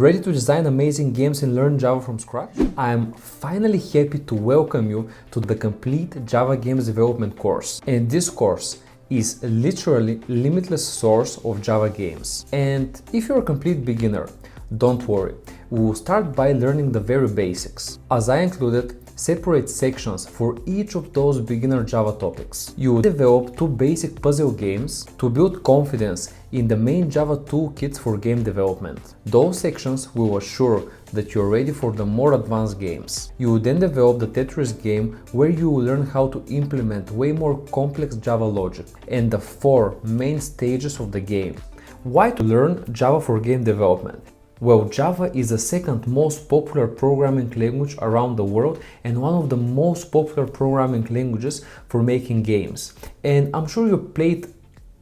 Ready to design amazing games and learn Java from scratch? I am finally happy to welcome you to the complete Java Games Development course. And this course is literally limitless source of Java games. And if you're a complete beginner, don't worry. We will start by learning the very basics, as I included separate sections for each of those beginner Java topics. You will develop two basic puzzle games to build confidence in the main Java toolkits for game development. Those sections will assure that you're ready for the more advanced games. You will then develop the Tetris game, where you will learn how to implement way more complex Java logic and the four main stages of the game. Why to learn Java for game development? Well, Java is the second most popular programming language around the world and one of the most popular programming languages for making games. And I'm sure you played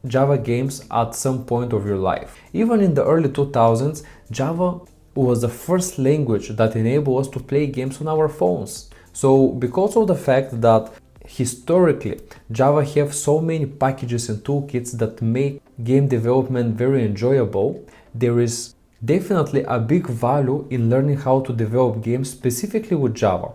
Java games at some point of your life. Even in the early 2000s, Java was the first language that enabled us to play games on our phones. So because of the fact that historically Java have so many packages and toolkits that make game development very enjoyable, there is definitely a big value in learning how to develop games specifically with Java.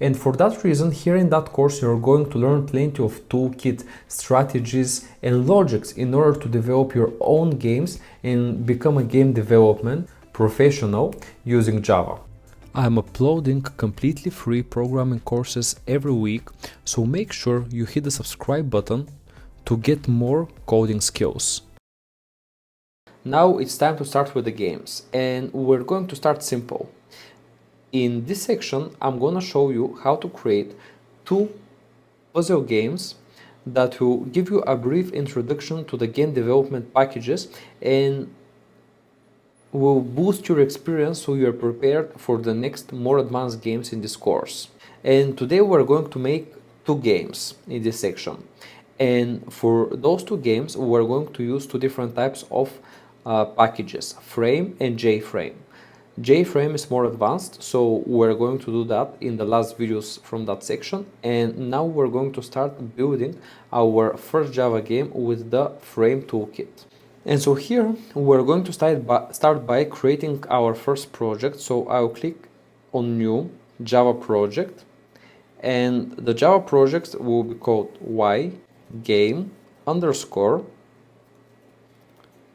And for that reason, here in that course, you're going to learn plenty of toolkit, strategies and logics in order to develop your own games and become a game development professional using Java. I'm uploading completely free programming courses every week, so make sure you hit the subscribe button to get more coding skills. Now it's time to start with the games, and we're going to start simple. In this section, I'm gonna show you how to create two puzzle games that will give you a brief introduction to the game development packages and will boost your experience so you're prepared for the next more advanced games in this course. And today we're going to make two games in this section. And for those two games, we're going to use two different types of packages, Frame and JFrame. JFrame is more advanced, so we're going to do that in the last videos from that section. And now we're going to start building our first Java game with the Frame toolkit. And so here we're going to start by creating our first project. So I'll click on New Java Project, and the Java project will be called Y game underscore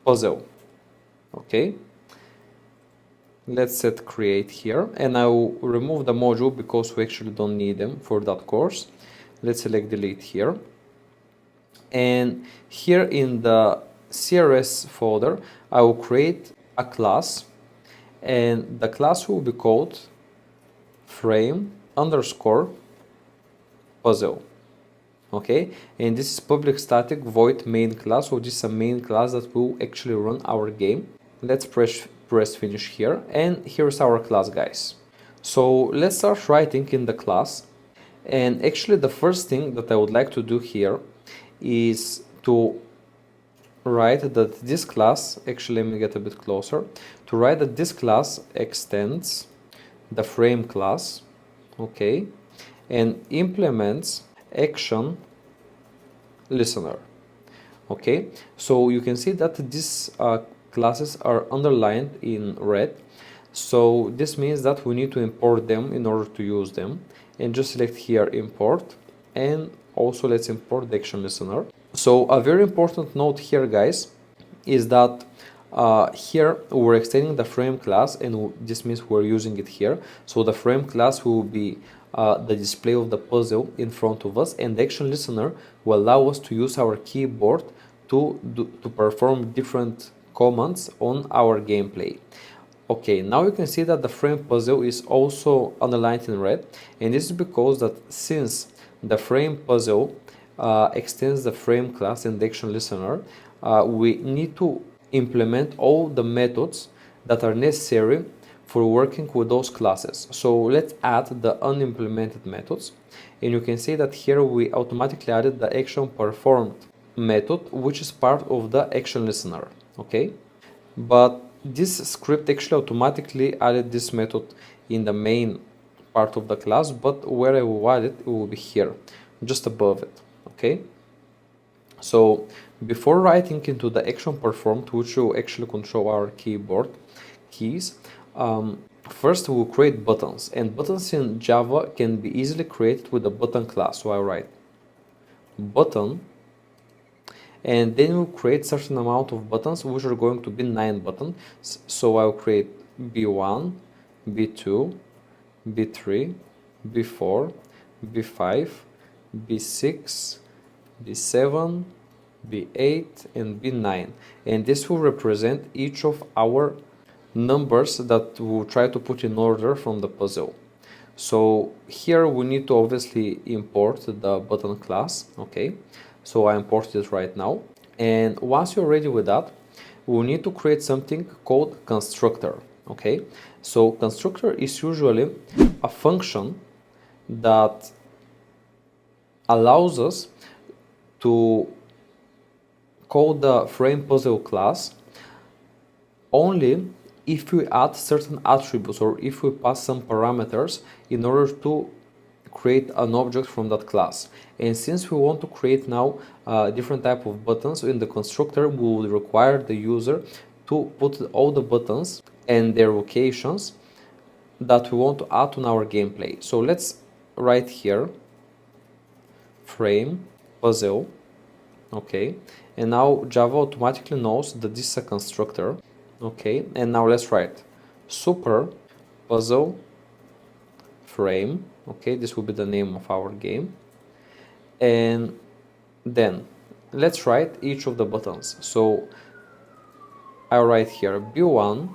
puzzle. Okay, let's set create here, and I will remove the module because we actually don't need them for that course. Let's select delete here, and here in the CRS folder I will create a class, and the class will be called frame underscore puzzle. Okay, and this is public static void main class, so this is a main class that will actually run our game. Let's press finish here, and here's our class, guys. So let's start writing in the class. And actually the first thing that I would like to do here is to write that this class, actually let me get a bit closer, to write that this class extends the frame class, okay, and implements action listener. Okay, so you can see that these classes are underlined in red, so this means that we need to import them in order to use them. And just select here import, and also let's import the action listener. So a very important note here, guys, is that here we're extending the frame class, and this means we're using it here. So the frame class will be the display of the puzzle in front of us, and the action listener will allow us to use our keyboard to perform different commands on our gameplay. Okay, now you can see that the frame puzzle is also underlined in red, and this is because that since the frame puzzle extends the frame class and the action listener, we need to implement all the methods that are necessary for working with those classes. So let's add the unimplemented methods, and you can see that here we automatically added the action performed method, which is part of the action listener. Okay, but this script actually automatically added this method in the main part of the class, but where I will add it, it will be here, just above it. Okay, so before writing into the action performed, which will actually control our keyboard keys, First we'll create buttons, and buttons in Java can be easily created with a button class. So I write button, and then we'll create certain amount of buttons, which are going to be 9 buttons. So I'll create B1, B2, B3, B4, B5, B6, B7, B8, and B9. And this will represent each of our numbers that we'll try to put in order from the puzzle. So here we need to obviously import the button class. Okay, so I imported it right now. And once you're ready with that, we need to create something called constructor. Okay, so constructor is usually a function that allows us to call the frame puzzle class only if we add certain attributes or if we pass some parameters in order to create an object from that class. And since we want to create now different type of buttons in the constructor, we will require the user to put all the buttons and their locations that we want to add on our gameplay. So let's write here frame puzzle. Okay, and now Java automatically knows that this is a constructor. Okay, and now let's write super puzzle frame. Okay, this will be the name of our game. And then let's write each of the buttons. So I write here b1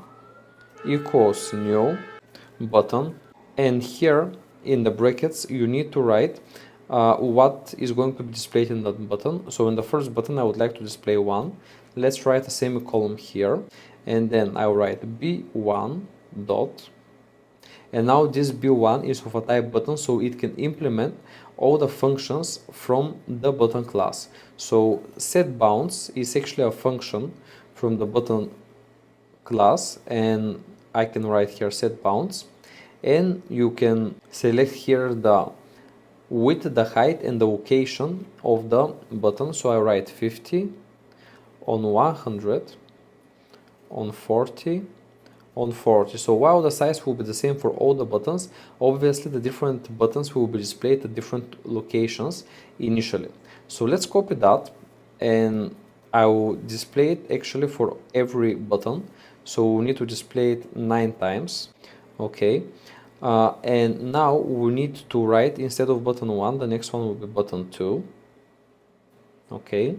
equals new button, and here in the brackets you need to write what is going to be displayed in that button. So in the first button I would like to display 1. Let's write a semicolon here, and then I'll write b1 dot, and now this b1 is of a type button, so it can implement all the functions from the button class. So setBounds is actually a function from the button class, and I can write here setBounds, and you can select here the width, the height, and the location of the button. So I write 50 on 100 on 40 on 40. So while the size will be the same for all the buttons, obviously the different buttons will be displayed at different locations initially. So let's copy that, and I will display it actually for every button. So we need to display it 9 times. Okay, and now we need to write, instead of button 1, the next one will be button 2. Okay,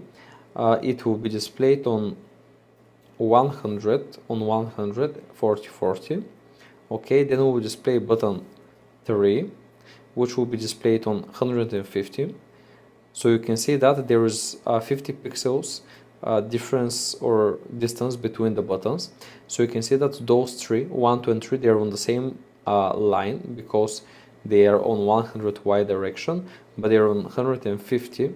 it will be displayed on 100 on 100 40 40. Okay, then we will display button 3, which will be displayed on 150. So you can see that there is 50 pixels difference or distance between the buttons. So you can see that those three, 1, 2, and 3, they are on the same line because they are on 100 y direction, but they are on 150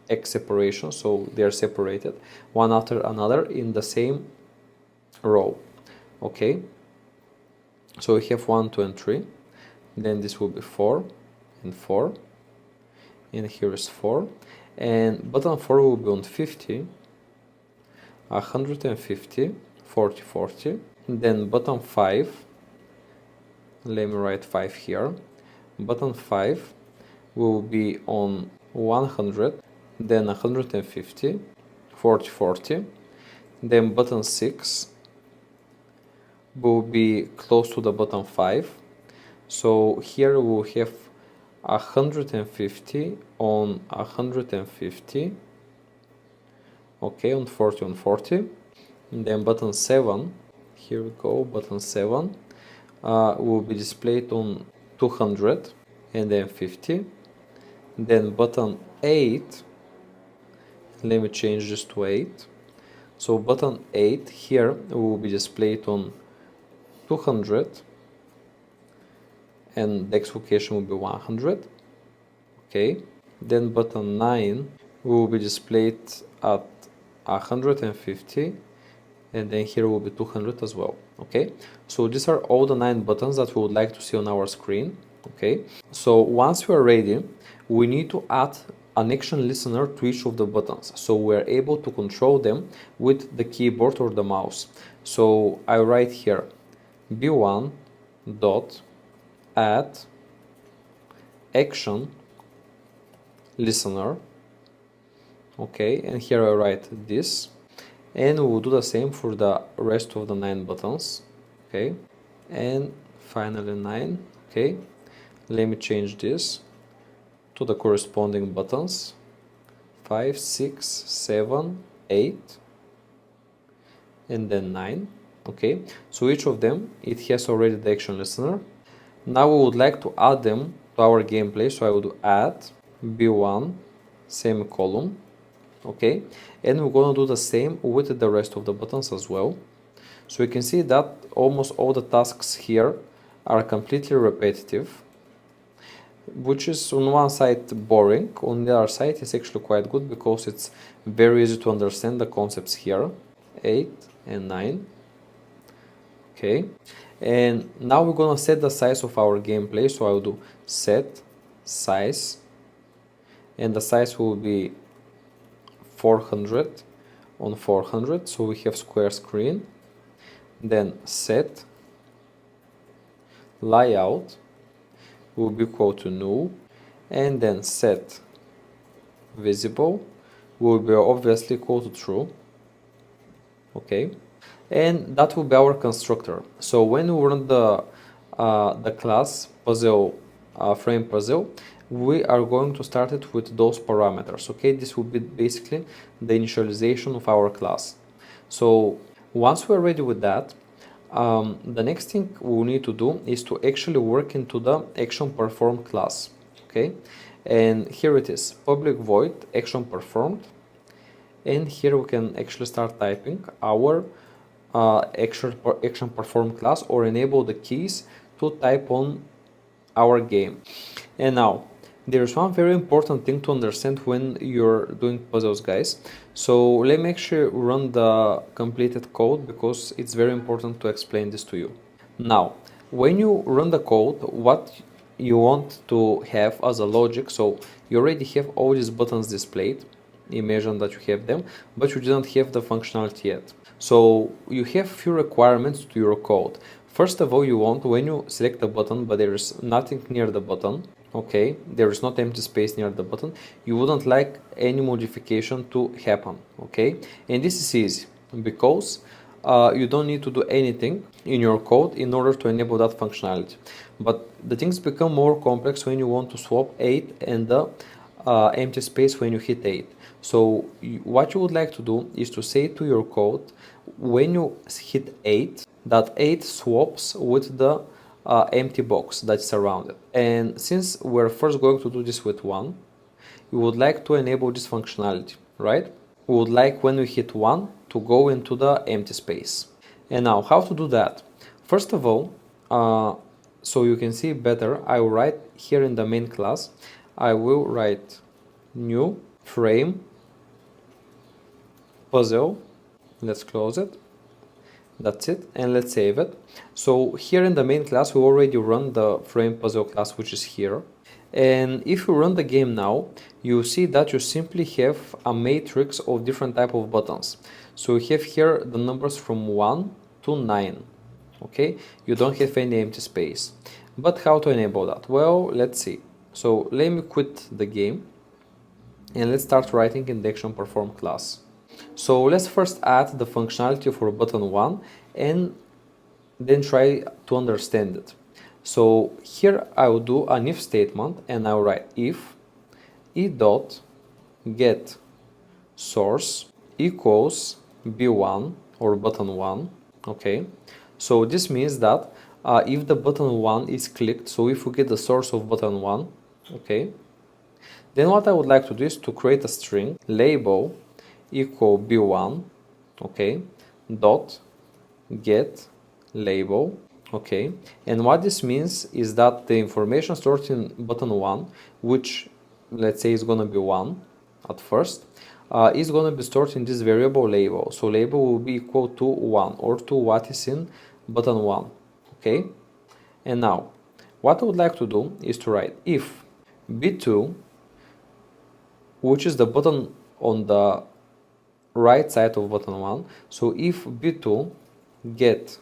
x separation, so they are separated one after another in the same row. Okay, so we have 1, 2, and 3. Then this will be 4 and 4, and here is 4, and button 4 will be on 50, 150, 40, 40. And then button 5, let me write 5 here. Button 5 will be on 100, then 150, 40, 40. Then button 6 will be close to the button 5. So here we'll have 150 on 150. Okay, on 40 on 40. And then button 7, here we go, button 7 will be displayed on 200 and then 50. Then button 8, let me change this to 8. So button 8 here will be displayed on 200 and the X location will be 100. Okay, then button 9 will be displayed at 150, and then here will be 200 as well. Okay, so these are all the 9 buttons that we would like to see on our screen. Okay, so once we are ready, we need to add an action listener to each of the buttons, so we are able to control them with the keyboard or the mouse. So I write here b1 dot add action listener. Okay, and here I write this, and we will do the same for the rest of the 9 buttons. Okay, and finally 9. Okay, let me change this to the corresponding buttons 5, 6, 7, 8, and then 9. Okay, so each of them, it has already the action listener. Now we would like to add them to our gameplay, so I would add b1 semicolon. Okay, and we're gonna do the same with the rest of the buttons as well. So you can see that almost all the tasks here are completely repetitive, which is on one side boring, on the other side it's actually quite good because it's very easy to understand the concepts here. 8 and 9. Okay, and now we're gonna set the size of our gameplay, so I'll do set size, and the size will be 400 on 400, so we have square screen. Then set layout will be equal to null, and then set visible will be obviously equal to true. Okay, and that will be our constructor. So when we run the class puzzle frame puzzle, we are going to start it with those parameters. Okay, this will be basically the initialization of our class. So once we're ready with that, the next thing we need to do is to actually work into the action performed class. Okay, and here it is, public void action performed, and here we can actually start typing our action performed class, or enable the keys to type on our game. And now there's one very important thing to understand when you're doing puzzles, guys. So let me actually run the completed code, because it's very important to explain this to you. Now when you run the code, what you want to have as a logic, so you already have all these buttons displayed, imagine that you have them, but you didn't have the functionality yet. So you have few requirements to your code. First of all, you want, when you select a button but there is nothing near the button, okay, there is not empty space near the button, you wouldn't like any modification to happen. Okay, and this is easy because you don't need to do anything in your code in order to enable that functionality. But the things become more complex when you want to swap 8 and the empty space when you hit 8. So what you would like to do is to say to your code, when you hit 8, that 8 swaps with the empty box that's surrounded. And since we're first going to do this with 1, we would like to enable this functionality, right? We would like, when we hit 1, to go into the empty space. And now how to do that? First of all, so you can see better, I will write here in the main class, I will write new frame puzzle. Let's close it. That's it, and let's save it. So here in the main class we already run the frame puzzle class, which is here. And if you run the game now, you see that you simply have a matrix of different type of buttons. So you have here the numbers from 1 to 9. Okay, you don't have any empty space. But how to enable that? Well, let's see. So let me quit the game and let's start writing in the action perform class. So let's first add the functionality for button 1 and then try to understand it. So here I will do an if statement, and I will write if e dot get source equals b1 or button 1. Okay, so this means that if the button 1 is clicked, so if we get the source of button 1, okay, then what I would like to do is to create a string label equal b1, okay, dot get label. Okay, and what this means is that the information stored in button 1, which let's say is gonna be 1 at first, is gonna be stored in this variable label. So label will be equal to 1, or to what is in button 1. Okay, and now what I would like to do is to write if b2, which is the button on the right side of button 1, so if b2 get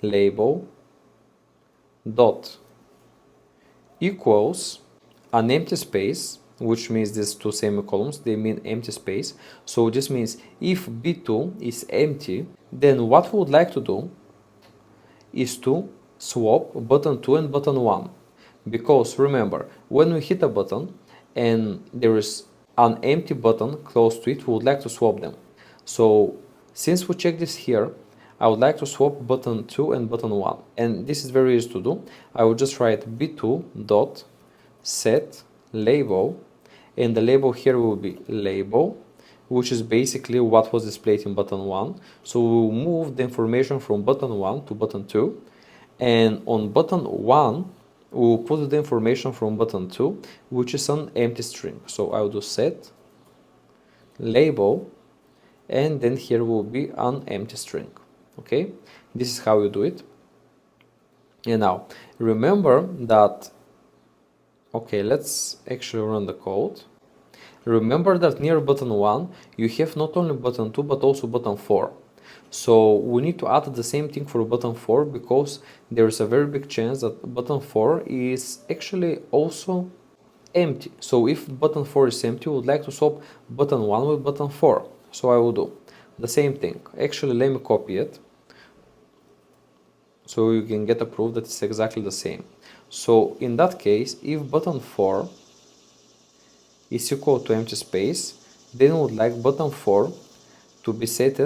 label dot equals an empty space, which means these two semicolons, they mean empty space. So this means if b2 is empty, then what we would like to do is to swap button 2 and button 1. Because remember, when we hit a button and there is an empty button close to it, we would like to swap them. So since we check this here, I would like to swap button 2 and button 1. And this is very easy to do. I will just write b2 dot set label, and the label here will be label, which is basically what was displayed in button 1. So we will move the information from button 1 to button 2, and on button 1 we will put the information from button 2, which is an empty string. So I will do set label, and then here will be an empty string. Okay, this is how you do it. And now remember that, okay, let's actually run the code. Remember that near button 1 you have not only button 2 but also button 4. So we need to add the same thing for button 4, because there is a very big chance that button 4 is actually also empty. So if button 4 is empty, we would like to swap button 1 with button 4. So I will do the same thing. Actually, let me copy it so you can get a proof that it's exactly the same. So in that case, if button 4 is equal to empty space, then we would like button 4 to be set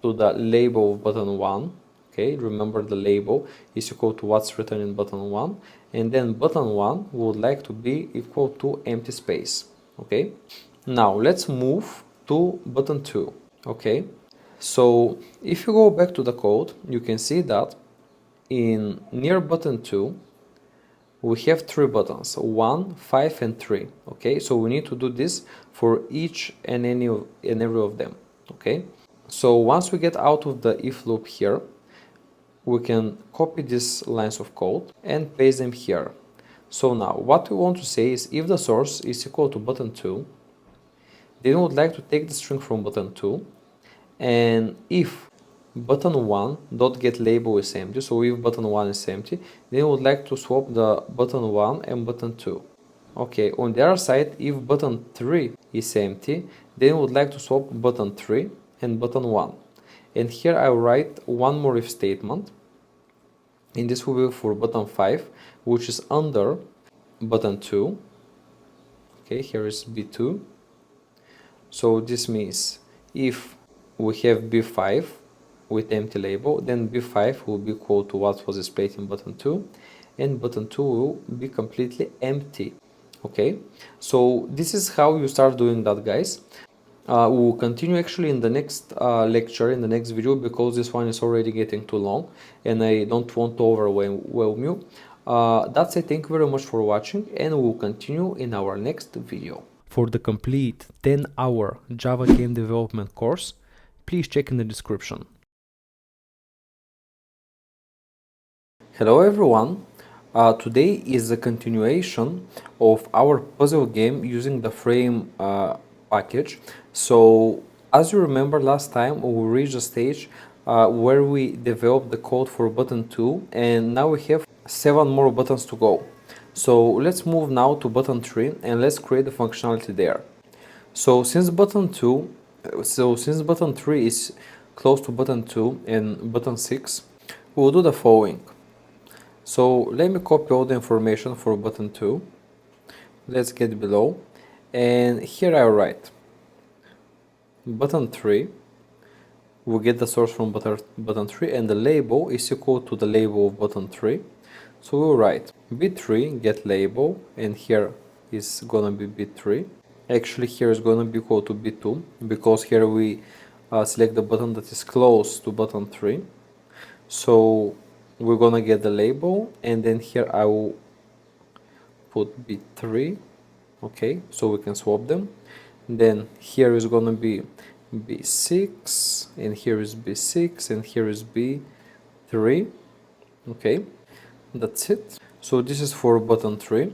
to the label of button 1. Okay, remember the label is equal to what's written in button 1, and then button 1 would like to be equal to empty space. Okay, now let's move to button 2. Okay, so if you go back to the code, you can see that in near button 2 we have 3 buttons, 1, 5 and 3. Okay, so we need to do this for each and every of them. Okay, so once we get out of the if loop here, we can copy these lines of code and paste them here. So now what we want to say is, if the source is equal to button 2, then we would like to take the string from button 2, and if button 1 dot get label is empty, so if button 1 is empty, then we would like to swap the button 1 and button 2. Okay, on the other side, if button 3 is empty, then we would like to swap button 3 and button 1. And here I will write one more if statement, and this will be for button 5, which is under button 2. Okay, here is b2. So this means if we have b5 with empty label, then b5 will be equal to what was displayed in button 2, and button 2 will be completely empty. Okay, so this is how you start doing that, guys. We will continue actually in the next lecture, in the next video, because this one is already getting too long and I don't want to overwhelm you. That's it. Thank you very much for watching, and we will continue in our next video. For the complete 10-hour Java game development course, please check in the description. Hello everyone. Today is a continuation of our puzzle game using the frame package. So as you remember, last time we reached a stage where we developed the code for button 2, and now we have 7 more buttons to go. So let's move now to button 3 and let's create the functionality there. So since button 3 is close to button 2 and button 6, we will do the following. So let me copy all the information for button 2. Let's get below, and here I write button 3. We get the source from button 3, and the label is equal to the label of button 3. So we'll write b3 get label, and here is gonna be b3. Actually here is gonna be equal to b2, because here we select the button that is close to button 3. So we're gonna get the label, and then here I will put b3. Okay, so we can swap them. Then here is gonna be b6, and here is b6, and here is b3. Okay, that's it. So this is for button 3,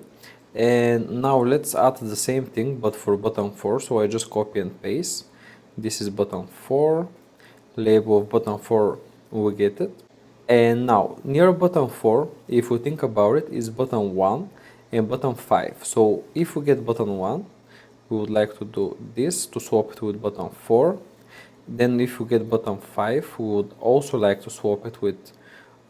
and now let's add the same thing but for button 4. So I just copy and paste. This is button 4, label of button 4, we get it. And now, near button 4, if we think about it, is button 1 and button 5. So if we get button 1, we would like to do this to swap it with button 4. Then if we get button 5, we would also like to swap it with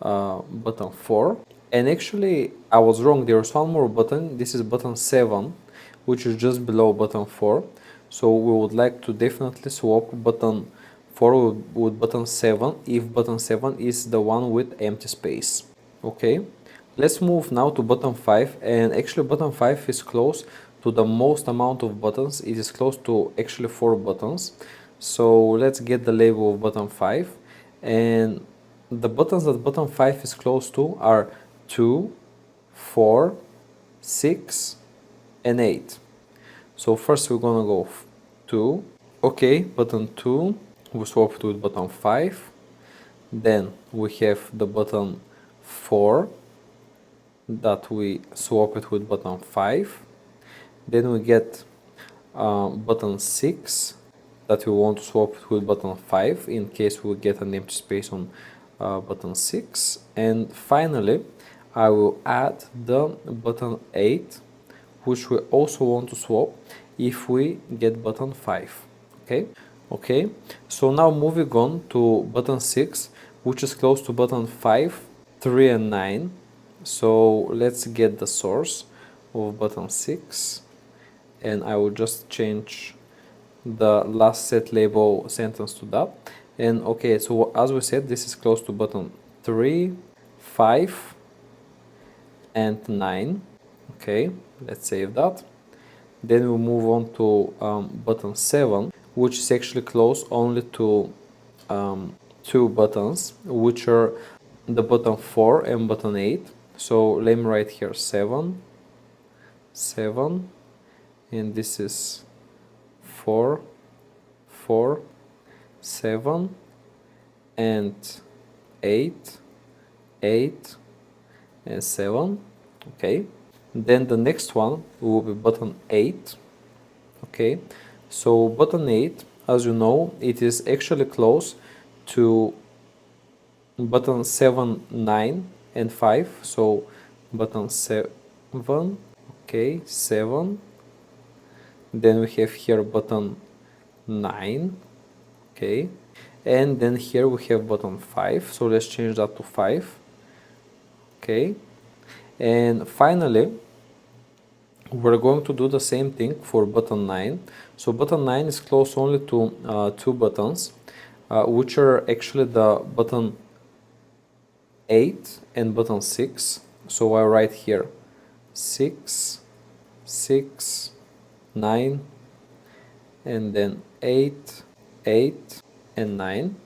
button 4. And actually, I was wrong, there's one more button, this is button 7, which is just below button 4. So we would like to definitely swap button 4 with button 7 if button 7 is the one with empty space. Okay, let's move now to button 5, and actually button 5 is close to the most amount of buttons. It is close to actually 4 buttons. So let's get the label of button 5, and the buttons that button 5 is close to are 2, 4, 6, and 8. So first we're gonna go 2. Okay, button 2, we swap it with button 5. Then we have the button 4 that we swap it with button 5. Then we get button 6 that we want to swap it with button 5 in case we get an empty space on button 6. And finally, I will add the button 8, which we also want to swap if we get button 5. Okay, so now moving on to button 6, which is close to button 5, 3 and 9. So let's get the source of button 6, and I will just change the last set label sentence to that. And okay, so as we said, this is close to button 3, 5 and 9. Okay, let's save that. Then we'll move on to button 7, which is actually close only to 2 buttons, which are the button 4 and button 8. So let me write here 7, 7, and this is 4, 4, 7, and 8, 8, and 7. Okay, then the next one will be button 8. Okay, so button 8, as you know, it is actually close to button 7, 9 and 5. So button 7, okay, 7. Then we have here button 9, okay, and then here we have button 5. So let's change that to 5. Okay, and finally we're going to do the same thing for button 9. So button 9 is close only to 2 buttons, which are actually the button 8 and button 6. So I write here 6, 6, 9, and then 8, 8, and 9.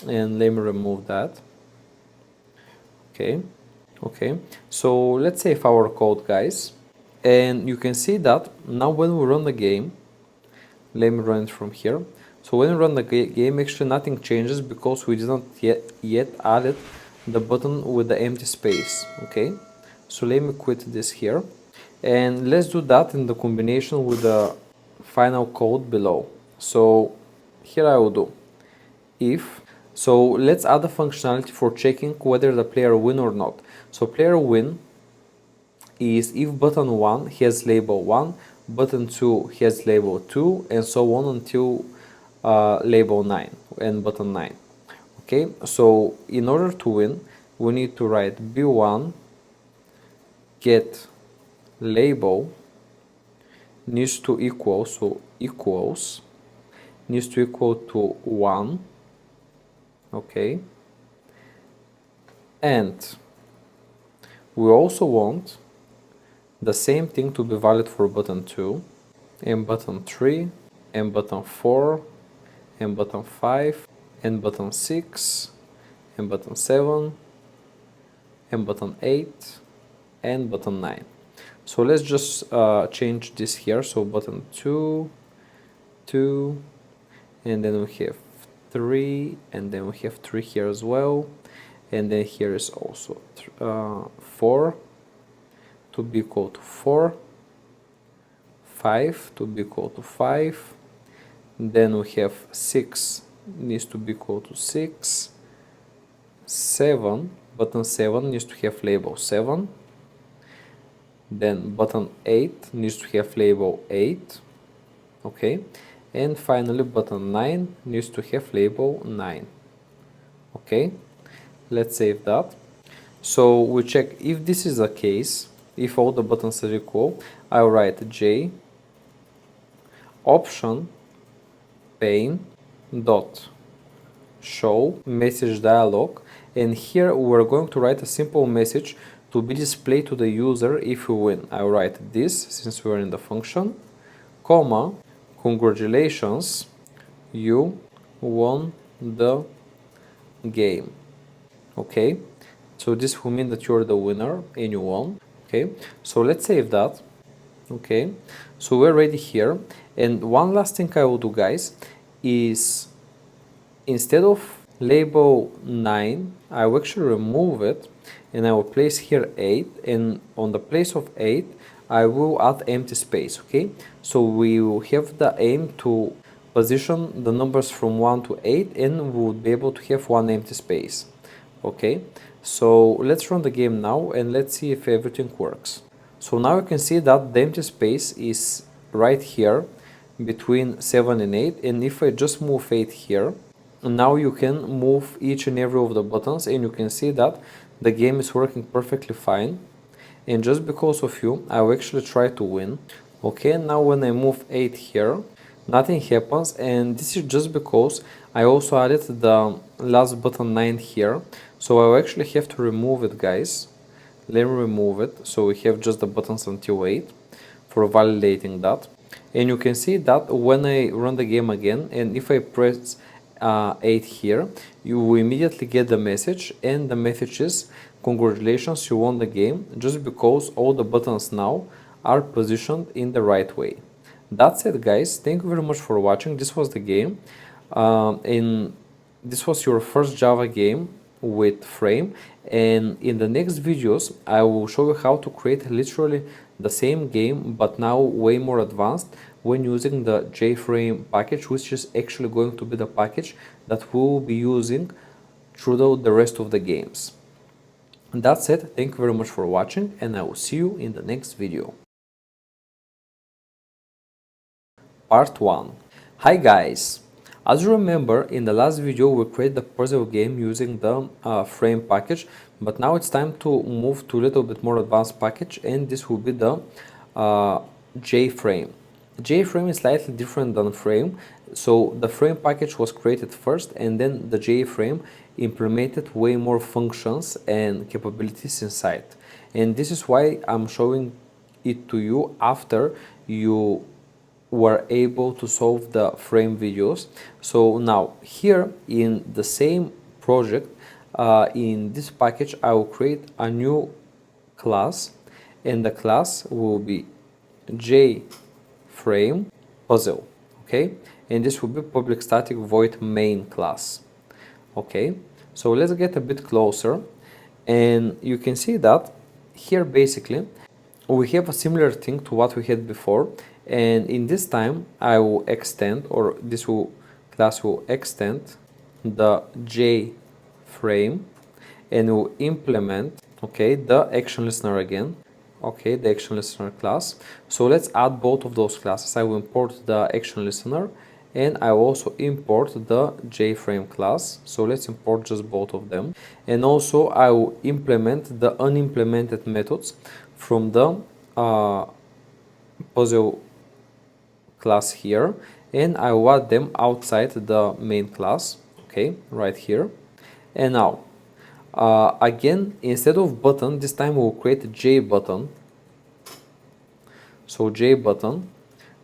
And let me remove that. Okay, so let's save our code, guys. And you can see that now when we run the game, let me run it from here. So when we run the game, actually nothing changes because we didn't yet added the button with the empty space. Okay, so let me quit this here, and let's do that in the combination with the final code below. So here I will do if. So let's add a functionality for checking whether the player win or not. So player win is if button 1 has label 1, button 2 has label 2, and so on until label 9 and button 9. Okay, so in order to win, we need to write b1 get label needs to equal, so equals needs to equal to 1. Okay, and we also want the same thing to be valid for button 2 and button 3 and button 4 and button 5 and button 6 and button 7 and button 8 and button 9. So let's just change this here. So button 2, 2, and then we have 3, and then we have 3 here as well, and then here is also 4 to be equal to 4, 5 to be equal to 5, then we have 6 needs to be equal to 6, 7 button 7 needs to have label 7, then button 8 needs to have label 8, okay, and finally button 9 needs to have label 9, okay. Let's save that. So we check if this is the case, if all the buttons are equal. I'll write J option pane dot show message dialog, and here we're going to write a simple message to be displayed to the user if you win. I'll write this since we're in the function, comma, congratulations, you won the game. Okay, so this will mean that you're the winner and you won. Okay, so let's save that. Okay, so we're ready here, and one last thing I will do, guys, is instead of label 9, I will actually remove it and I will place here 8, and on the place of 8 I will add empty space. Okay, so we will have the aim to position the numbers from 1 to 8 and we would be able to have one empty space. Okay, so let's run the game now and let's see if everything works. So now you can see that the empty space is right here between 7 and 8, and if I just move 8 here, now you can move each and every of the buttons and you can see that the game is working perfectly fine. And just because of you, I will actually try to win. Okay, now when I move 8 here, nothing happens, and this is just because I also added the last button 9 here. So I will actually have to remove it, guys. Let me remove it, so we have just the buttons until 8 for validating that. And you can see that when I run the game again, and if I press 8 here, you will immediately get the message, and the message is congratulations, you won the game, just because all the buttons now are positioned in the right way. That's it, guys. Thank you very much for watching. This was the game, and this was your first Java game with Frame, and in the next videos I will show you how to create literally the same game but now way more advanced when using the JFrame package, which is actually going to be the package that we will be using throughout the rest of the games. And that's it. Thank you very much for watching, and I will see you in the next video. Part 1. Hi guys! As you remember, in the last video we created the puzzle game using the frame package, but now it's time to move to a little bit more advanced package, and this will be the JFrame. JFrame is slightly different than frame, so the frame package was created first and then the JFrame implemented way more functions and capabilities inside. And this is why I'm showing it to you after you were able to solve the frame videos. So now here in the same project, in this package I will create a new class, and the class will be JFrame puzzle. Okay, and this will be public static void main class. Okay, so let's get a bit closer, and you can see that here basically we have a similar thing to what we had before, and in this time I will extend, or this class will extend the JFrame and will implement, okay, the action listener again. Okay, the action listener class. So let's add both of those classes. I will import the action listener and I will also import the JFrame class. So let's import just both of them. And also I will implement the unimplemented methods from the puzzle class here, and I will add them outside the main class. Okay, right here. And now again, instead of button, this time we'll create a J button. So J button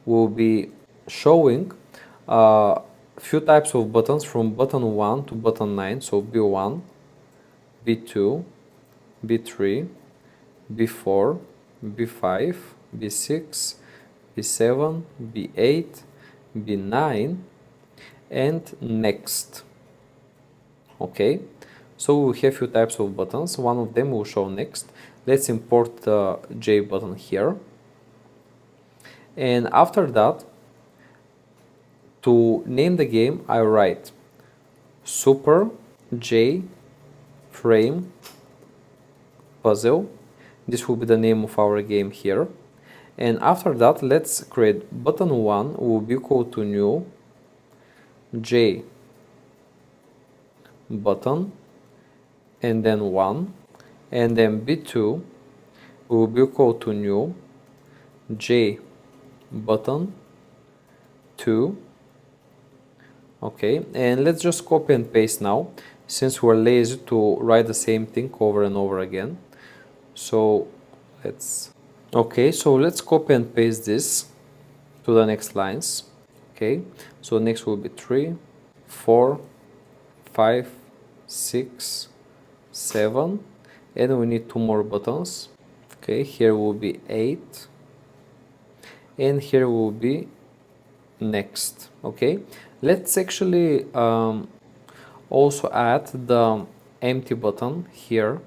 will be showing few types of buttons from button 1 to button 9. So B1, B2, B3, B4, B5, B6, B7, B8, B9, and next. Okay, so we have few types of buttons. One of them will show next. Let's import the J button here. And after that, to name the game, I write super J frame puzzle. This will be the name of our game here. And after that, let's create button 1 will be equal to new J button and then 1, and then B2 will be equal to new J button 2. Okay, and let's just copy and paste now, since we're lazy to write the same thing over and over again. So let's copy and paste this to the next lines. Okay, so next will be 3, 4, 5, 6, 7, and we need 2 more buttons. Okay, here will be 8, and here will be next. Okay, let's actually also add the empty button here.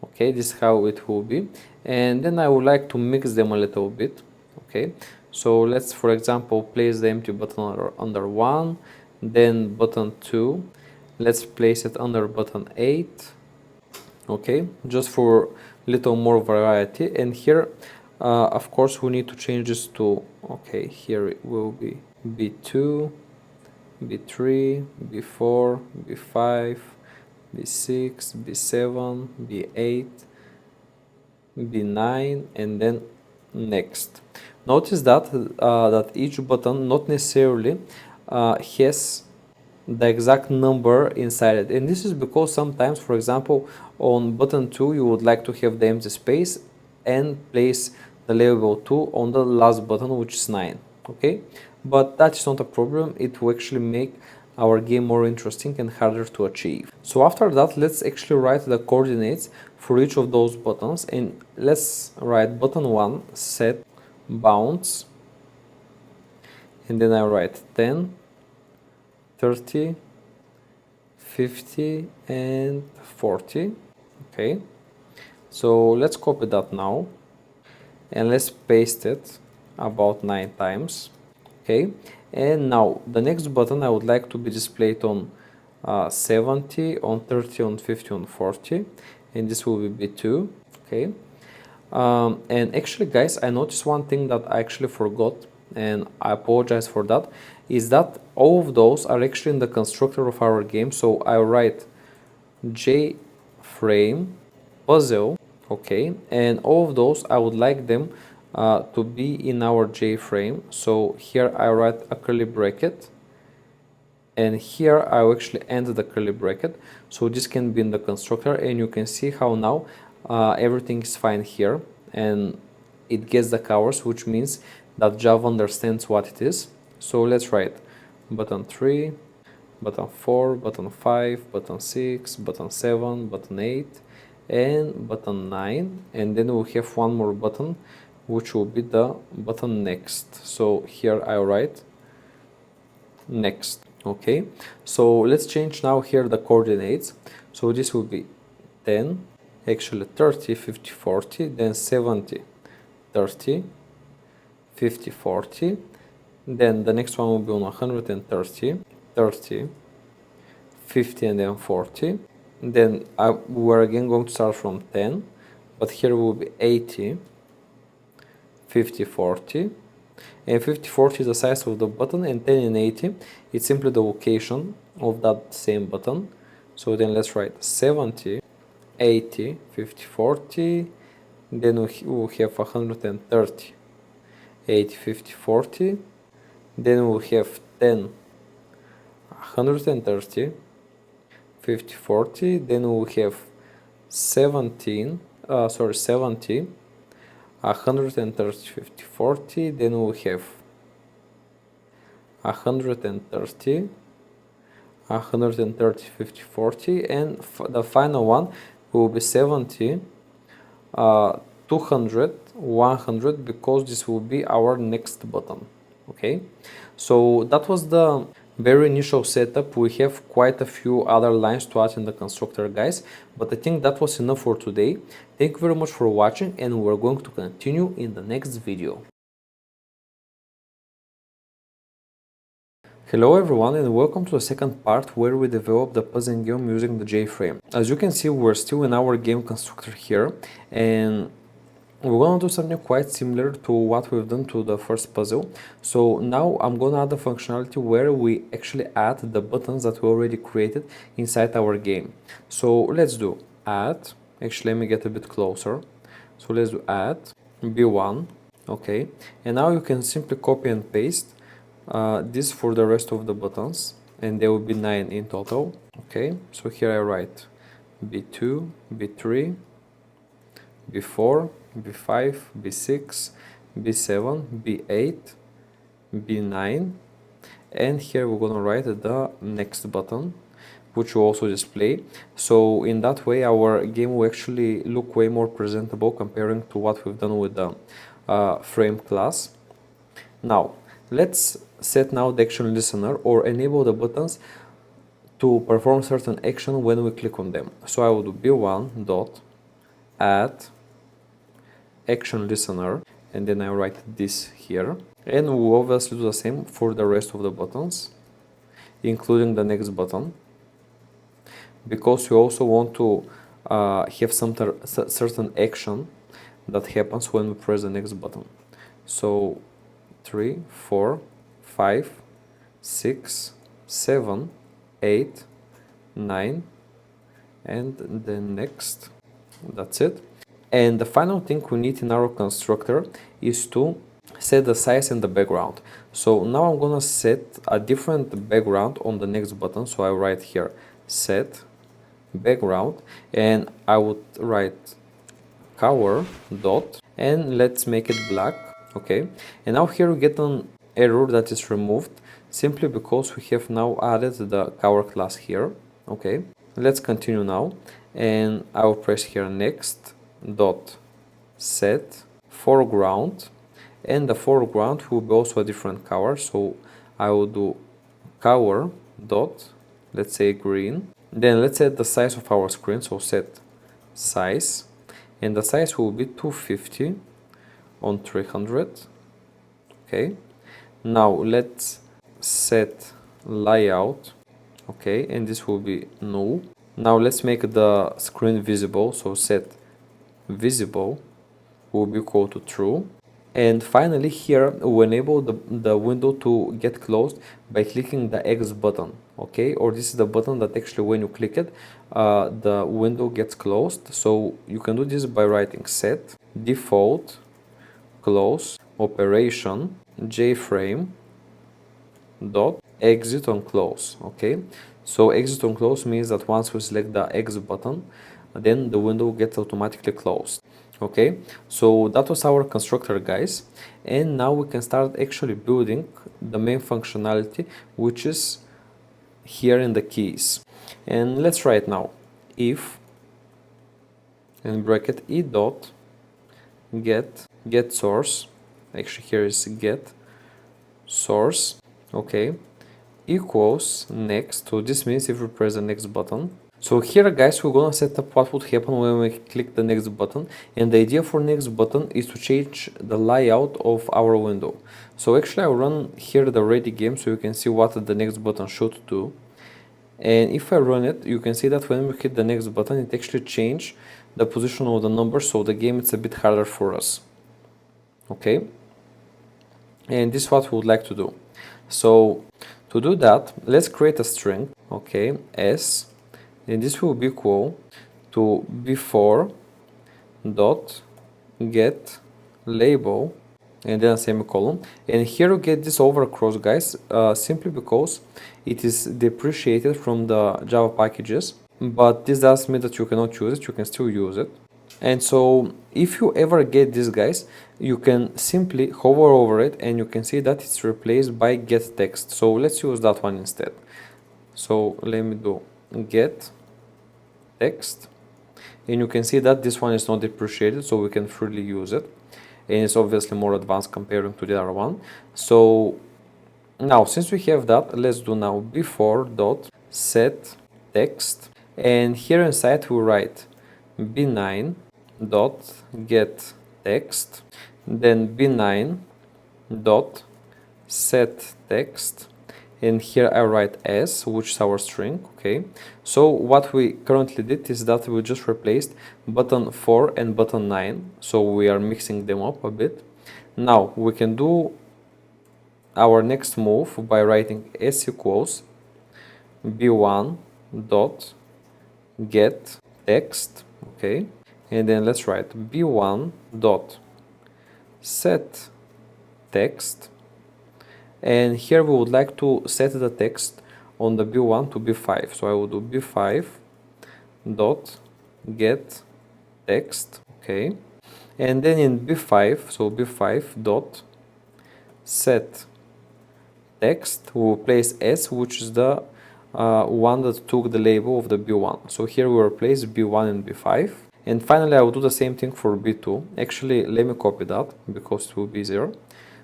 Okay, this is how it will be, and then I would like to mix them a little bit. Okay, so let's, for example, place the empty button under 1, then button 2, let's place it under button 8. Okay, just for little more variety. And here of course we need to change this to, okay, here it will be B2, B3, B4, B5, B6, B7, B8, B9, and then next. Notice that that each button not necessarily has the exact number inside it, and this is because sometimes, for example, on button 2 you would like to have the empty space and place the label 2 on the last button, which is 9. Okay, but that's not a problem. It will actually make our game more interesting and harder to achieve. So after that, let's actually write the coordinates for each of those buttons, and let's write button 1 set bounds, and then I write 10, 30, 50, and 40. Okay, so let's copy that now and let's paste it about 9 times. Okay, and now the next button I would like to be displayed on 70, on 30, on 50, on 40, and this will be B2. Okay, and actually guys, I noticed one thing that I actually forgot, and I apologize for that, is that all of those are actually in the constructor of our game. So I write JFrame puzzle. Okay, and all of those I would like them to be in our JFrame. So here I write a curly bracket, and here I will actually end the curly bracket, so this can be in the constructor, and you can see how now everything is fine here, and it gets the covers, which means that Java understands what it is. So let's write button 3, button 4, button 5, button 6, button 7, button 8, and button 9, and then we'll have one more button, which will be the button next. So here I write next. Okay, so let's change now here the coordinates. So this will be 10, actually 30, 50, 40, then 70, 30, 50, 40, then the next one will be on 130, 30, 50, and then 40. Then we're again going to start from 10, but here will be 80, 50, 40, and 50, 40 is the size of the button, and 10 and 80 it's simply the location of that same button. So then let's write 70, 80, 50, 40, then we'll have 130, 80, 50, 40, then we'll have 10, 130, 50, 40, then we'll have 70, 130, 50, 40, then we'll have 130, 50, 40, and the final one will be 70, 200, 100, because this will be our next button. Okay, so that was the very initial setup. We have quite a few other lines to add in the constructor, guys, but I think that was enough for today. Thank you very much for watching, and we're going to continue in the next video. Hello everyone and welcome to the second part where we develop the puzzle game using the JFrame. As you can see, we're still in our game constructor here, and we're gonna do something quite similar to what we've done to the first puzzle. So now I'm gonna add the functionality where we actually add the buttons that we already created inside our game. So let's do add, actually let me get a bit closer. So let's do add B1, okay, and now you can simply copy and paste this for the rest of the buttons, and there will be 9 in total. Okay, so here I write B2, B3, B4, B5, B6, B7, B8, B9, and here we're gonna write the next button, which will also display. So in that way our game will actually look way more presentable comparing to what we've done with the frame class. Now let's set now the action listener or enable the buttons to perform certain action when we click on them. So I will do b1 dot add action listener, and then I write this here, and we will obviously do the same for the rest of the buttons, including the next button, because we also want to have some certain action that happens when we press the next button. So 3, 4, 5, 6, 7, 8, 9, and then next. That's it. And the final thing we need in our constructor is to set the size and the background. So now I'm gonna set a different background on the next button. So I write here set background, and I would write color dot, and let's make it black. Okay, and now here we get an error that is removed simply because we have now added the color class here. Okay, let's continue now, and I will press here next dot set foreground, and the foreground will be also a different color. So I will do color dot, let's say green. Then let's set the size of our screen, so set size, and the size will be 250 on 300. Okay, now let's set layout, okay, and this will be null. Now let's make the screen visible, so set visible will be equal to true. And finally here we enable the window to get closed by clicking the X button, okay, or this is the button that actually when you click it the window gets closed. So you can do this by writing set default close operation JFrame dot exit on close. Okay, so exit on close means that once we select the X button, then the window gets automatically closed. Okay, so that was our constructor, guys, and now we can start actually building the main functionality, which is here in the keys. And let's write now if in bracket e dot get source, actually here is get source, okay, equals next. So this means if we press the next button. So here, guys, we're gonna set up what would happen when we click the next button, and the idea for next button is to change the layout of our window. So actually I'll run here the ready game so you can see what the next button should do. And if I run it, you can see that when we hit the next button, it actually changed the position of the number, so the game is a bit harder for us. Okay, and this is what we would like to do. So to do that, let's create a string, okay, s, and this will be equal to b4 dot get label, and then a semicolon. And here you get this over cross, guys, simply because it is depreciated from the Java packages, but this doesn't mean that you cannot use it, you can still use it. And so if you ever get this, guys, you can simply hover over it and you can see that it's replaced by get text. So let's use that one instead. So let me do get text, and you can see that this one is not depreciated, so we can freely use it, and it's obviously more advanced comparing to the other one. So now since we have that, let's do now before dot set text, and here inside we write b9 dot get text, then b9 dot set text, and here I write s, which is our string. Okay, so what we currently did is that we just replaced button 4 and button 9, so we are mixing them up a bit. Now we can do our next move by writing s equals b1 dot get text. Okay, and then let's write b1 dot set text, and here we would like to set the text on the b1 to b5, so I will do b5 dot get text. Okay, and then in b5, so b5 dot set text, we will place s, which is the one that took the label of the b1. So here we replace b1 and b5. And finally, I will do the same thing for b2. Actually, let me copy that because it will be easier.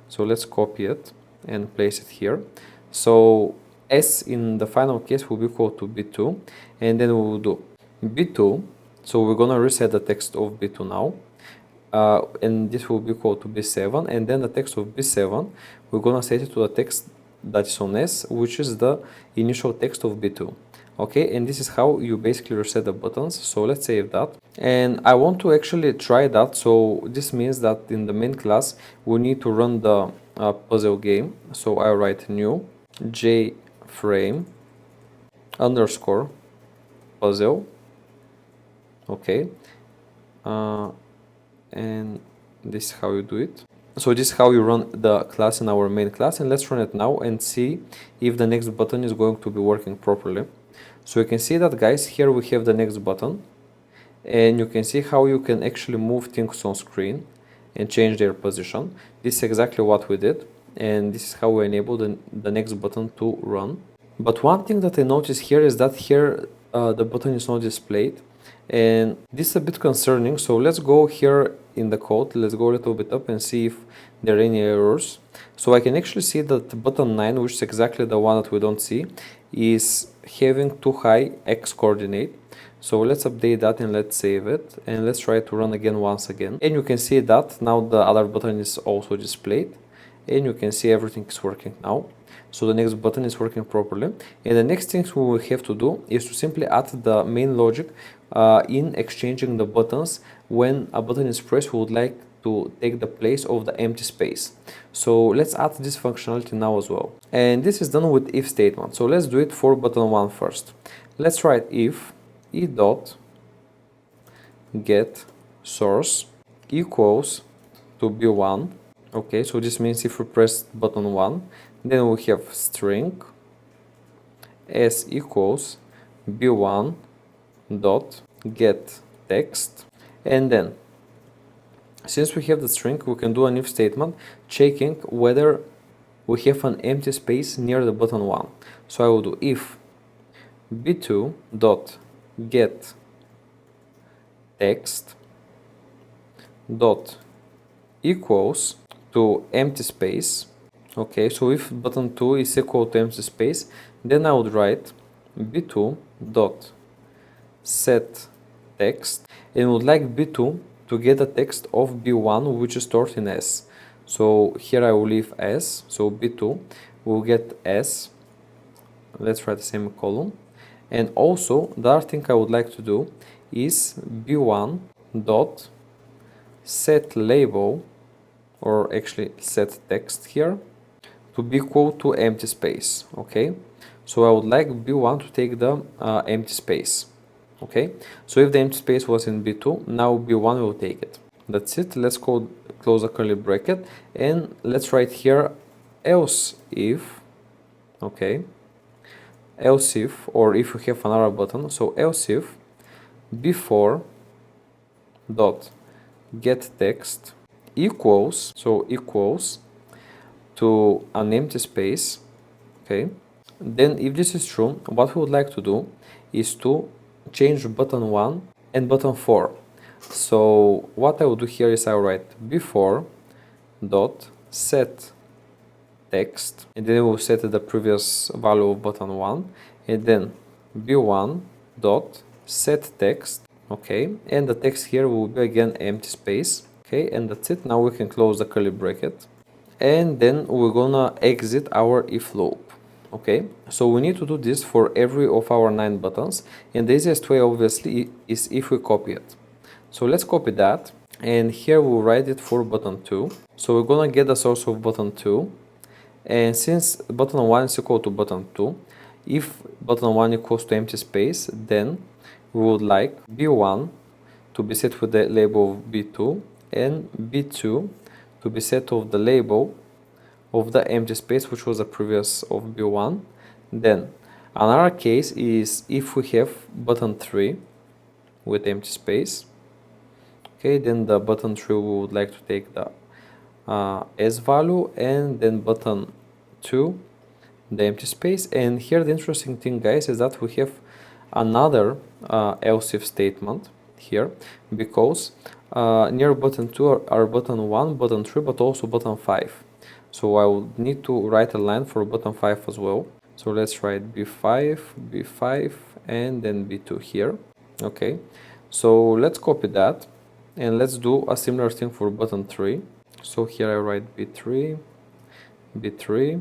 So let's copy it and place it here. So s in the final case will be equal to b2, and then we will do b2. So we're gonna reset the text of b2 now, and this will be equal to b7, and then the text of b7 we're gonna set it to the text that is on s, which is the initial text of b2. Okay, and this is how you basically reset the buttons. So let's save that, and I want to actually try that. So this means that in the main class we need to run the puzzle game. So I write new JFrame underscore puzzle. Okay, and this is how you do it. So this is how you run the class in our main class, and let's run it now and see if the next button is going to be working properly. So you can see that, guys, here we have the next button, and you can see how you can actually move things on screen and change their position. This is exactly what we did, and this is how we enable the next button to run. But one thing that I noticed here is that here the button is not displayed, and this is a bit concerning. So let's go here in the code, let's go a little bit up and see if there are any errors. So I can actually see that button 9, which is exactly the one that we don't see, is having too high x coordinate. So let's update that and let's save it, and let's try to run again once again. And you can see that now the other button is also displayed, and you can see everything is working now. So the next button is working properly, and the next thing we will have to do is to simply add the main logic in exchanging the buttons. When a button is pressed, we would like to take the place of the empty space. So let's add this functionality now as well, and this is done with if statement. So let's do it for button 1 first. Let's write if e dot get source equals to b1. Okay, so this means if we press button 1, then we have string s equals b1 dot get text, and then since we have the string, we can do an if statement checking whether we have an empty space near the button 1. So I will do if b2 dot get text dot equals to empty space. Okay, so if button 2 is equal to empty space, then I would write b2 dot set text, and would like b2 to get the text of b1, which is stored in s. So here I will leave s, so b2 will get s. Let's write the same column, and also the other thing I would like to do is b1 dot set label, or actually set text here, to be equal to empty space. Okay, so I would like b1 to take the empty space. Okay, so if the empty space was in b2, now b1 will take it. That's it. Let's close a curly bracket, and let's write here else if. Okay, else if, or if you have another button, so else if before dot get text equals, so equals to an empty space. Okay, then if this is true, what we would like to do is to change button 1 and button 4. So what I will do here is I will write before dot set text, and then we will set the previous value of button 1, and then b1 dot set text. Okay, and the text here will be again empty space. Okay, and that's it. Now we can close the curly bracket, and then we're gonna exit our if loop. Okay, so we need to do this for every of our 9 buttons, and the easiest way obviously is if we copy it. So let's copy that, and here we'll write it for button 2. So we're gonna get the source of button 2, and since button 1 is equal to button 2, if button 1 equals to empty space, then we would like B1 to be set with the label of B2 and B2 to be set of the label of the empty space which was the previous of B1. Then another case is if we have button 3 with empty space. Okay, then the button 3 we would like to take the S value, and then button 2 the empty space. And here the interesting thing, guys, is that we have another else if statement here, because near button 2 are button 1, button 3, but also button 5. So I will need to write a line for button 5 as well. So let's write B5, B5, and then B2 here. Okay, so let's copy that, and let's do a similar thing for button 3. So here I write B3, B3,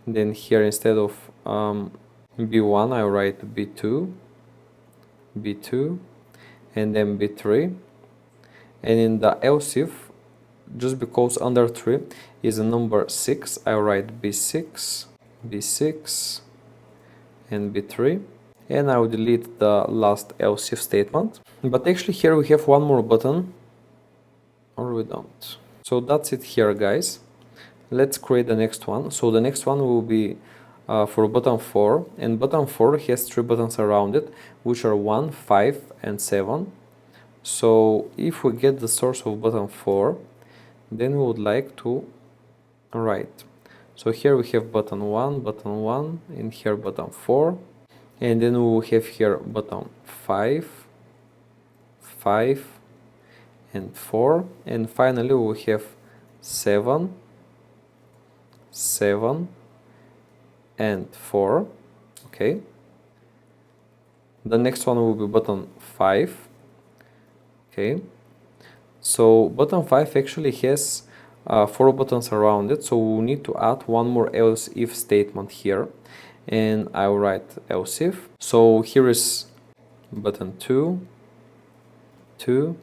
then here instead of B1 I write B2, B2, and then B3. And in the else if, just because under 3 is a number 6, I write B6, B6, and B3. And I will delete the last else if statement. But actually here we have one more button, or we don't. So that's it here, guys. Let's create the next one. So the next one will be for button 4, and button 4 has 3 buttons around it, which are 1, 5, and 7. So if we get the source of button 4, then we would like to write. So here we have button 1, and here button 4, and then we will have here button 5, 5, and 4, and finally we will have 7, 7, and 4. Okay, the next one will be button 5. Okay, so button 5 actually has 4 buttons around it, so we need to add one more else if statement here, and I will write else if. So here is button 2, 2,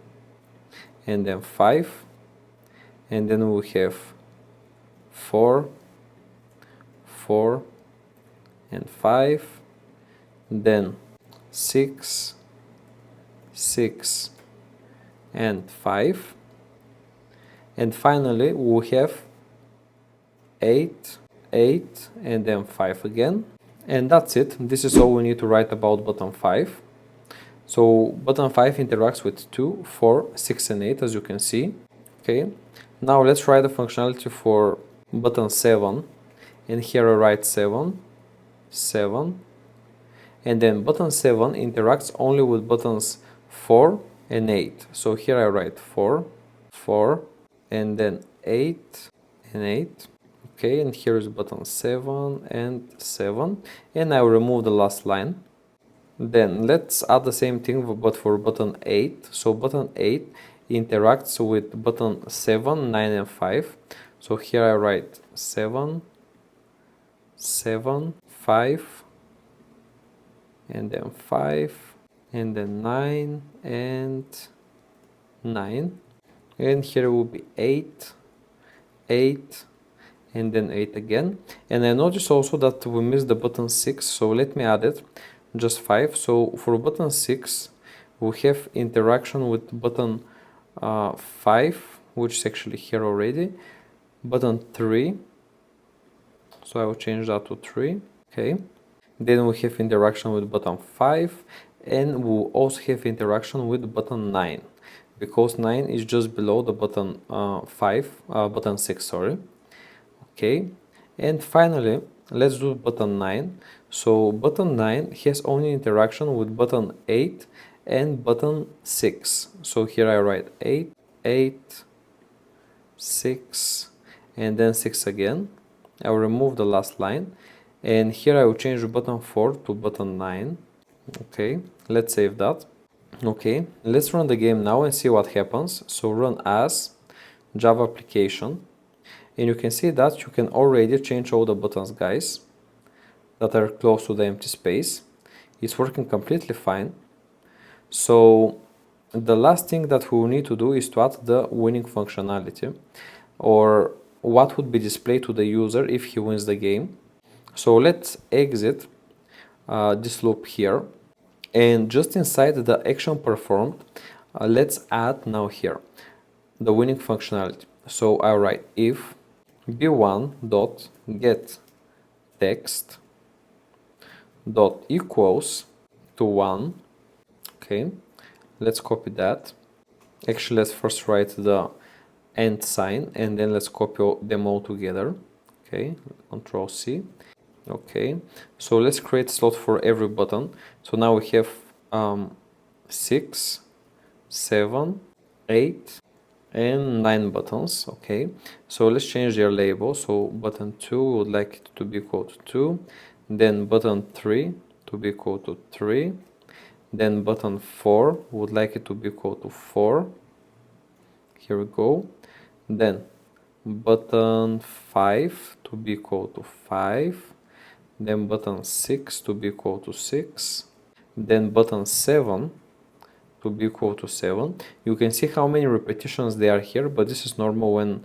and then 5, and then we have 4, 4, and 5, then 6, 6, and 5, and finally we have 8, 8, and then 5 again. And that's it. This is all we need to write about button 5. So button 5 interacts with 2, 4, 6, and 8, as you can see. Okay, now let's write the functionality for button 7, and here I write 7, 7, and then button 7 interacts only with buttons 4 and 8. So here I write 4, 4, and then 8 and 8. Okay, and here is button 7 and 7, and I will remove the last line. Then let's add the same thing but for button 8. So button 8 interacts with button 7, 9, and 5. So here I write 7, 7, 5, and then 5, and then 9 and 9, and here will be 8, 8, and then 8 again. And I notice also that we missed the button 6, so let me add it, just 5. So for button 6 we have interaction with button 5, which is actually here already, button 3, so I will change that to 3. Okay, then we have interaction with button 5, and we'll also have interaction with button 9, because 9 is just below the button button 6, sorry. Okay, and finally let's do button 9. So button 9 has only interaction with button 8 and button 6. So here I write 8, 8, 6, and then 6 again. I will remove the last line, and here I will change button 4 to button 9. Okay, let's save that. Okay, let's run the game now and see what happens. So run as Java application, and you can see that you can already change all the buttons, guys. that are close to the empty space. It's working completely fine. So the last thing that we will need to do is to add the winning functionality, or what would be displayed to the user if he wins the game. So let's exit this loop here, and just inside the action performed, let's add now here the winning functionality. So I write if b1.get text dot equals to 1. Okay, let's copy that. Actually, let's first write the and sign, and then let's copy them all together. Okay, Control C. Okay, so let's create a slot for every button. So now we have 6, 7, 8 and 9 buttons. Okay, so let's change their label. So button 2 would like it to be equal to 2, then button 3 to be equal to 3, then button 4 would like it to be equal to 4. Here we go. Then button 5 to be equal to 5, then button 6 to be equal to 6, then button 7 to be equal to 7. You can see how many repetitions there are here, but this is normal when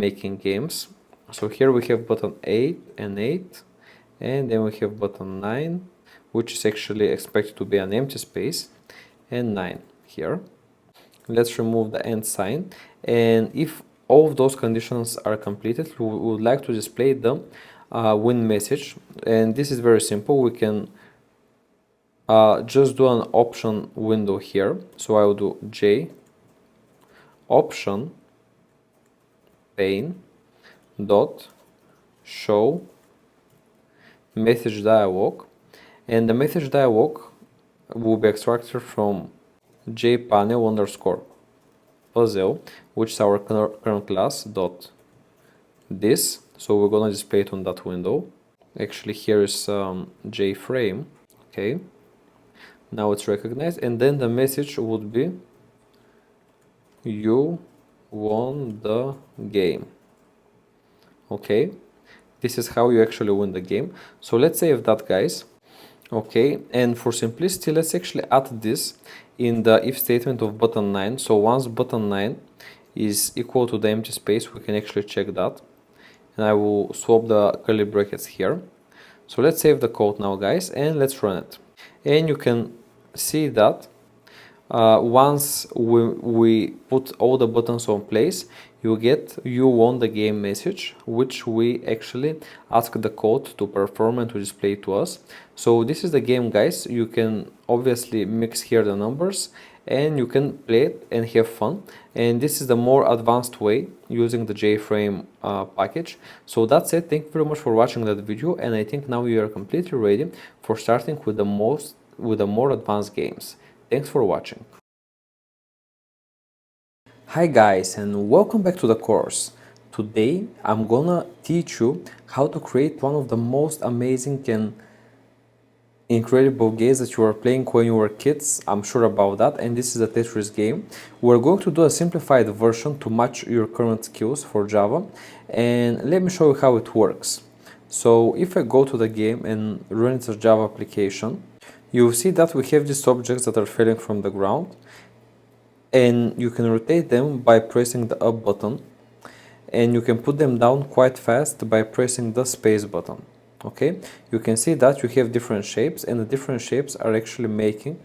making games. So here we have button 8 and 8, and then we have button 9, which is actually expected to be an empty space, and 9 here. Let's remove the and sign, and if all of those conditions are completed, we would like to display the win message. And this is very simple. We can just do an option window here. So I will do J option pane dot show message dialog, and the message dialog will be extracted from jpanel underscore puzzle, which is our current class dot this. So we're gonna display it on that window. Actually, here is JFrame. Okay, now it's recognized, and then the message would be you won the game. Okay, this is how you actually win the game. So let's save that, guys. Okay, and for simplicity, let's actually add this in the if statement of button 9. So once button 9 is equal to the empty space, we can actually check that. And I will swap the curly brackets here. So let's save the code now, guys, and let's run it. And you can see that once we put all the buttons on place, you get you won the game message, which we actually ask the code to perform and to display to us. So this is the game, guys. You can obviously mix here the numbers, and you can play it and have fun. And this is the more advanced way using the JFrame package. So that's it. Thank you very much for watching that video, and I think now you are completely ready for starting with the more advanced games. Thanks for watching. Hi guys, and welcome back to the course. Today I'm gonna teach you how to create one of the most amazing and incredible games that you were playing when you were kids. I'm sure about that, and this is a Tetris game. We're going to do a simplified version to match your current skills for Java, and let me show you how it works. So if I go to the game and run it as a Java application, you'll see that we have these objects that are falling from the ground, and you can rotate them by pressing the up button, and you can put them down quite fast by pressing the space button. Okay, you can see that you have different shapes, and the different shapes are actually making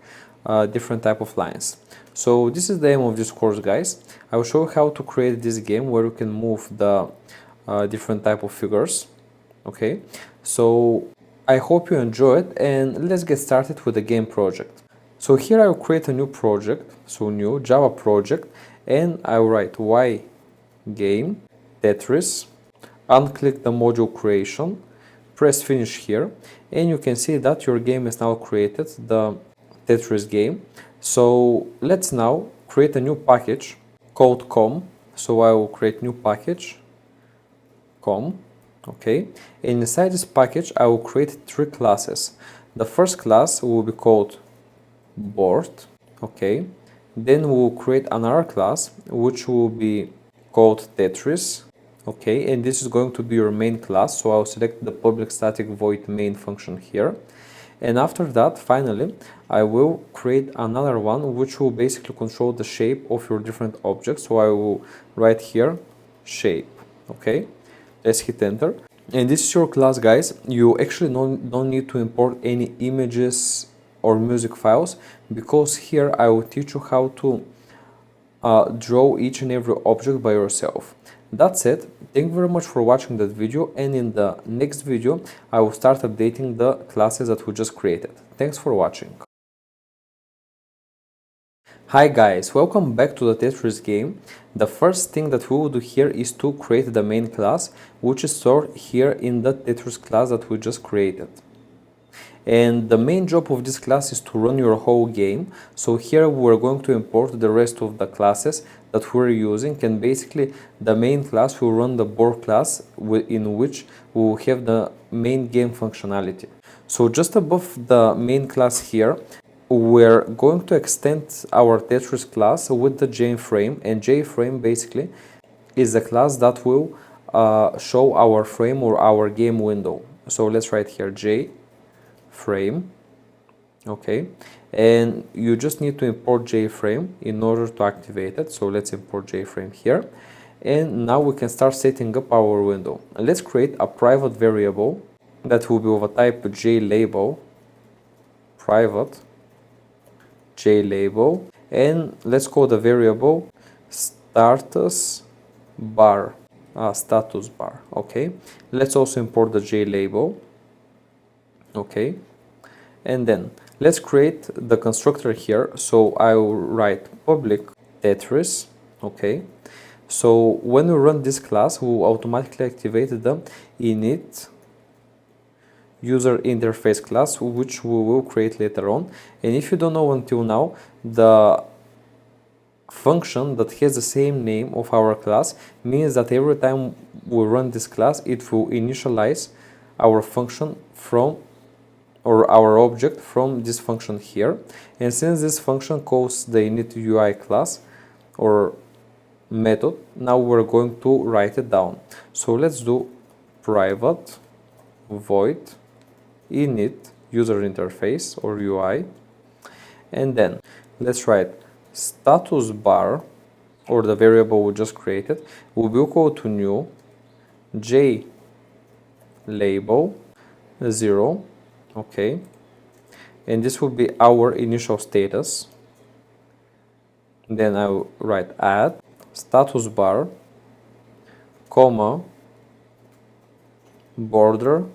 different type of lines. So this is the aim of this course, guys. I will show you how to create this game where you can move the different type of figures. Okay, so I hope you enjoy it, and let's get started with the game project. So here I will create a new project, so new Java project, and I will write y game Tetris, unclick the module creation, press finish here, and you can see that your game is now created, the Tetris game. So let's now create a new package called com. So I will create new package com. Okay, and inside this package I will create 3 classes. The first class will be called board. Okay, then we will create another class which will be called Tetris. Okay, and this is going to be your main class, so I'll select the public static void main function here. And after that, finally, I will create another one which will basically control the shape of your different objects. So I will write here shape. Okay, let's hit enter. And this is your class, guys. You actually don't need to import any images or music files, because here I will teach you how to draw each and every object by yourself. That's it. Thank you very much for watching that video, and in the next video I will start updating the classes that we just created. Thanks for watching. Hi guys, welcome back to the Tetris game. The first thing that we will do here is to create the main class, which is stored here in the Tetris class that we just created. And the main job of this class is to run your whole game. So here we're going to import the rest of the classes that we're using, and basically the main class will run the board class in which we will have the main game functionality. So just above the main class here, we're going to extend our Tetris class with the JFrame, and JFrame basically is the class that will show our frame or our game window. So let's write here JFrame. Okay, and you just need to import JFrame in order to activate it. So let's import JFrame here, and now we can start setting up our window. Let's create a private variable that will be of a type JLabel, private JLabel, and let's call the variable status bar. Okay, let's also import the JLabel. Okay, and then let's create the constructor here. So I will write public Tetris. Okay, so when we run this class, we will automatically activate the init user interface class, which we will create later on. And if you don't know until now, the function that has the same name of our class means that every time we run this class, it will initialize our function from, or our object from, this function here. And since this function calls the init UI class or method, now we're going to write it down. So let's do private void init user interface or UI, and then let's write status bar, or the variable we just created, will be equal to new JLabel 0. Okay, and this will be our initial status. Then I will write add status bar, comma, border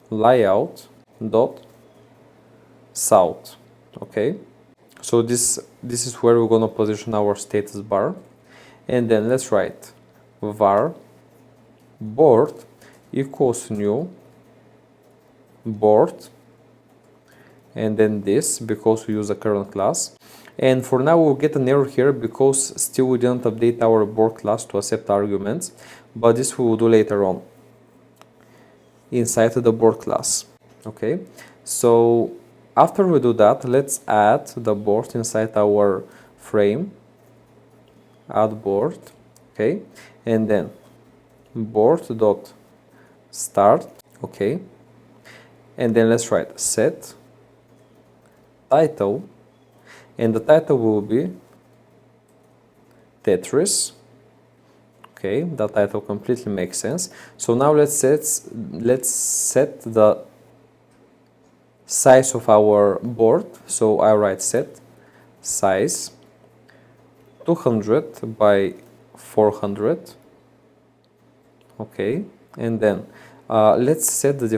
layout dot south. Okay, so this is where we're gonna position our status bar, and then let's write var board equals new board, and then this, because we use a current class. And for now we'll get an error here because still we didn't update our board class to accept arguments, but this we will do later on inside the board class. Okay, so after we do that, let's add the board inside our frame, add board. Okay, and then board dot start. Okay, and then let's write set title, and the title will be Tetris. Okay, the title completely makes sense. So now let's set the size of our board. So I write set size 200 by 400. Okay, and then let's set the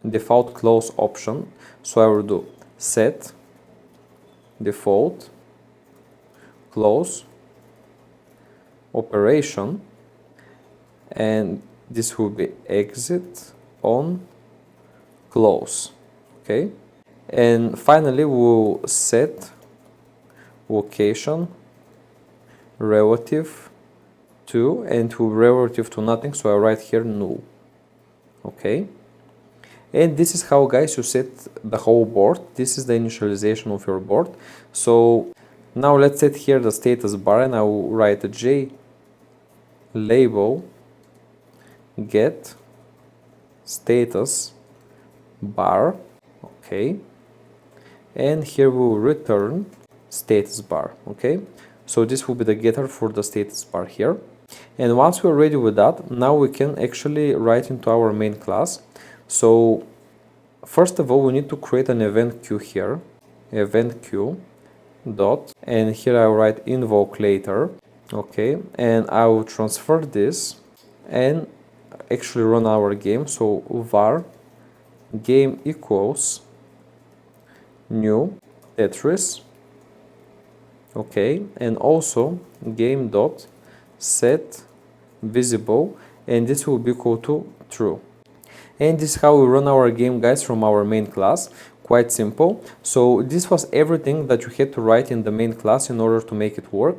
default close option. So I will do set default close operation, and this will be exit on close. Okay, and finally we'll set location relative to, and to relative to nothing, so I write here null. Okay, and this is how, guys, you set the whole board. This is the initialization of your board. So Now let's set here the status bar, and I will write a J label get status bar, okay, and here we will return status bar, okay. So this will be the getter for the status bar here. And once we're ready with that, now we can actually write into our main class. So first of all, we need to create an event queue here, event queue dot, and here I'll write invoke later, okay, and I will transfer this and actually run our game. So var game equals new Tetris, okay, and also game dot set visible, and this will be equal to true. And this is how we run our game, guys, from our main class. Quite simple. So this was everything that you had to write in the main class in order to make it work.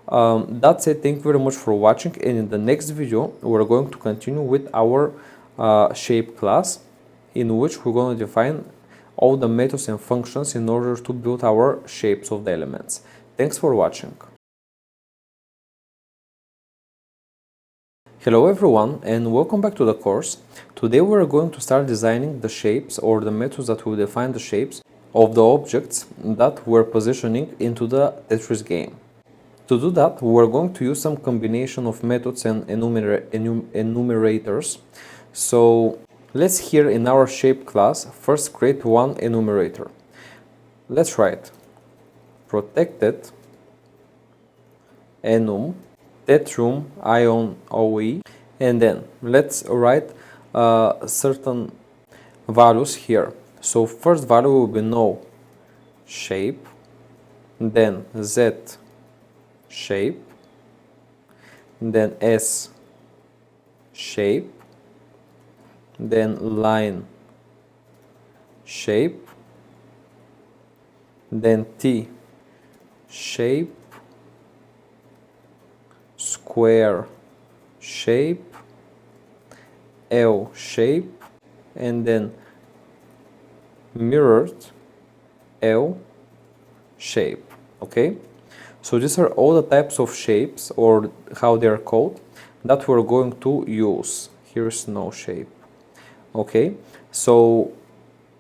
That's it. Thank you very much for watching, and in the next video we're going to continue with our shape class, in which we're going to define all the methods and functions in order to build our shapes of the elements. Thanks for watching. Hello everyone, and welcome back to the course. Today we're going to start designing the shapes, or the methods that will define the shapes of the objects that we're positioning into the Tetris game. To do that, we're going to use some combination of methods and enumerators. So let's here in our shape class first create one enumerator. Let's write protected enum tetrum ion OE, and then let's write certain values here. So first value will be no shape, then Z shape, then S shape, then line shape, then T shape, square shape, L shape, and then mirrored L shape, okay. So these are all the types of shapes, or how they are called, that we're going to use. Here's no shape, okay. So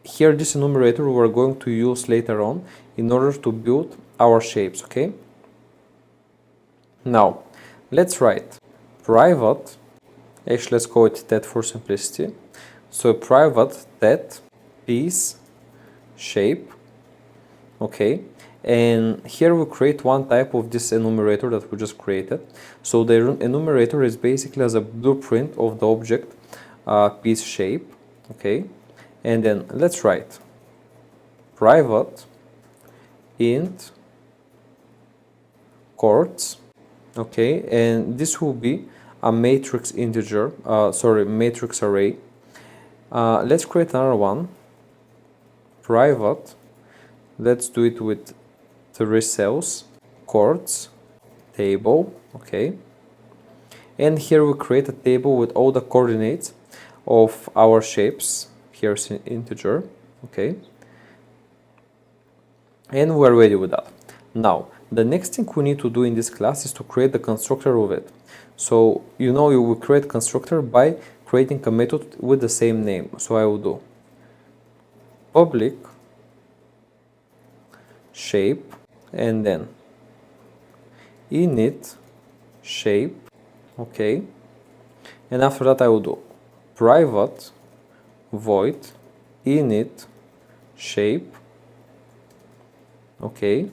here this enumerator we're going to use later on in order to build our shapes, okay. Now let's write private, actually let's call it tet for simplicity. So private tet piece shape, okay, and here we create one type of this enumerator that we just created. So the enumerator is basically as a blueprint of the object piece shape, okay, and then let's write private int chords, okay, and this will be a matrix integer, matrix array. Let's create another one, private, let's do it with 3 cells, chords, table, okay, and here we create a table with all the coordinates of our shapes. Here's an integer, okay, and we're ready with that. Now the next thing we need to do in this class is to create the constructor of it. So you will create constructor by creating a method with the same name. So I will do public shape, and then init shape, okay, and after that I will do private void init shape, okay.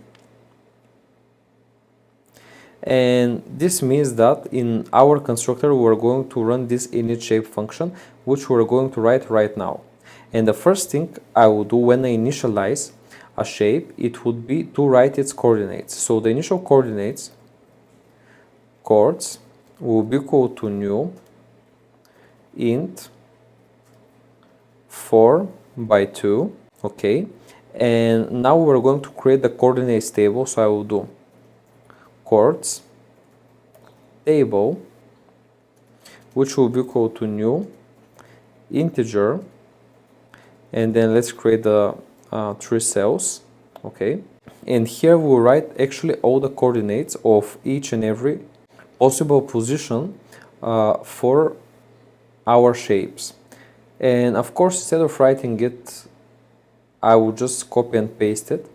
And this means that in our constructor we're going to run this init shape function, which we're going to write right now. And the first thing I will do when I initialize a shape, it would be to write its coordinates. So the initial coordinates, chords, will be equal to new int 4/2, okay. And now we're going to create the coordinates table. So I will do chords table, which will be equal to new integer, and then let's create the 3 cells, okay. And here we'll write actually all the coordinates of each and every possible position for our shapes. And of course, instead of writing it, I will just copy and paste it.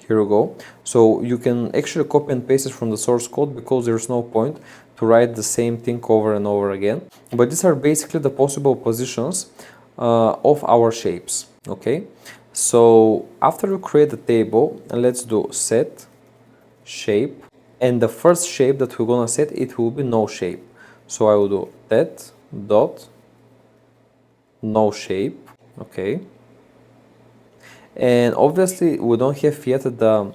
Here we go. So you can actually copy and paste it from the source code, because there's no point to write the same thing over and over again. But these are basically the possible positions of our shapes. Okay. So after we create the table, let's do set shape, and the first shape that we're gonna set, it will be no shape. So I will do that dot no shape. Okay. And obviously we don't have yet the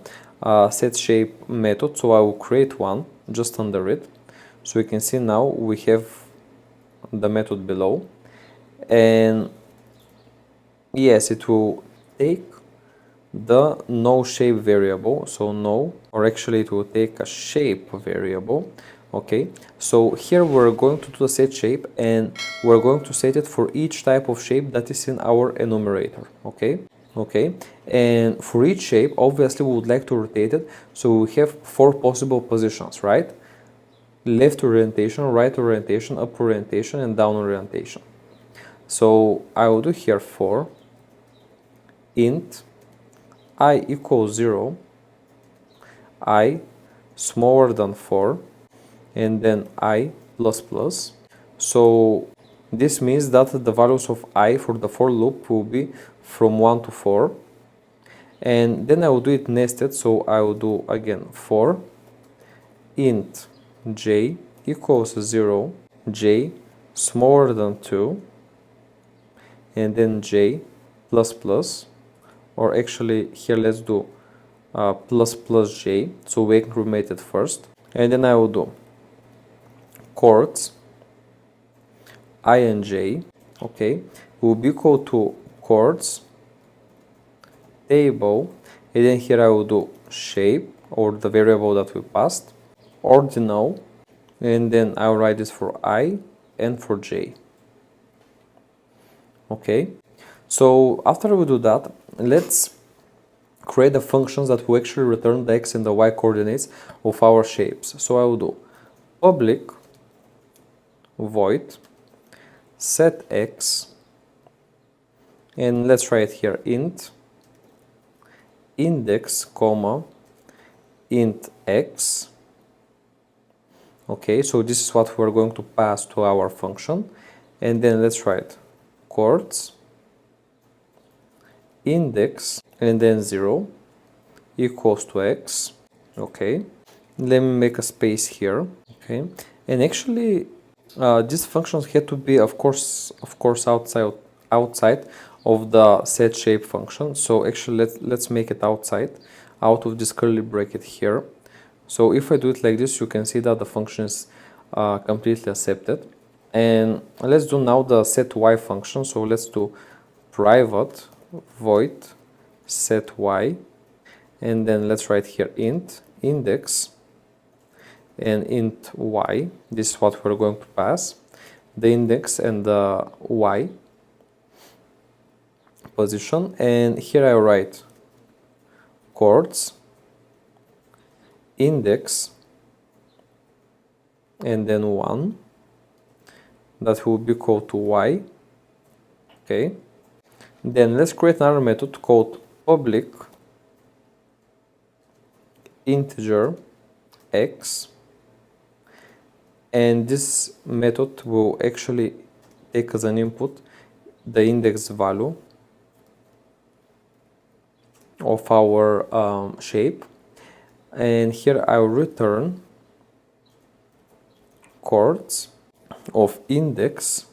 set shape method, so I will create one just under it. So you can see now we have the method below, and yes, it will take the no shape variable. So no, or actually it will take a shape variable. Okay, so here we're going to do the set shape, and we're going to set it for each type of shape that is in our enumerator. Okay, and for each shape, obviously we would like to rotate it, so we have 4 possible positions, right? Left orientation, right orientation, up orientation, and down orientation. So I will do here for int I equals 0, I smaller than 4, and then I plus plus. So this means that the values of I for the for loop will be from 1 to 4. And then I will do it nested, so I will do again for int j equals 0, j smaller than 2, and then j plus plus, or actually here let's do plus plus j, so we increment it first. And then I will do chords I and j, okay, will be equal to chords table, and then here I will do shape, or the variable that we passed, ordinal, and then I'll write this for I and for j. Okay, so after we do that, let's create the functions that will actually return the x and the y coordinates of our shapes. So I will do public void set x, and let's write here int index comma int x. Okay, so this is what we're going to pass to our function, and then let's write chords index and then 0 equals to x. Okay, let me make a space here. Okay, and actually these functions had to be of course outside of the set shape function. So actually let's make it outside, out of this curly bracket here. So if I do it like this, you can see that the function is completely accepted. And let's do now the set y function. So let's do private void set y, and then let's write here int index and int y. This is what we're going to pass, the index and the y position. And here I write chords index and then 1, that will be equal to y. Okay, then let's create another method called public integer x, and this method will actually take as an input the index value of our shape, and here I will return chords of index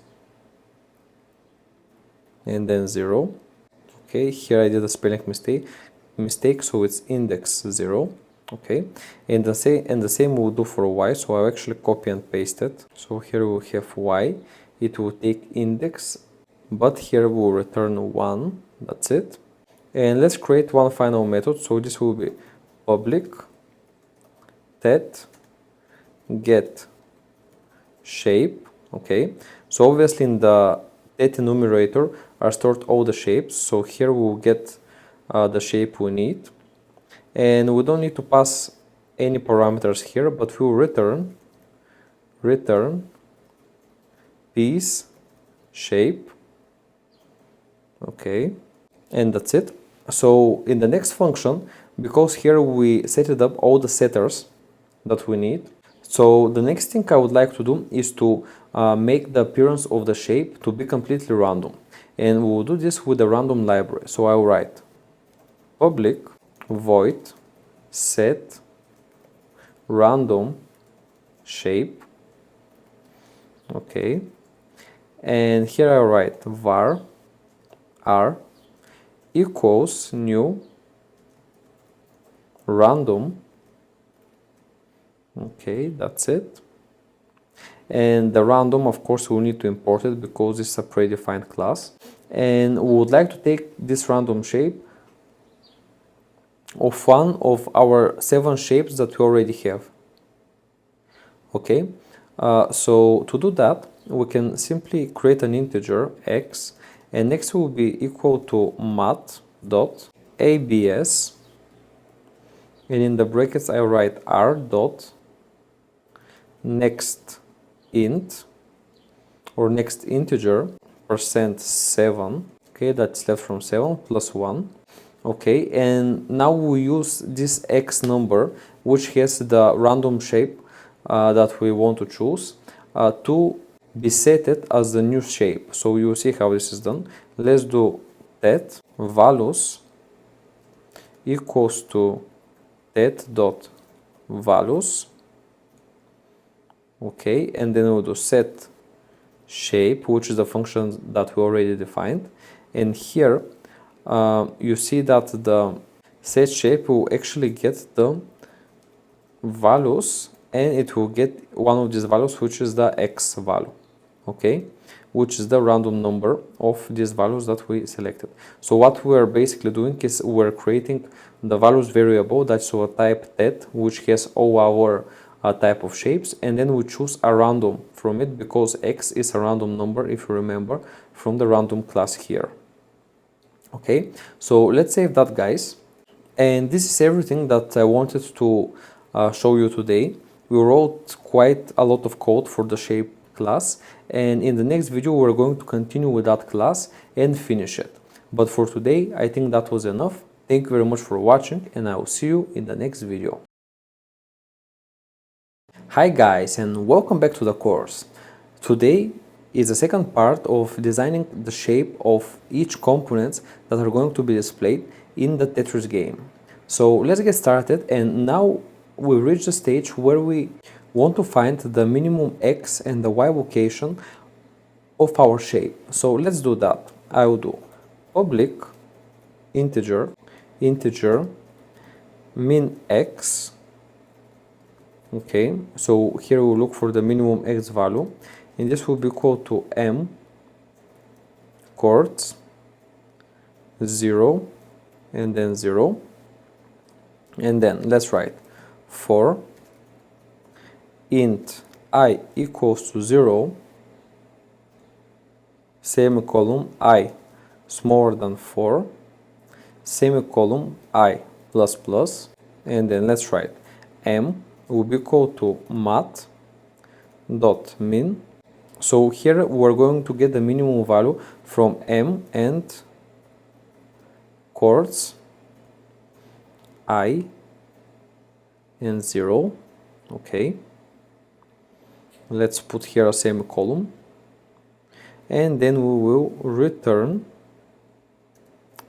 and then 0. Okay, here I did a spelling mistake, so it's index 0. Okay, and the same we'll do for y, so I'll actually copy and paste it. So here we'll have y, it will take index, but here we'll return 1, that's it. And let's create one final method, so this will be public tet get shape. Okay, so obviously in the tet enumerator are stored all the shapes, so here we'll get the shape we need, and we don't need to pass any parameters here, but we'll return piece shape. Okay, and that's it. So in the next function, because here we set it up all the setters that we need, so the next thing I would like to do is to make the appearance of the shape to be completely random, and we'll do this with the random library. So I'll write public void set random shape. Okay, and here I'll write var r equals new random. Okay, that's it. And the random, of course, we'll need to import it because it's a predefined class, and we would like to take this random shape of one of our 7 shapes that we already have. Okay, so to do that, we can simply create an integer x, and next will be equal to mat.abs, and in the brackets I write r dot next int, or next integer, %7. Okay, that's left from 7 plus 1. Okay, and now we use this x number, which has the random shape that we want to choose, to be set it as the new shape. So you see how this is done. Let's do that values equals to that.values. Okay, and then we'll do set shape, which is the function that we already defined. And here you see that the set shape will actually get the values, and it will get one of these values, which is the x value. Okay, which is the random number of these values that we selected. So what we are basically doing is we're creating the values variable that's a type that, which has all our type of shapes, and then we choose a random from it because x is a random number, if you remember, from the random class here. Okay, so let's save that, guys. And this is everything that I wanted to show you today. We wrote quite a lot of code for the shape class, and in the next video we're going to continue with that class and finish it. But for today, I think that was enough. Thank you very much for watching, and I will see you in the next video. Hi guys, and welcome back to the course. Today is the second part of designing the shape of each components that are going to be displayed in the Tetris game. So let's get started, and now we reach the stage where we want to find the minimum x and the y location of our shape. So let's do that. I will do public integer min x. Okay, so here we'll look for the minimum x value, and this will be equal to m chords 0 and then 0, and then let's write for int I equals to 0, semicolon I smaller than 4, semicolon I plus plus, and then let's write m will be equal to mat dot min. So here we're going to get the minimum value from m and chords I and 0. Okay, let's put here a semicolon, and then we will return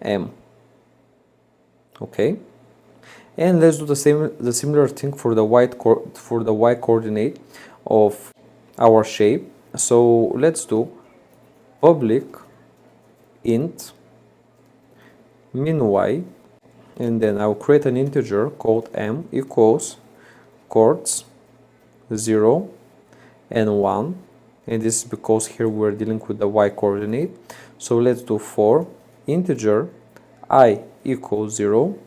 m. Okay, and let's do the similar thing for the y coordinate of our shape. So let's do public int min y, and then I'll create an integer called m equals chords 0 and 1, and this is because here we're dealing with the y coordinate. So let's do for integer I equals 0,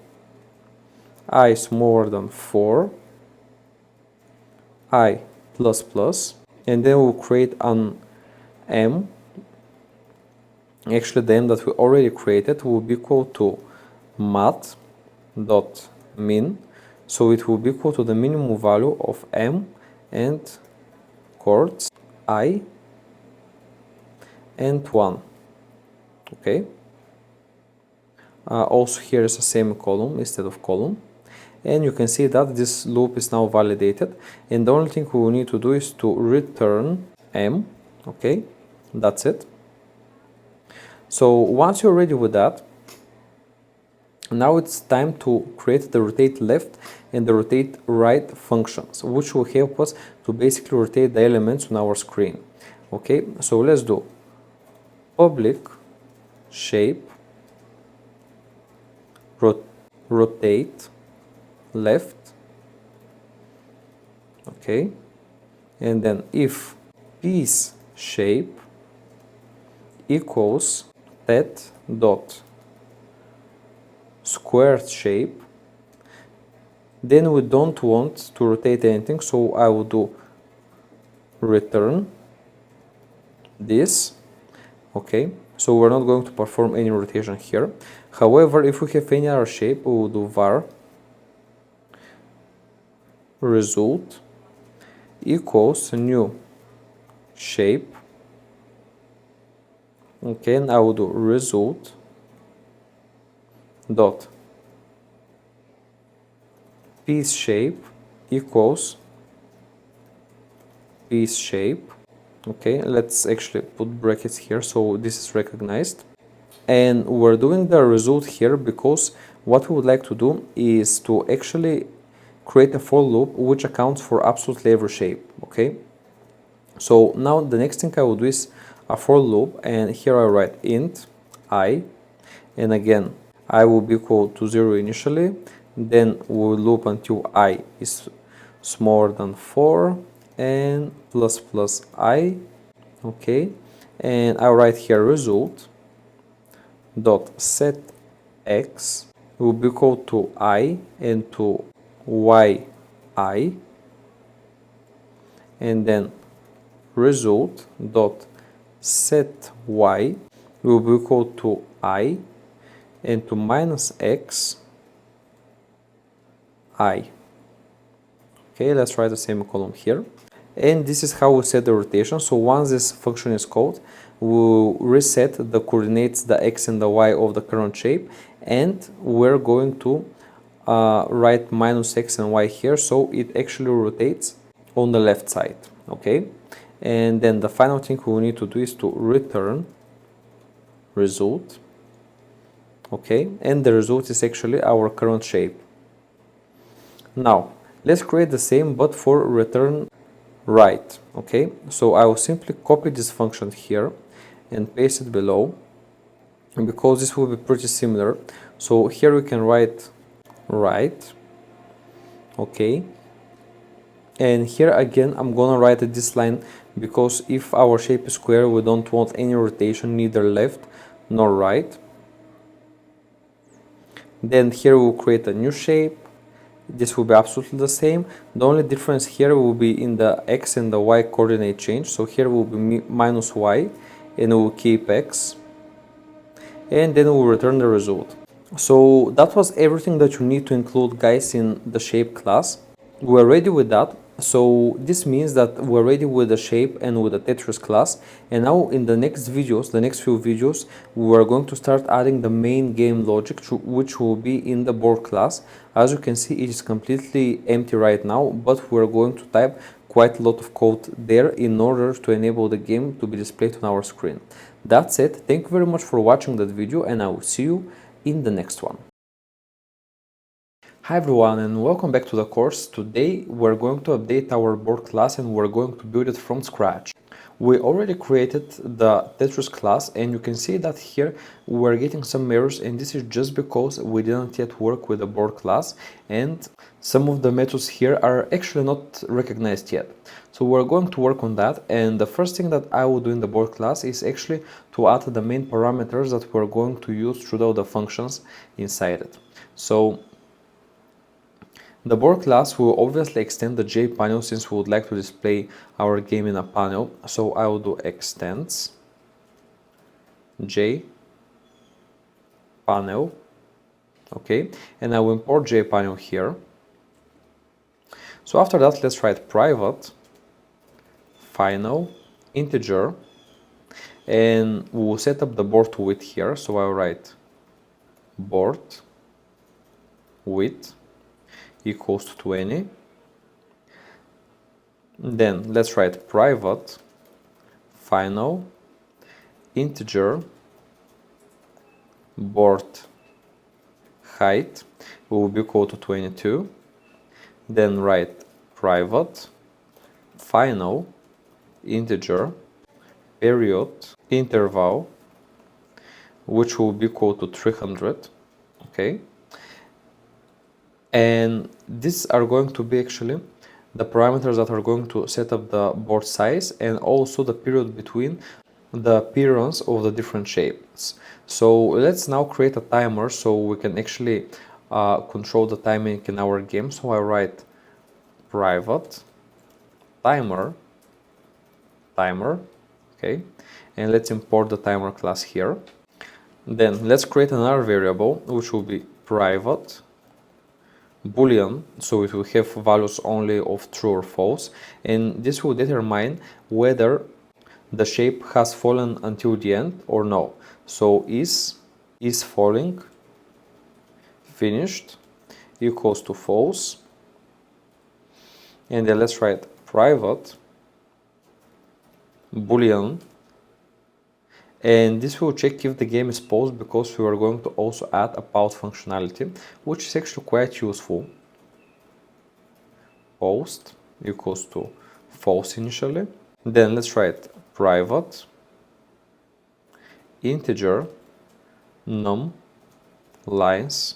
I smaller than 4, I plus plus, and then we'll create an m. Actually, the m that we already created will be equal to mat dot min, so it will be equal to the minimum value of m and chords I and 1. Okay. Also here is a semicolon instead of column, and you can see that this loop is now validated, and the only thing we will need to do is to return m. Okay, that's it. So once you're ready with that, now it's time to create the rotate left and the rotate right functions, which will help us to basically rotate the elements on our screen. Okay, so let's do public shape rotate left. Okay, and then if piece shape equals that dot squared shape, then we don't want to rotate anything, so I will do return this. Okay, so we're not going to perform any rotation here. However, if we have any other shape, we will do var result equals new shape. Okay, and I will do result dot piece shape equals piece shape. Okay, let's actually put brackets here so this is recognized. And we're doing the result here because what we would like to do is to actually create a for loop which accounts for absolutely every shape. Okay, so now the next thing I will do is a for loop, and here I write int I, and again I will be equal to 0 initially, then we'll loop until I is smaller than 4 and plus plus I. Okay, and I'll write here result dot set x will be equal to I and to y I, and then result dot set y will be equal to I and to minus x I. Okay, let's write the semicolon here. And this is how we set the rotation. So once this function is called, we'll reset the coordinates, the x and the y of the current shape, and we're going to write minus x and y here, so it actually rotates on the left side. Okay, and then the final thing we need to do is to return result. Okay, and the result is actually our current shape. Now let's create the same but for return right. Okay, so I will simply copy this function here and paste it below, and because this will be pretty similar, so here we can write right. Okay, and here again I'm gonna write this line because if our shape is square, we don't want any rotation, neither left nor right. Then here we'll create a new shape. This will be absolutely the same. The only difference here will be in the x and the y coordinate change. So here will be minus y, and we'll keep x, and then we'll return the result. So that was everything that you need to include, guys, in the shape class. We're ready with that. So this means that we're ready with the shape and with the Tetris class, and now in the next videos, the next few videos, we're going to start adding the main game logic, which will be in the board class. As you can see, it is completely empty right now, but we're going to type quite a lot of code there in order to enable the game to be displayed on our screen. That's it. Thank you very much for watching that video, and I will see you in the next one. Hi everyone, and welcome back to the course. Today we're going to update our board class and we're going to build it from scratch. We already created the Tetris class, and you can see that here we're getting some errors, and this is just because we didn't yet work with the board class and some of the methods here are actually not recognized yet. So we're going to work on that, and the first thing that I will do in the board class is actually to add the main parameters that we're going to use throughout the functions inside it. So the board class will obviously extend the J panel since we would like to display our game in a panel. So I will do extends J panel. okay, and I will import JPanel here. So after that, let's write private final integer, and we'll set up the board width here. So I'll write board width equals to 20. Then let's write private final integer board height will be equal to 22. Then write private final integer period interval, which will be equal to 300. Okay, and these are going to be actually the parameters that are going to set up the board size and also the period between the appearance of the different shapes. So let's now create a timer so we can actually control the timing in our game. So I write private timer, okay, and let's import the timer class here. Then let's create another variable which will be private boolean, so it will have values only of true or false, and this will determine whether the shape has fallen until the end or no. So is falling finished equals to false, and then let's write private boolean, and this will check if the game is paused, because we are going to also add a pause functionality, which is actually quite useful. Paused equals to false initially. Then let's write private integer num lines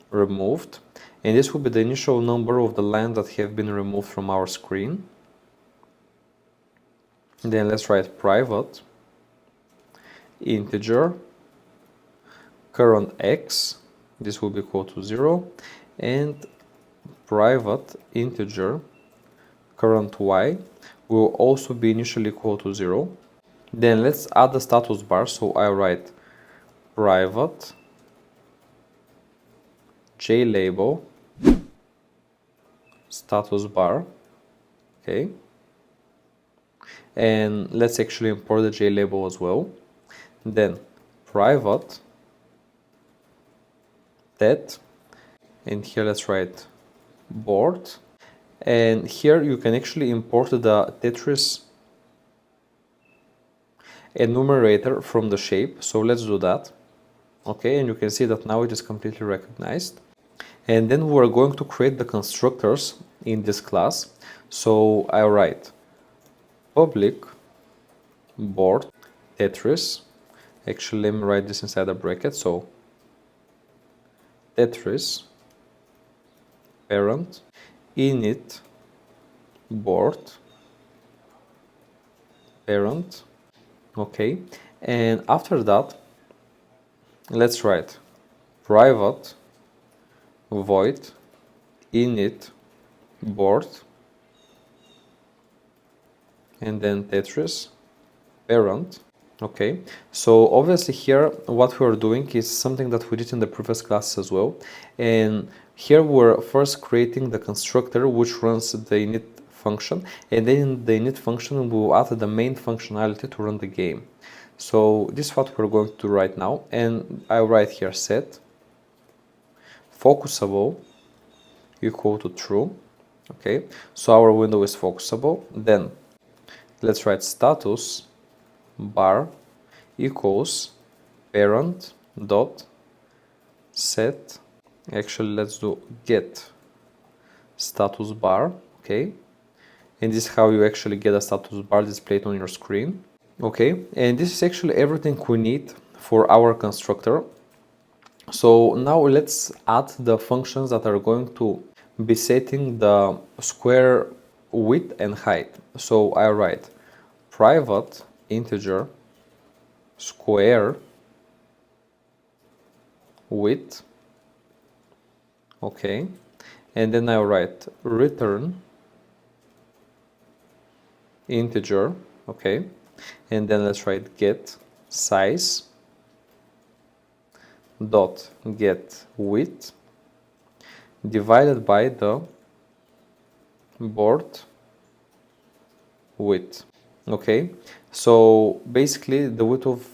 removed, and this will be the initial number of the lines that have been removed from our screen. Then let's write private integer current x, this will be equal to 0, and private integer current y will also be initially equal to 0. Then let's add the status bar, so I write private JLabel status bar, okay, and let's actually import the JLabel as well. Then private that, and here let's write board, and here you can actually import the Tetris enumerator from the shape, so let's do that. Okay, and you can see that now it is completely recognized. And then we're going to create the constructors in this class, so I write public board Tetris. Actually, let me write this inside a bracket, so Tetris parent init board parent, okay, and after that let's write private void init board, and then Tetris parent. Okay, so obviously here what we're doing is something that we did in the previous class as well, and here we're first creating the constructor which runs the init function, and then in the init function we'll add the main functionality to run the game. So this is what we're going to do right now, and I write here set focusable equal to true. Okay, so our window is focusable. Then let's write status bar equals parent dot set, actually let's do get status bar, okay, and this is how you actually get a status bar displayed on your screen. Okay, and this is actually everything we need for our constructor. So now let's add the functions that are going to be setting the square width and height. So I write private integer square width, okay, and then I write return integer, okay, and then let's write get size. dot get width divided by the board width. Okay, so basically the width of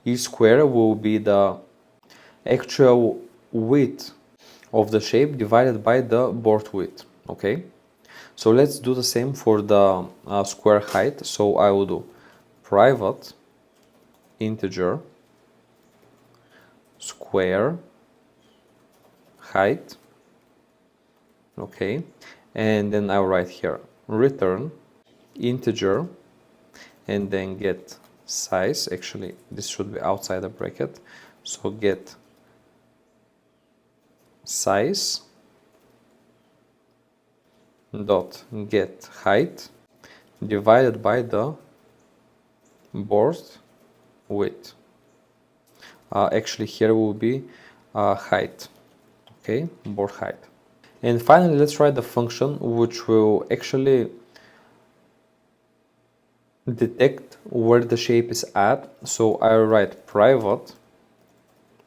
each square will be the actual width of the shape divided by the board width. Okay, so let's do the same for the square height. So I will do private integer square height. Okay, and then I'll write here return integer and then get size. Actually, this should be outside the bracket, so get size dot get height divided by the board width. Actually here will be height. Okay, board height. And finally, let's write the function which will actually detect where the shape is at. So I write private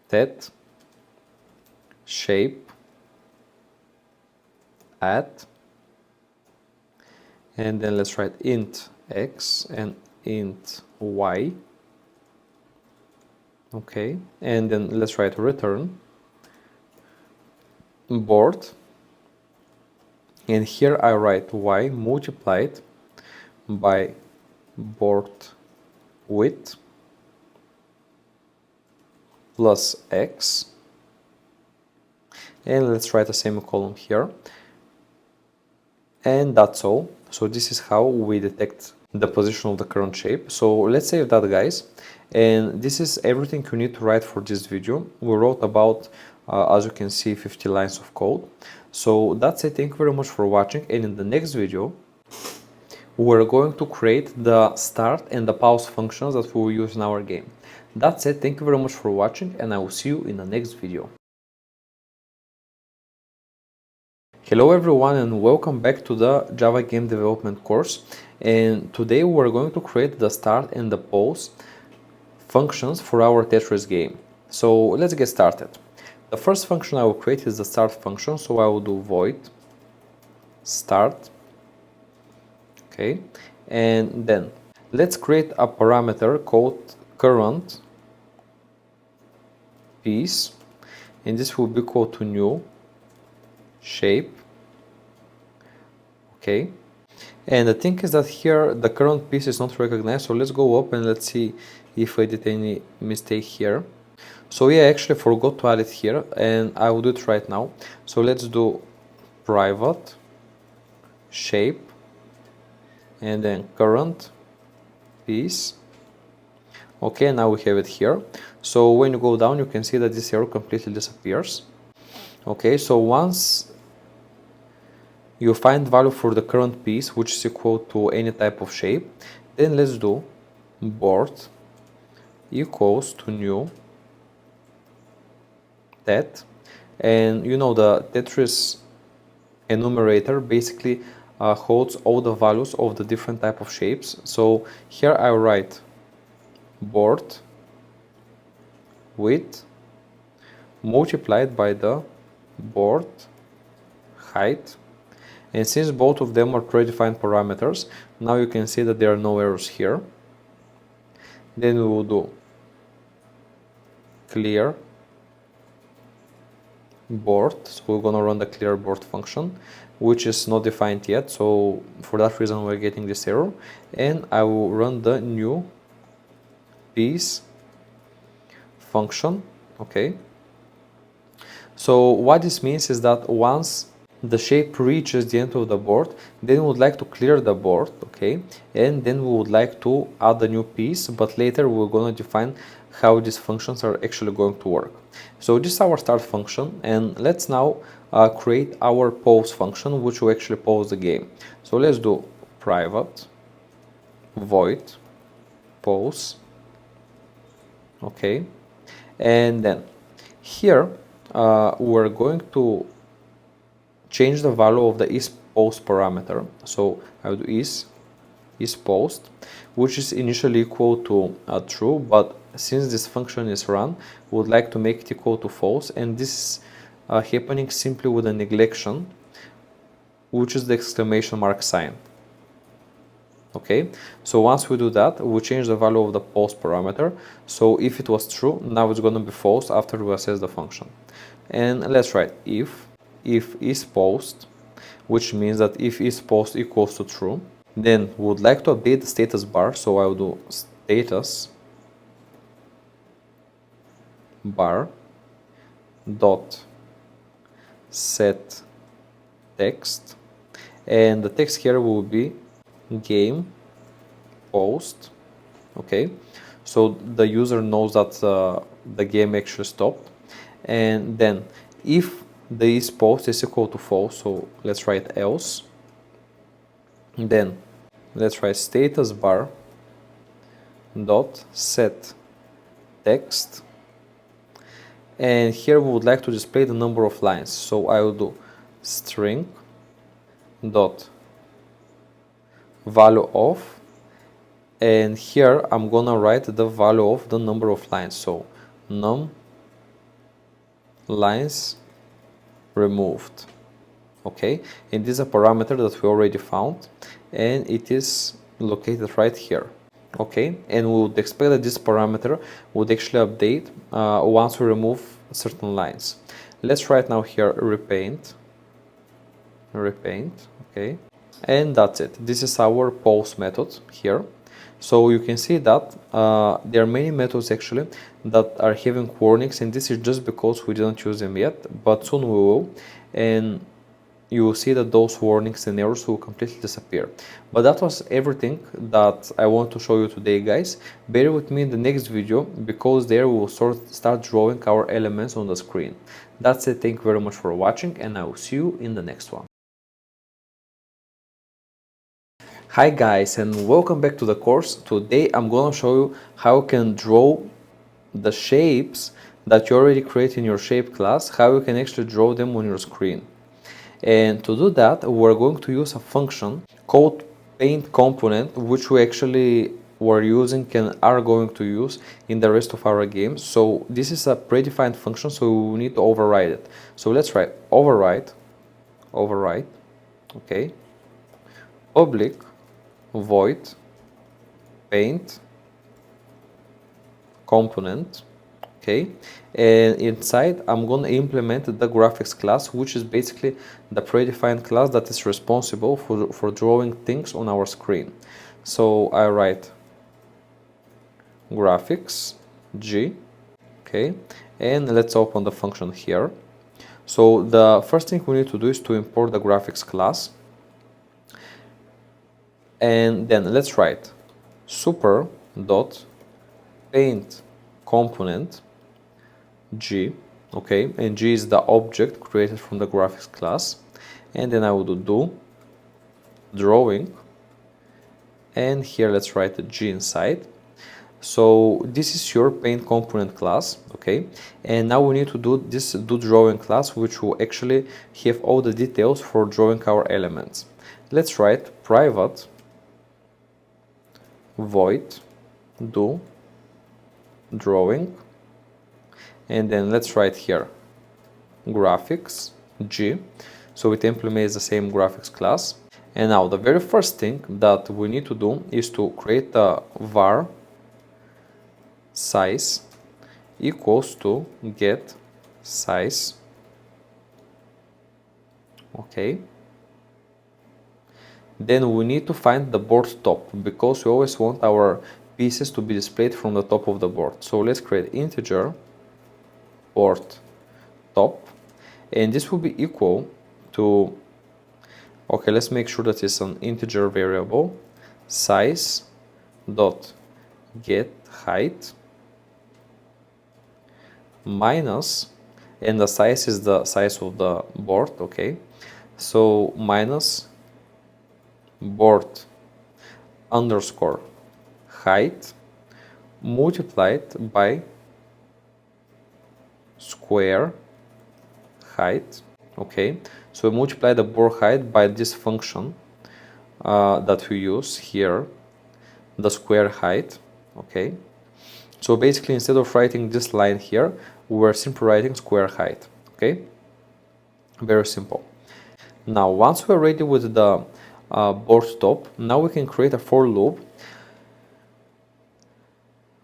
tet shape at, and then let's write int x and int y. Okay, and then let's write return board, and here I write y multiplied by board width plus x, and let's write a semicolon here, and that's all. So this is how we detect the position of the current shape. So let's save that, guys, and this is everything you need to write for this video. We wrote about as you can see 50 lines of code. So that's it. Thank you very much for watching, and in the next video we're going to create the start and the pause functions that we will use in our game. That's it. Thank you very much for watching, and I will see you in the next video. Hello everyone, and welcome back to the Java game development course. And today we're going to create the start and the pause functions for our Tetris game. So let's get started. The first function I will create is the start function, so I will do void start. Okay, and then let's create a parameter called current piece, and this will be equal to new shape. Okay, and the thing is that here the current piece is not recognized, so let's go up and let's see if I did any mistake here. So yeah, I actually forgot to add it here, and I will do it right now. So let's do private shape and then current piece. Okay, now we have it here. So when you go down, you can see that this arrow completely disappears. Okay, so once you find value for the current piece, which is equal to any type of shape, then let's do board equals to new tet, and you know the Tetris enumerator basically holds all the values of the different type of shapes. So here I write board width multiplied by the board height, and since both of them are predefined parameters, now you can see that there are no errors here. Then we will do clear board, so we're gonna run the clear board function, which is not defined yet, so for that reason we're getting this error, and I will run the new piece function. Okay, so what this means is that once the shape reaches the end of the board, then we would like to clear the board. Okay, and then we would like to add a new piece, but later we're going to define how these functions are actually going to work. So this is our start function, and let's now create our pause function, which will actually pause the game. So let's do private void pause. Okay, and then here we're going to change the value of the isPost parameter. So I will do isPost, which is initially equal to true, but since this function is run, we would like to make it equal to false, and this is happening simply with a neglection, which is the exclamation mark sign. Okay, so once we do that, we change the value of the post parameter. So if it was true, now it's going to be false after we assess the function. And let's write if is post, which means that if is post equals to true, then we would like to update the status bar. So I will do status bar dot set text, and the text here will be game post. Okay, so the user knows that the game actually stopped. And then if the is post is equal to false, so let's write else, then let's write status bar dot set text, and here we would like to display the number of lines. So I will do string dot value of, and here I'm gonna write the value of the number of lines, so num lines removed. Okay, and this is a parameter that we already found, and it is located right here. Okay, and we would expect that this parameter would actually update once we remove certain lines. Let's write now here repaint, okay, and that's it. This is our post method here. So you can see that there are many methods actually that are having warnings, and this is just because we didn't use them yet, but soon we will, and you will see that those warnings and errors will completely disappear. But that was everything that I want to show you today, guys. Bear with me in the next video, because there we will start drawing our elements on the screen. That's it. Thank you very much for watching, and I will see you in the next one. Hi guys, and welcome back to the course. Today I'm gonna show you how you can draw the shapes that you already create in your shape class, how you can actually draw them on your screen. And to do that, we're going to use a function called paint component, which we actually were using and are going to use in the rest of our games. So this is a predefined function, so we need to override it. So let's write override, okay, public void paint component. Okay, and inside I'm going to implement the graphics class, which is basically the predefined class that is responsible for drawing things on our screen. So I write graphics G, okay, and let's open the function here. So the first thing we need to do is to import the graphics class, and then let's write super dot paint component G, okay, and G is the object created from the graphics class, and then I will do drawing, and here let's write the G inside. So this is your paint component class, okay, and now we need to do this do drawing class, which will actually have all the details for drawing our elements. Let's write private void do drawing, and then let's write here graphics G, so it implements the same graphics class. And now the very first thing that we need to do is to create a var size equals to get size, okay. Then we need to find the board top, because we always want our pieces to be displayed from the top of the board. So let's create integer board top, and this will be equal to, okay, let's make sure that it's an integer variable, size dot get height minus, and the size is the size of the board, okay, so minus board underscore height multiplied by square height, okay. So we multiply the board height by this function that we use here, the square height, okay. So basically, instead of writing this line here, we're simply writing square height. Okay, very simple. Now, once we're ready with the board top, now we can create a for loop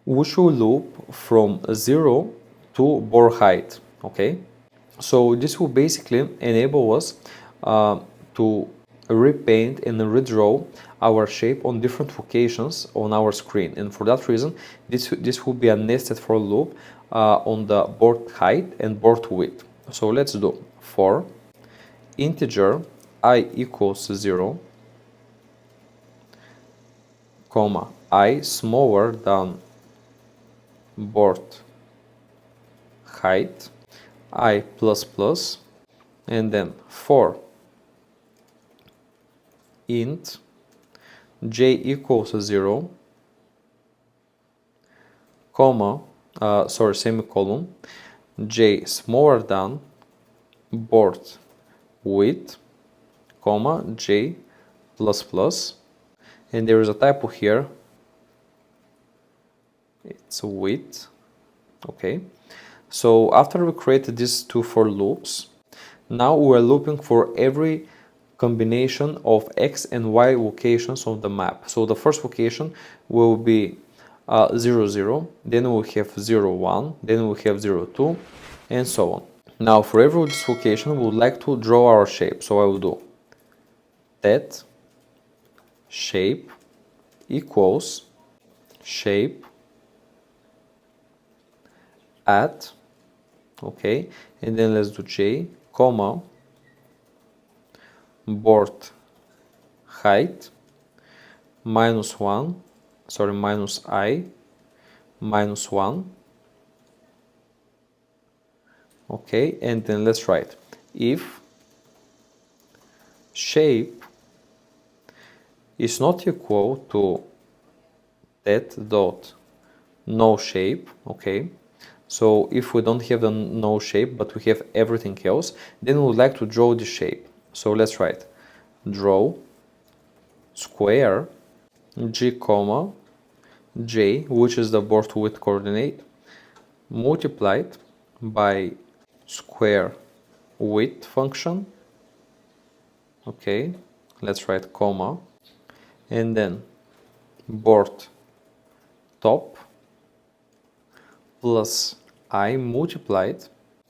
which will loop from 0 to board height. Okay, so this will basically enable us to repaint and redraw our shape on different locations on our screen, and for that reason this will be a nested for loop on the board height and board width. So let's do for integer I equals 0, comma I smaller than board height, I plus plus, and then for int j equals 0, comma, semicolon, j smaller than board width, comma, j plus plus, and there is a typo here, it's width. Okay, so after we created these two for loops, now we're looping for every combination of x and y locations of the map. So the first location will be 0 0, then we'll have 0 1, then we'll have 0 2, and so on. Now for every this location we would like to draw our shape, so I will do that shape equals shape at, okay, and then let's do j, comma, board height minus I minus 1, okay, and then let's write if shape is not equal to that dot no shape. Okay, so if we don't have the no shape but we have everything else, then we would like to draw the shape. So let's write draw square g comma j, which is the board width coordinate, multiplied by square width function. Okay, let's write comma, and then board top plus I multiplied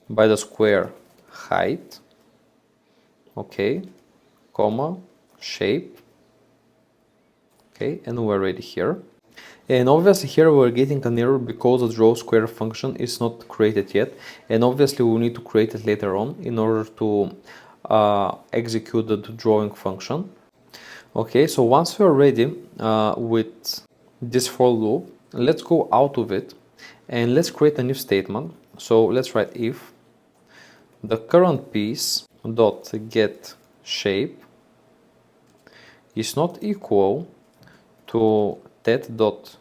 by the square height, okay, comma, shape, okay, and we're ready here. And obviously here we're getting an error because the draw square function is not created yet, and obviously we need to create it later on in order to execute the drawing function. Okay, so once we're ready with this for loop, let's go out of it and let's create a new statement. So let's write if the current piece dot get shape is not equal to that dot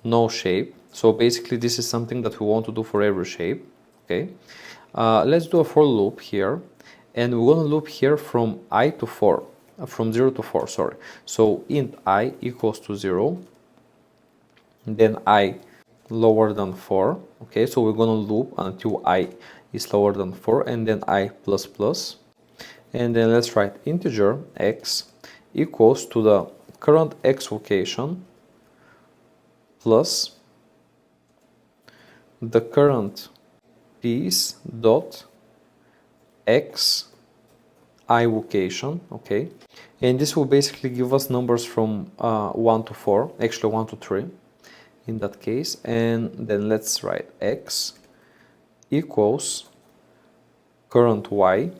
no shape. So basically this is something that we want to do for every shape. Okay, let's do a for loop here, and we're going to loop here from I to 4, from 0 to 4, sorry. So int I equals to 0, then I lower than 4. Okay, so we're going to loop until I is lower than 4, and then I plus plus, and then let's write integer x equals to the current x location plus the current piece dot x I location. Okay, and this will basically give us numbers from 1 to 4, actually 1 to 3 in that case, and then let's write x equals current y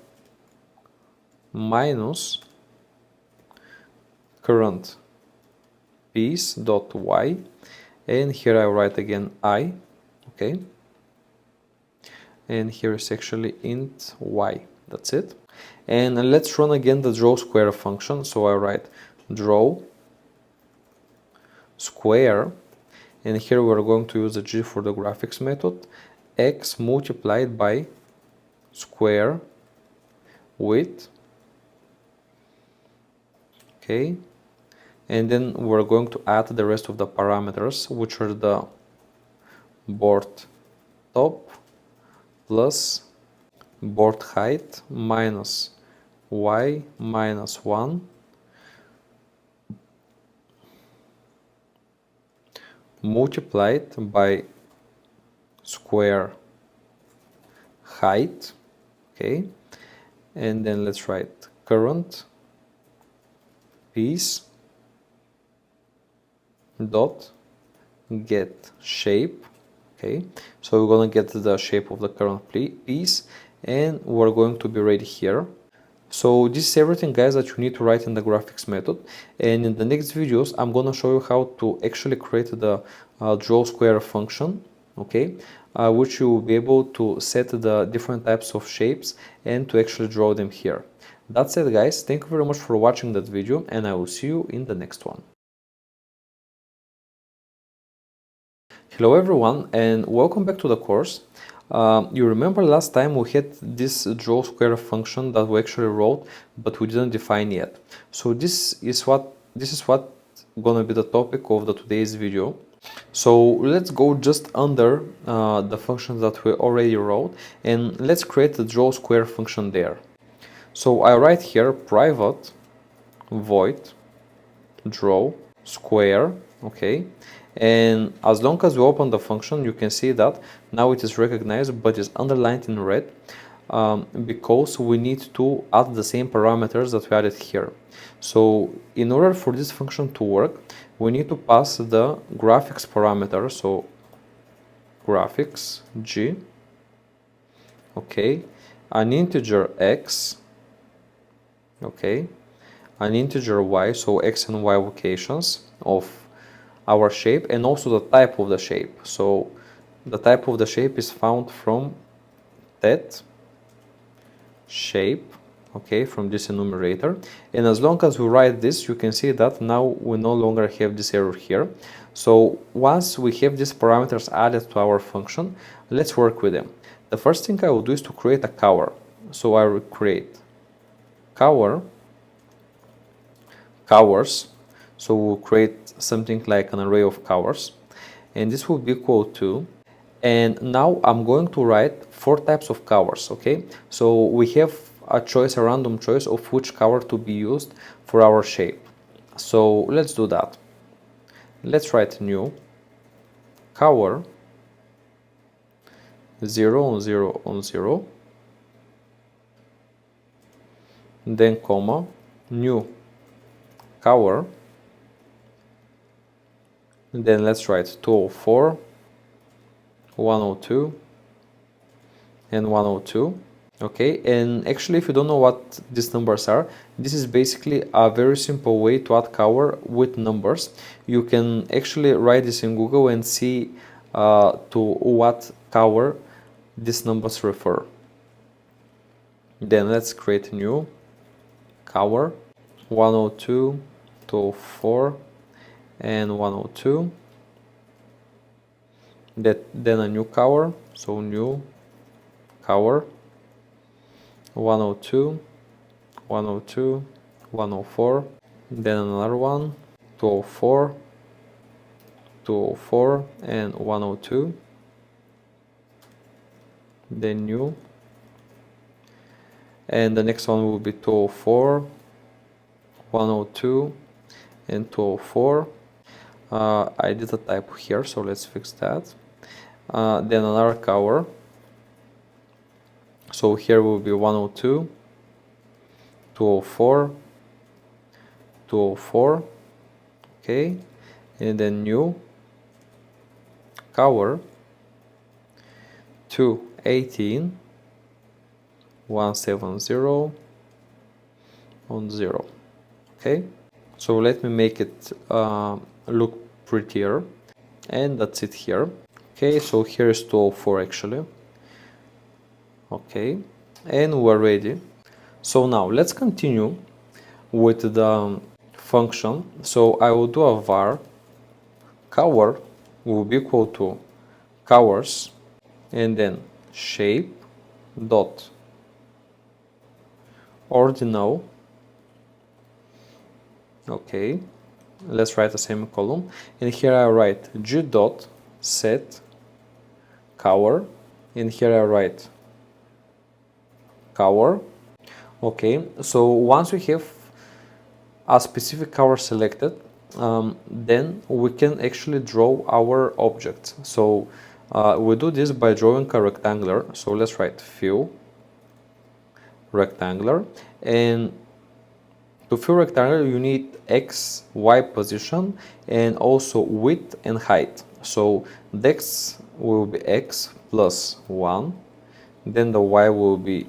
minus current piece dot y, and here I write again I, okay, and here is actually int y. That's it. And let's run again the draw square function. So I write draw square, and here we're going to use the g for the graphics method, x multiplied by square width, okay, and then we're going to add the rest of the parameters, which are the board top plus board height minus y minus 1 multiplied by square height, okay, and then let's write current piece dot get shape, okay, so we're gonna get the shape of the current piece and we're going to be ready here. So this is everything, guys, that you need to write in the graphics method, and in the next videos I'm gonna show you how to actually create the draw square function, okay, which you will be able to set the different types of shapes and to actually draw them here. That's it, guys. Thank you very much for watching that video, and I will see you in the next one. Hello everyone, and welcome back to the course. You remember last time we had this draw square function that we actually wrote, but we didn't define yet. So this is what gonna be the topic of today's video. So let's go just under the functions that we already wrote, and let's create the draw square function there. So I write here private void draw square, okay, and as long as we open the function, you can see that now it is recognized but is underlined in red, because we need to add the same parameters that we added here. So in order for this function to work, we need to pass the graphics parameter, so graphics g, okay, an integer x, okay, an integer y, so x and y locations of our shape, and also the type of the shape. So the type of the shape is found from that shape, okay, from this enumerator. And as long as we write this, you can see that now we no longer have this error here. So once we have these parameters added to our function, let's work with them. The first thing I will do is to create a cover. So I will create cover covers. So we'll create something like an array of covers, and this will be equal to, and now I'm going to write 4 types of covers, okay? So we have a choice, a random choice of which cover to be used for our shape. So let's do that. Let's write new cover 0 on 0 on 0, then comma new cover, then let's write 204, 102 and 102, okay. And actually, if you don't know what these numbers are, this is basically a very simple way to add cover with numbers. You can actually write this in Google and see to what cover these numbers refer. Then let's create a new cover 102, 204 and 102, then a new cover, so new cover 102, 102, 104, then another one 204, 204 and 102, then new, and the next one will be 204, 102 and 204. I did a typo here, so let's fix that. Then another cover, so here will be 102, 204, 204, okay, and then new cover 218, 170 on 0, okay. So let me make it look prettier, and that's it here. Okay, so here is 204 actually. Okay, and we're ready. So now let's continue with the function. So I will do a var cover will be equal to covers and then shape dot ordinal. Okay, let's write a semicolon, and here I write g dot set cover, and here I write cover. Okay, so once we have a specific cover selected, then we can actually draw our object. So we do this by drawing a rectangular. So let's write fill rectangular, and to fill rectangular you need x, y position, and also width and height. So the x will be x plus 1, then the y will be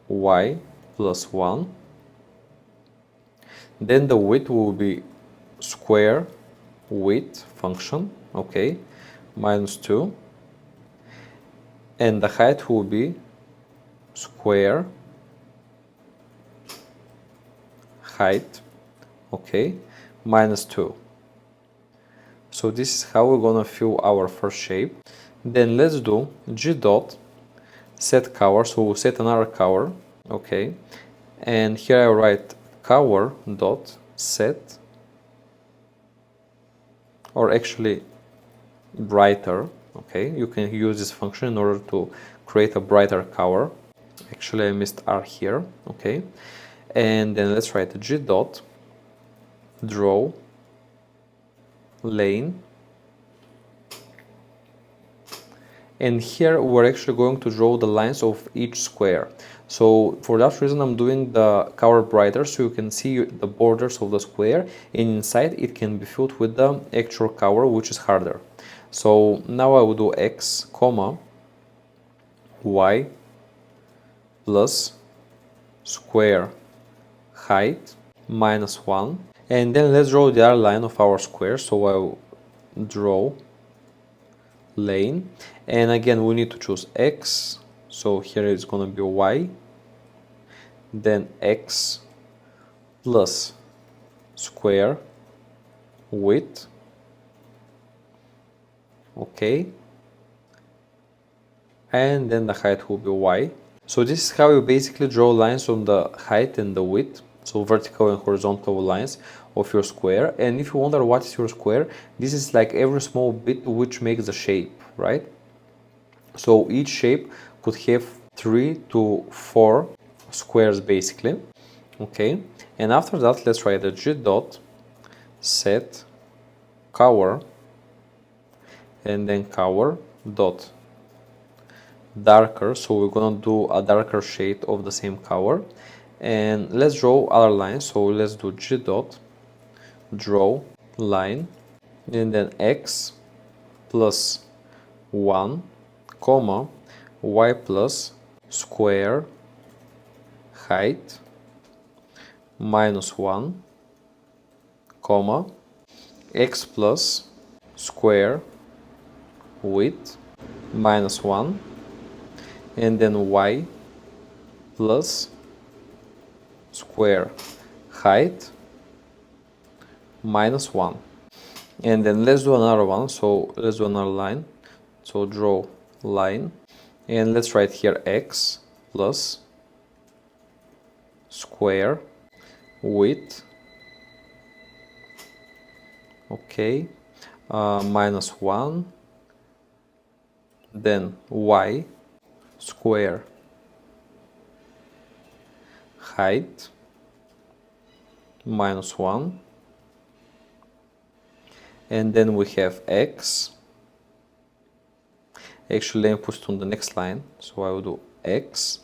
y plus 1, then the width will be square width function, okay, minus 2, and the height will be square height, okay, minus 2. So this is how we're gonna fill our first shape. Then let's do g dot set cover. So we'll set another cover, okay, and here I write cover dot set, or actually brighter, okay, you can use this function in order to create a brighter cover. Actually I missed r here, okay, and then let's write g dot draw lane, and here we're actually going to draw the lines of each square. So for that reason I'm doing the cover brighter, so you can see the borders of the square, and inside it can be filled with the actual cover, which is harder. So now I will do x comma y plus square height minus 1, and then let's draw the other line of our square. So I will draw lane, and again we need to choose x, so here it's gonna be y, then x plus square width, okay, and then the height will be y. So this is how you basically draw lines on the height and the width, so vertical and horizontal lines of your square. And if you wonder what is your square, this is like every small bit which makes the shape, right? So each shape could have 3 to 4 squares basically, okay. And after that let's write a g dot set cover, and then cover dot darker, so we're gonna do a darker shade of the same cover, and let's draw other lines. So let's do g dot draw line, and then x plus 1 comma y plus square height minus 1 comma x plus square width minus 1, and then y plus square height minus 1. And then let's do another one. So let's do another line. So draw line, and let's write here x plus square width, okay, minus 1, then y square height minus 1, and then we have x. Actually, let me put it on the next line. So I will do x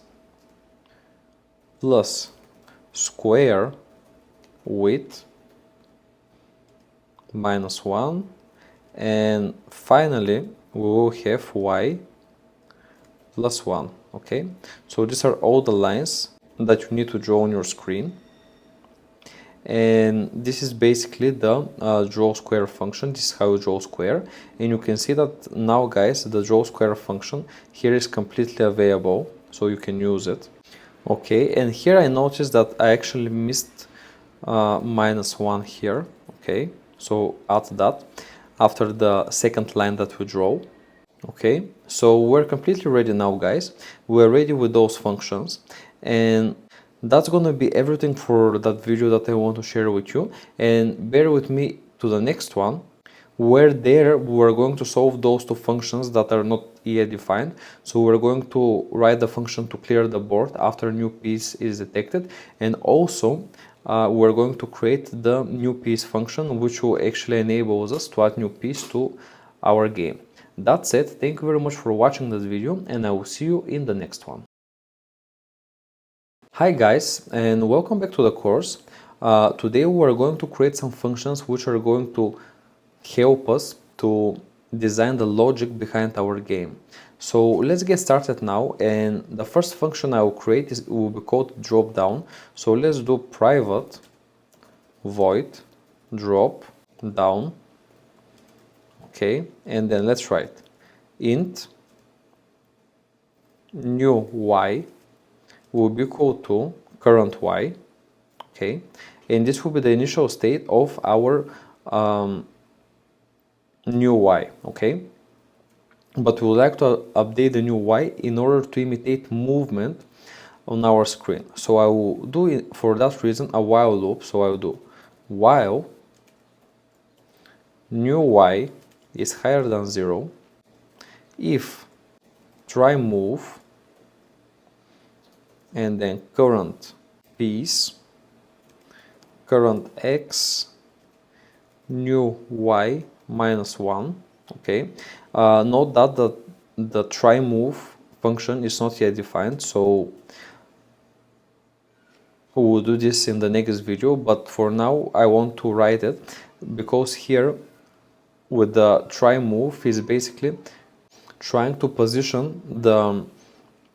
plus square width minus 1, and finally we will have y plus 1, okay. So these are all the lines that you need to draw on your screen, and this is basically the draw square function. This is how you draw square, and you can see that now, guys, the draw square function here is completely available, so you can use it, okay. And here I noticed that I actually missed minus 1 here, okay, so add that after the second line that we draw, okay. So we're completely ready now, guys. We're ready with those functions, and that's gonna be everything for that video that I want to share with you. And bear with me to the next one, where there we're going to solve those two functions that are not yet defined. So we're going to write the function to clear the board after a new piece is detected, and also we're going to create the new piece function, which will actually enable us to add new piece to our game. That's it. Thank you very much for watching this video, and I will see you in the next one. Hi guys, and welcome back to the course. Today we are going to create some functions which are going to help us to design the logic behind our game. So let's get started now, and the first function I will create will be called drop down. So let's do private void drop down. Okay, and then let's write int new y will be equal to current y. Okay, and this will be the initial state of our new y. Okay, but we would like to update the new y in order to imitate movement on our screen. So I will do it for that reason a while loop. So I will do while new y is higher than 0 if try move and then current piece current x new y minus 1. Okay, note that the try move function is not yet defined, so we will do this in the next video, but for now I want to write it because here with the try move is basically trying to position the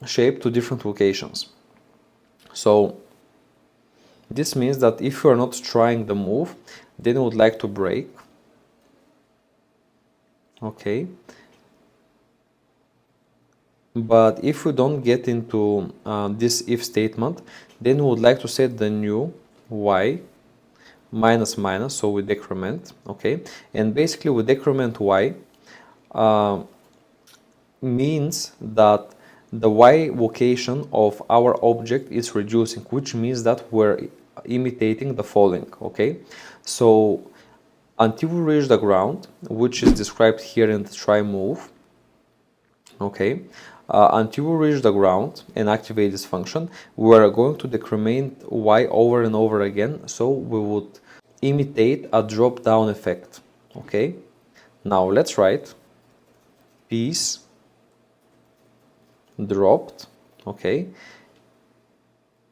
shape to different locations. So this means that if you are not trying the move, then you would like to break. Okay, but if we don't get into this if statement, then we would like to set the new y minus minus, so we decrement. Okay, and basically with decrement y means that the y location of our object is reducing, which means that we're imitating the following. Okay, so until we reach the ground, which is described here in the try move. Okay, until we reach the ground and activate this function, we are going to decrement y over and over again, so we would imitate a drop down effect. Okay, now let's write piece dropped. Okay,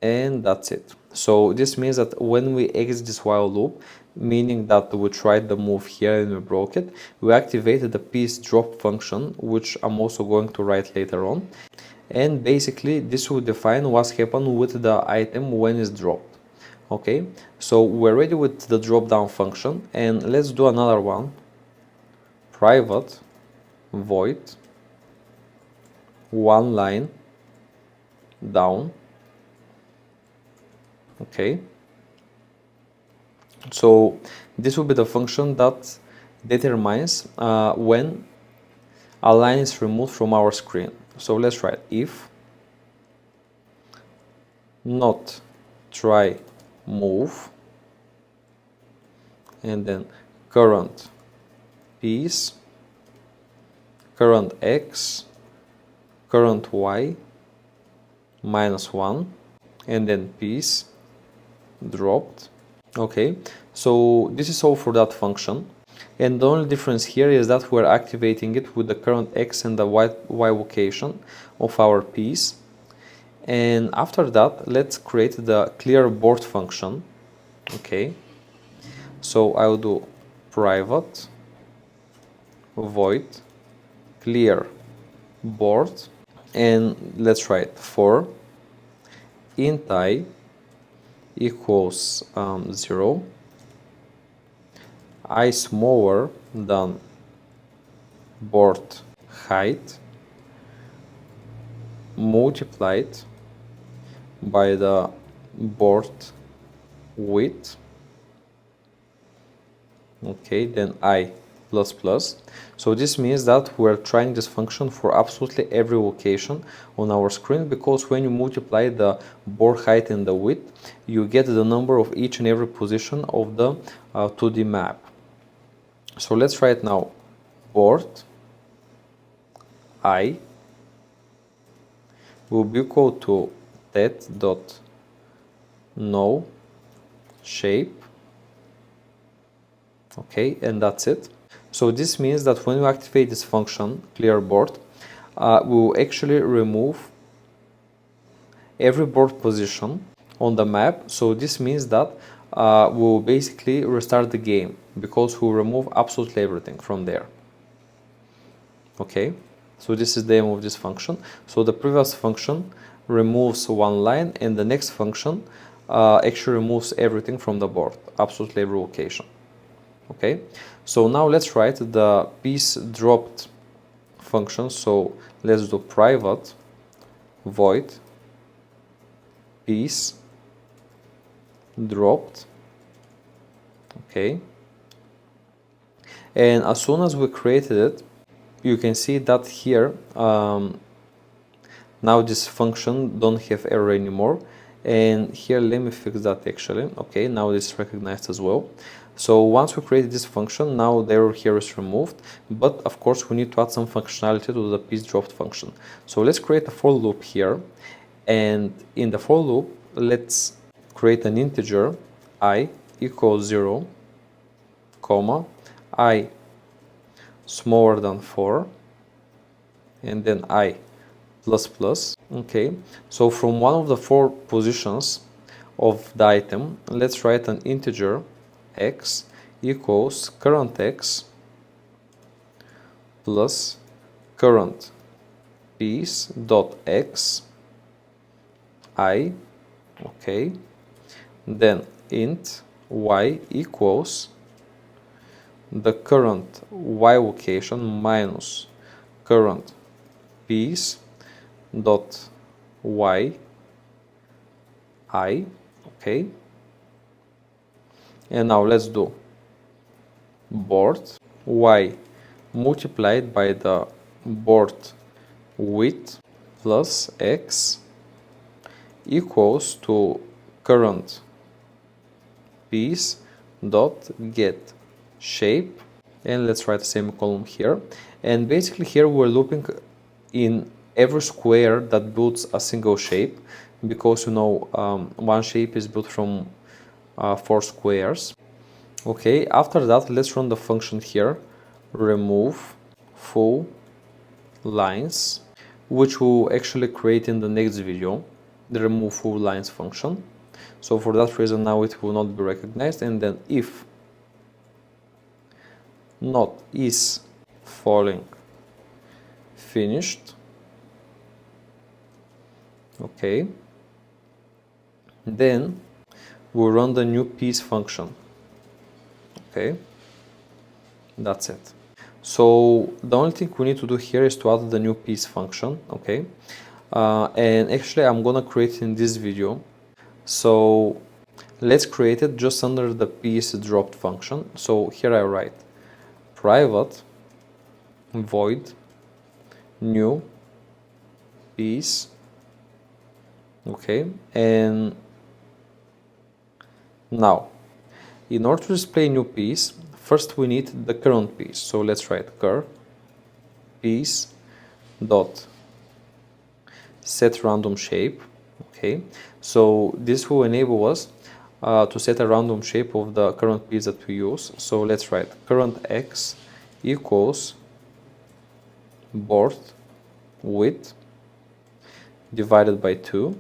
and that's it. So this means that when we exit this while loop, meaning that we tried the move here and we broke it, we activated the piece drop function, which I'm also going to write later on, and basically this will define what's happened with the item when it's dropped. Okay, so we're ready with the drop down function, and let's do another one. Private void one line down. Okay, so this will be the function that determines when a line is removed from our screen. So let's write if not try move and then current piece current x current y minus 1 and then piece dropped. Okay, so this is all for that function, and the only difference here is that we're activating it with the current x and the y location of our piece. And after that, let's create the clear board function. Okay, so I will do private void clear board, and let's write for int I equals 0, I smaller than board height multiplied by the board width. Okay, then I plus plus. So this means that we're trying this function for absolutely every location on our screen, because when you multiply the board height and the width, you get the number of each and every position of the 2D map. So let's write now board I will be equal to that dot no shape. Okay, and that's it. So this means that when you activate this function clear board, we will actually remove every board position on the map. So this means that we will basically restart the game because we will remove absolutely everything from there. Okay, so this is the aim of this function. So the previous function removes one line, and the next function actually removes everything from the board, absolutely every location. Okay, so now let's write the piece dropped function. So let's do private void piece dropped. Okay, and as soon as we created it, you can see that here now this function don't have error anymore. And here, let me fix that actually. Okay, now this is recognized as well. So once we created this function, now the error here is removed, but of course we need to add some functionality to the piece dropped function. So let's create a for loop here, and in the for loop let's create an integer I equals 0, comma I smaller than 4, and then I plus plus. Okay, so from one of the 4 positions of the item, let's write an integer x equals current x plus current piece dot x I. Okay, then int y equals the current y location minus current piece dot y I. Okay, and now let's do board y multiplied by the board width plus x equals to current piece dot get shape, and let's write the semicolon here. And basically here we're looping in every square that builds a single shape, because you know one shape is built from 4 squares. Okay, after that let's run the function here, remove full lines, which we'll actually create in the next video, the remove full lines function. So for that reason now it will not be recognized. And then if not is falling finished, okay, then we'll run the new piece function. Okay, that's it. So the only thing we need to do here is to add the new piece function. Okay, and actually I'm gonna create it in this video. So let's create it just under the piece dropped function. So here I write private void new piece. Okay, and now in order to display new piece, first we need the current piece. So let's write cur piece dot set random shape. Okay, so this will enable us to set a random shape of the current piece that we use. So let's write current x equals board width divided by 2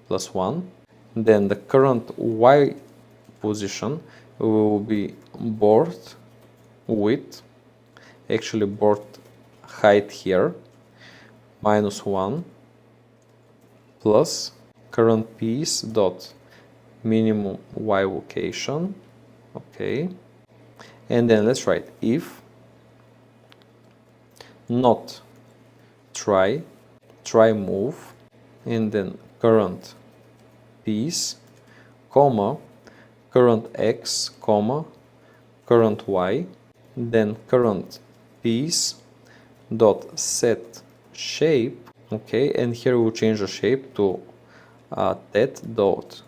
plus 1. Then the current y position will be board width, actually board height here, minus 1 plus current piece dot minimum y location. Okay, and then let's write if not try move, and then current piece comma current x comma current y, then current piece dot set shape. Okay, and here we'll change the shape to that dot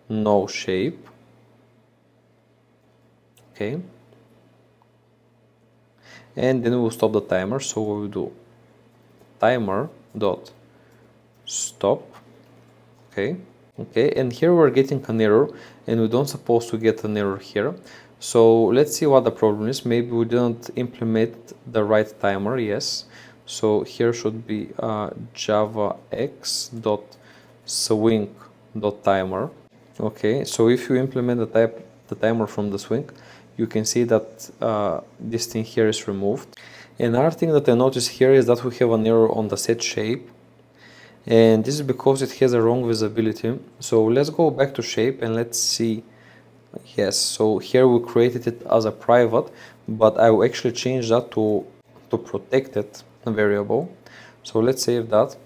no shape. Okay, and then we will stop the timer. So we will do timer dot stop. Okay, and here we're getting an error, and we don't supposed to get an error here. So let's see what the problem is. Maybe we didn't implement the right timer. Yes, so here should be java x dot swing dot timer. Okay, so if you implement the timer from the swing, you can see that this thing here is removed. Another thing that I noticed here is that we have an error on the set shape, and this is because it has a wrong visibility. So let's go back to shape and let's see. Yes, so here we created it as a private, but I will actually change that to protected variable. So let's save that,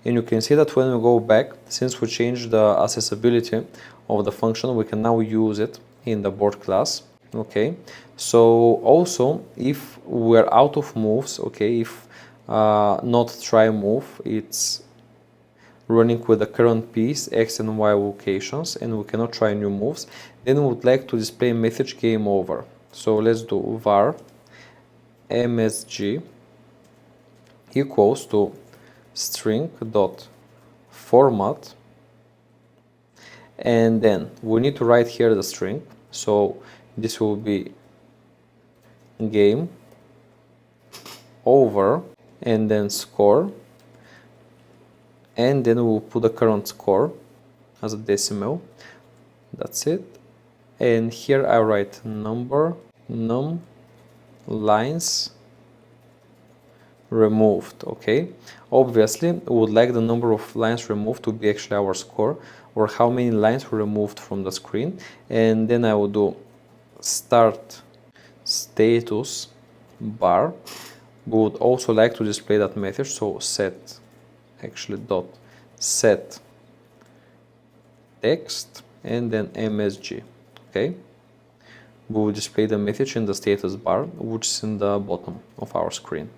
and you can see that when we go back, since we changed the accessibility of the function, we can now use it in the board class. Okay, so also if we're out of moves, okay, if not try move, it's running with the current piece x and y locations, and we cannot try new moves, then we would like to display message game over. So let's do var msg equals to string dot format, and then we need to write here the string. So this will be game over, and then score, and then we'll put the current score as a decimal. That's it. And here I write number num lines removed. Okay, obviously we would like the number of lines removed to be actually our score, or how many lines were removed from the screen. And then I will do start status bar. We would also like to display that method, so set actually dot set text and then msg. Okay, we will display the message in the status bar, which is in the bottom of our screen.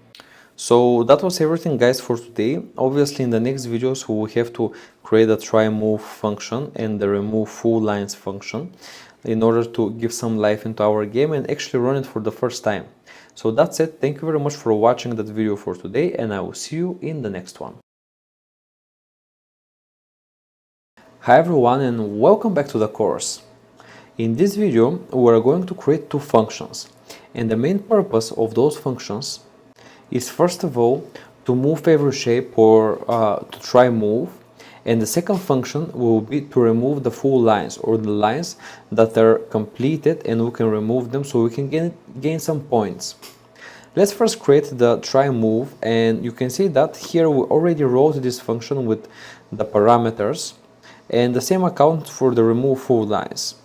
So that was everything, guys, for today. Obviously in the next videos we will have to create a try move function and the remove full lines function in order to give some life into our game and actually run it for the first time. So that's it. Thank you very much for watching that video for today, and I will see you in the next one. Hi everyone, and welcome back to the course. In this video we are going to create two functions, and the main purpose of those functions is first of all to move favorite shape or to try move, and the second function will be to remove the full lines or the lines that are completed, and we can remove them so we can gain some points. Let's first create the try move, and you can see that here we already wrote this function with the parameters, and the same account for the remove full lines.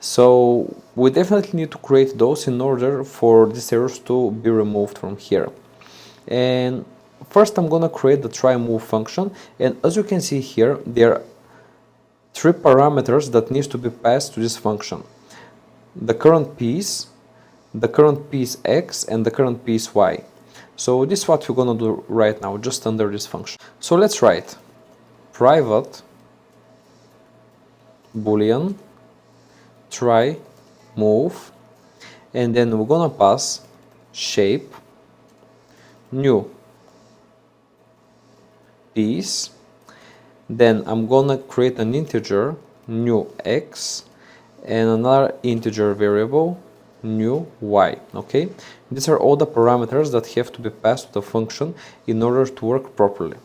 So we definitely need to create those in order for these errors to be removed from here. And first I'm gonna create the try move function, and as you can see here there are three parameters that needs to be passed to this function: the current piece x, and the current piece y. So this is what we're gonna do right now, just under this function. So let's write private boolean try move, and then we're gonna pass shape new piece, then I'm gonna create an integer new x and another integer variable new y. Okay, these are all the parameters that have to be passed to the function in order to work properly.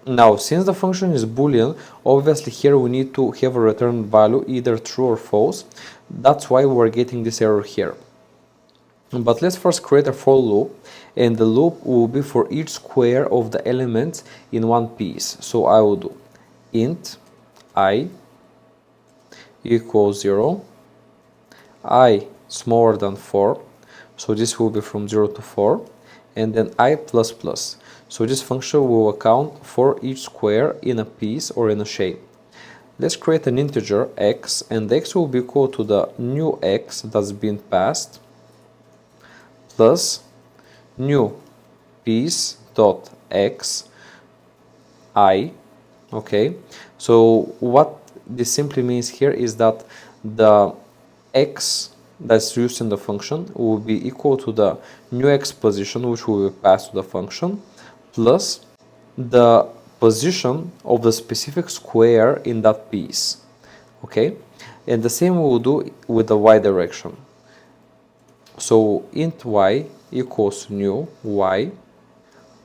Now, since the function is boolean, obviously here we need to have a return value, either true or false. That's why we're getting this error here. But let's first create a for loop, and the loop will be for each square of the elements in one piece. So I will do int I equals 0, I smaller than 4, so this will be from 0 to 4, and then I plus plus. So this function will account for each square in a piece or in a shape. Let's create an integer x, and the x will be equal to the new x that's been passed plus new piece dot x I. Okay, so what this simply means here is that the x that's used in the function will be equal to the new x position, which will be passed to the function, plus the position of the specific square in that piece. Okay, and the same we will do with the y direction. So int y equals new y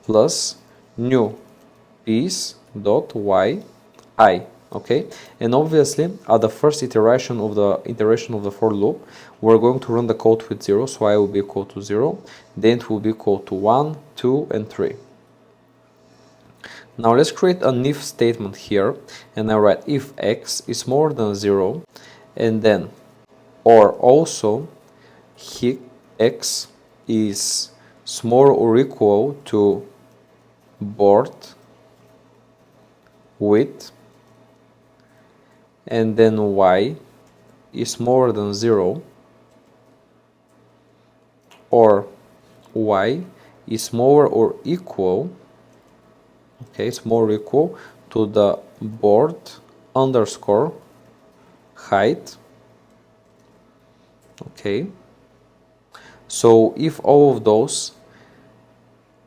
plus new piece dot y I. Okay, and obviously at the first iteration of the for loop, we're going to run the code with 0, so I will be equal to 0, then it will be equal to 1, 2, and 3. Now let's create an if statement here, and I write if x is more than 0, and then or also x is smaller or equal to board width, and then y is more than 0, or y is smaller or equal, okay, smaller or equal to the board underscore height. Okay, so if all of those,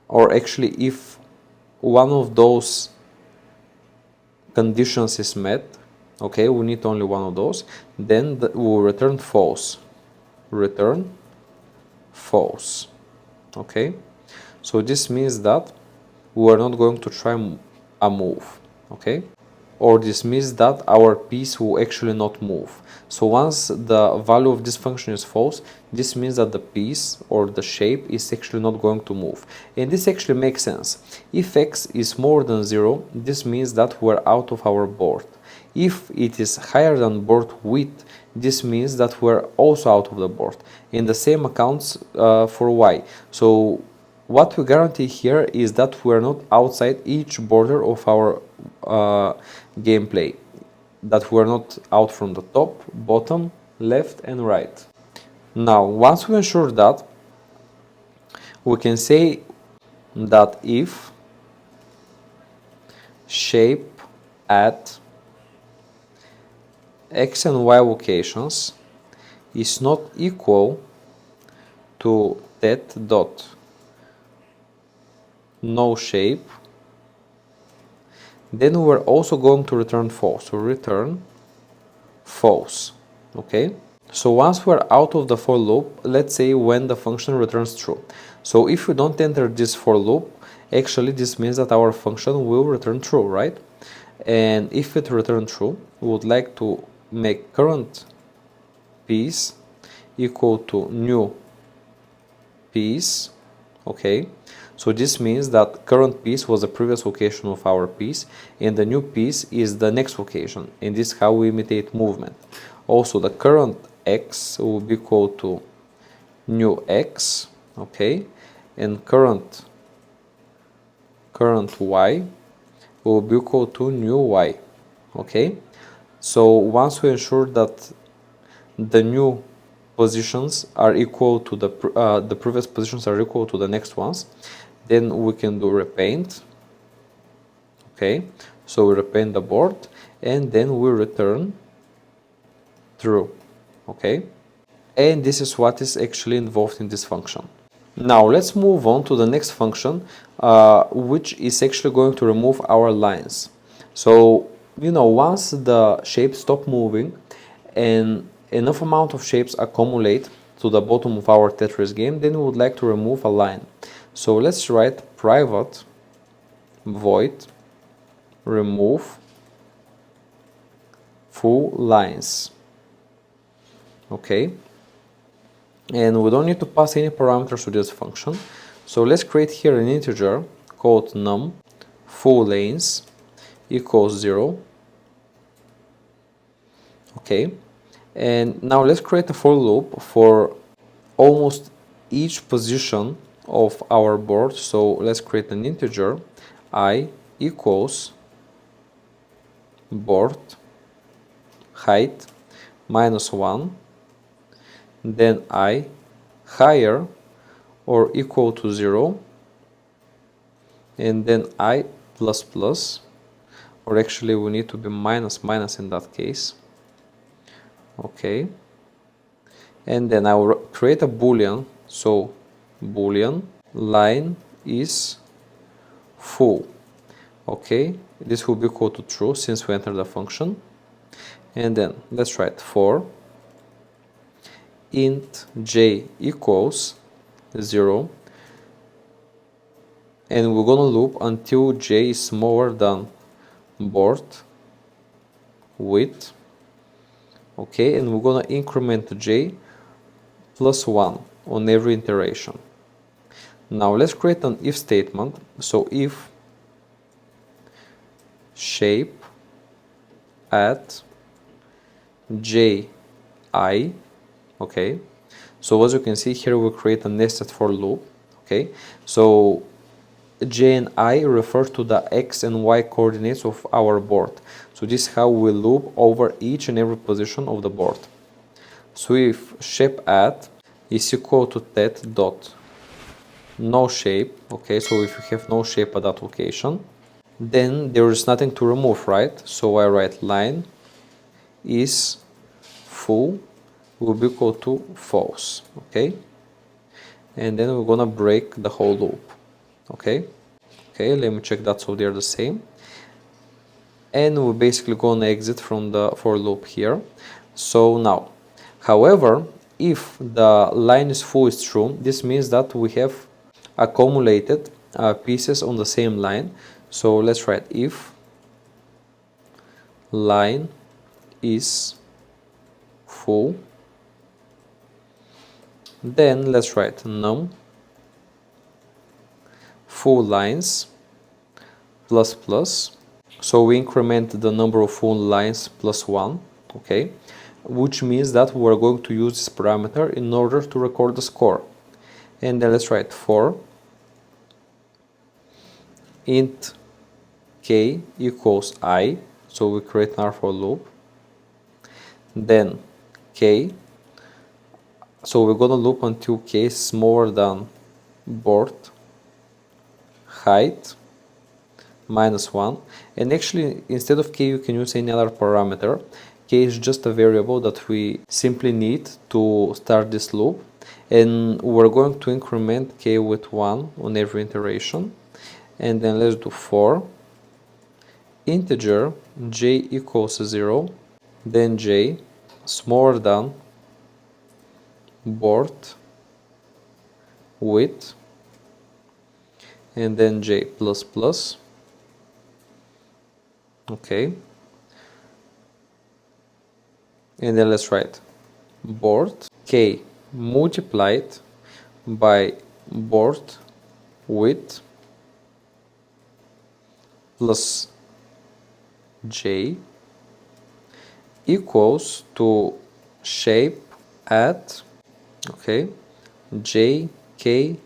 or actually if one of those conditions is met, okay, we need only one of those, then we'll return false. Return false. Okay, so this means that we are not going to try a move. Okay, or this means that our piece will actually not move. So once the value of this function is false, this means that the piece or the shape is actually not going to move. And this actually makes sense. If x is more than 0, this means that we're out of our board. If it is higher than board width, this means that we're also out of the board. And the same accounts for y. So what we guarantee here is that we're not outside each border of our gameplay, that we're not out from the top, bottom, left and right. Now once we ensure that, we can say that if shape at x and y locations is not equal to that dot no shape, then we're also going to return false. So return false. Okay, so once we're out of the for loop, let's say when the function returns true. So if we don't enter this for loop, actually this means that our function will return true, right? And if it returns true, we would like to make current piece equal to new piece. Okay, so this means that current piece was the previous location of our piece and the new piece is the next location, and this is how we imitate movement. Also the current x will be equal to new x, okay, and current y will be equal to new y. Okay, so once we ensure that the new positions are equal to the previous positions are equal to the next ones, then we can do repaint. Okay, so we repaint the board and then we return true. Okay, and this is what is actually involved in this function. Now let's move on to the next function, which is actually going to remove our lines. So once the shapes stop moving and enough amount of shapes accumulate to the bottom of our Tetris game, then we would like to remove a line. So let's write private void remove full lines. Okay, and we don't need to pass any parameters to this function. So let's create here an integer called num full lanes equals 0. Okay, and now let's create a for loop for almost each position of our board. So let's create an integer I equals board height -1, then I higher or equal to 0, and then I plus plus, or actually we need to be minus in that case. Okay, and then I will create a boolean. So boolean line is full. Okay, this will be equal to true since we entered the function. And then let's write for int j equals 0, and we're gonna loop until j is smaller than board width. Okay, and we're gonna increment j plus 1 on every iteration. Now let's create an if statement. So if shape at ji, okay, so as you can see here we create a nested for loop. Okay, so j and I refer to the x and y coordinates of our board. So this is how we loop over each and every position of the board. So if shape at is equal to tet dot no shape, okay, so if you have no shape at that location, then there is nothing to remove, right? So I write line is full will be equal to false, okay, and then we're gonna break the whole loop. Okay, let me check that so they're the same, and we're basically gonna exit from the for loop here. So now, however, if the line is full is true, this means that we have accumulated pieces on the same line. So let's write if line is full, then let's write num full lines plus plus. So we increment the number of full lines plus 1, okay, which means that we're going to use this parameter in order to record the score. And then let's write for int k equals I, so we create an for loop, then k, so we're gonna loop until k is smaller than board height minus 1, and actually instead of k you can use any other parameter. K is just a variable that we simply need to start this loop, and we're going to increment k with 1 on every iteration. And then let's do for integer j equals 0, then j smaller than board width, and then j plus plus, okay, and then let's write board k multiplied by board width plus j equals to shape at, okay, j k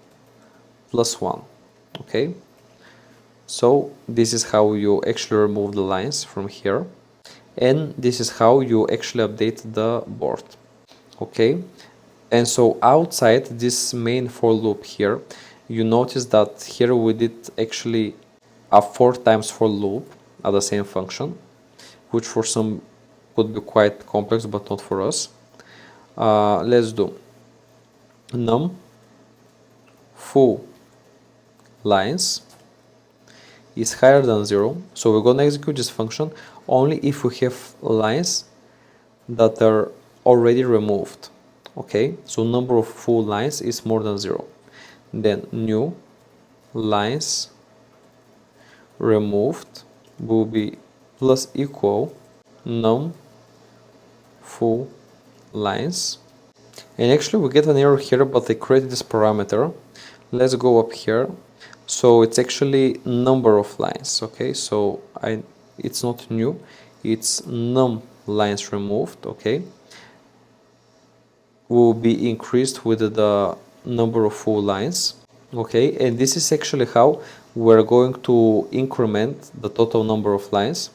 plus 1, okay. So this is how you actually remove the lines from here, and this is how you actually update the board, okay. And so outside this main for loop here, you notice that here we did actually a 4 times for loop at the same function, which for some could be quite complex, but not for us. Let's do num full lines is higher than 0, so we're going to execute this function only if we have lines that are already removed, okay. So number of full lines is more than 0, then new lines removed will be plus equal num full lines. And actually we get an error here, but I created this parameter. Let's go up here. So it's actually number of lines, okay. So it's not new, it's num lines removed, okay, will be increased with the number of full lines, okay. And this is actually how we're going to increment the total number of lines.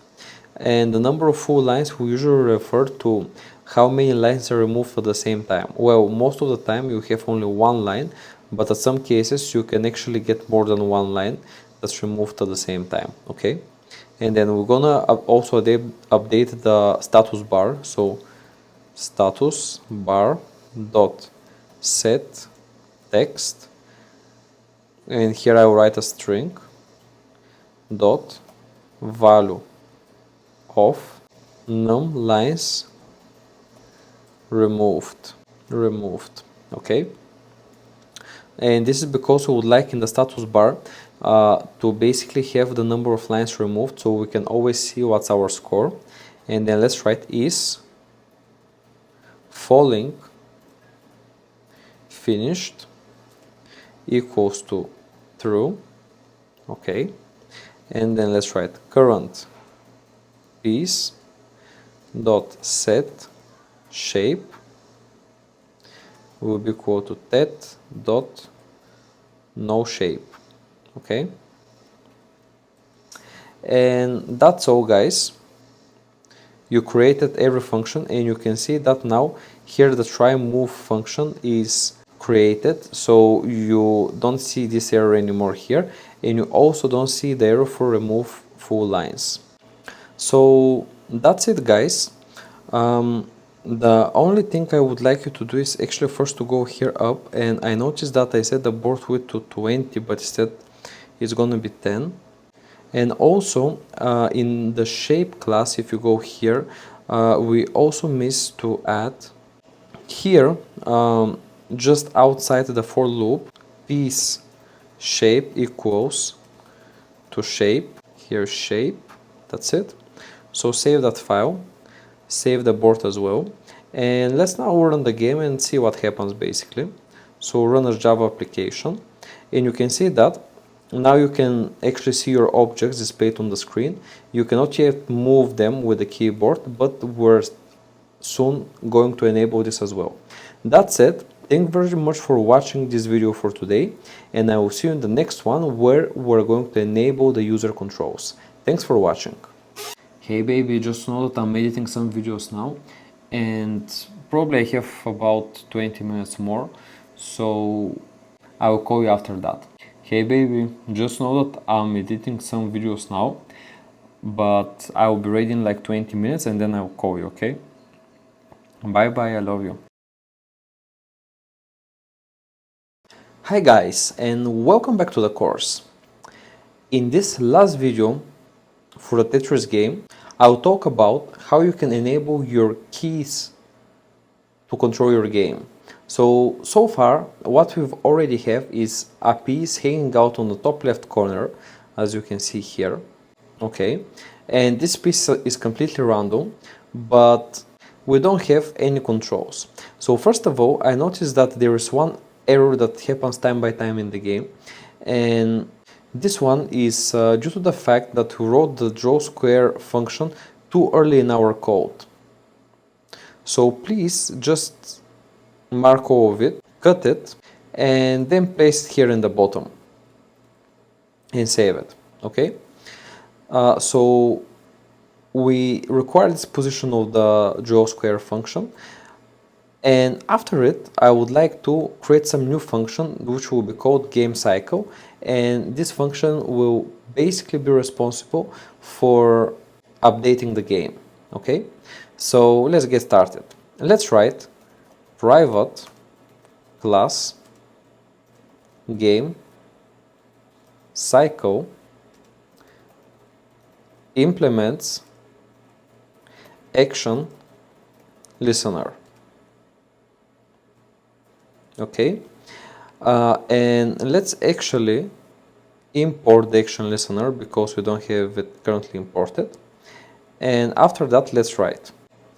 And the number of full lines we usually refer to how many lines are removed at the same time. Well, most of the time you have only one line, but at some cases you can actually get more than one line that's removed at the same time, okay. And then we're gonna also update the status bar. So status bar dot set text, and here I will write a string dot value of num lines removed. Okay, and this is because we would like in the status bar to basically have the number of lines removed, so we can always see what's our score. And then let's write is falling finished equals to true. Okay, and then let's write current piece dot set shape will be equal to tet dot no shape. Okay, and that's all, guys. You created every function, and you can see that now here the try move function is created, so you don't see this error anymore here, and you also don't see the error for remove full lines. So that's it, guys. The only thing I would like you to do is actually first to go here up, and I noticed that I set the board width to 20, but instead it's gonna be 10. And also in the shape class, if you go here, we also missed to add here just outside the for loop, piece shape equals to shape, here shape, that's it. So save that file, save the board as well, and let's now run the game and see what happens basically. So run as Java application, and you can see that now you can actually see your objects displayed on the screen. You cannot yet move them with the keyboard, but we're soon going to enable this as well. That's it. Thank you very much for watching this video for today, and I will see you in the next one where we're going to enable the user controls. Thanks for watching. Hey baby, just know that I'm editing some videos now, and probably I have about 20 minutes more, so I will call you after that. Hey baby, just know that I'm editing some videos now, but I will be ready in like 20 minutes and then I will call you, okay? Bye bye, I love you. Hi guys, and welcome back to the course. In this last video for the Tetris game, I'll talk about how you can enable your keys to control your game. So far, what we've already have is a piece hanging out on the top left corner, as you can see here, okay? And this piece is completely random, but we don't have any controls. So first of all, I noticed that there is one error that happens time by time in the game, and this one is due to the fact that we wrote the draw square function too early in our code. So please just mark all of it, cut it, and then place it here in the bottom and save it. Okay, so we require this position of the draw square function, and after it I would like to create some new function which will be called game cycle, and this function will basically be responsible for updating the game. Okay, so let's get started. Let's write private class game cycle implements action listener. Okay, and let's actually import the action listener because we don't have it currently imported. And after that, let's write.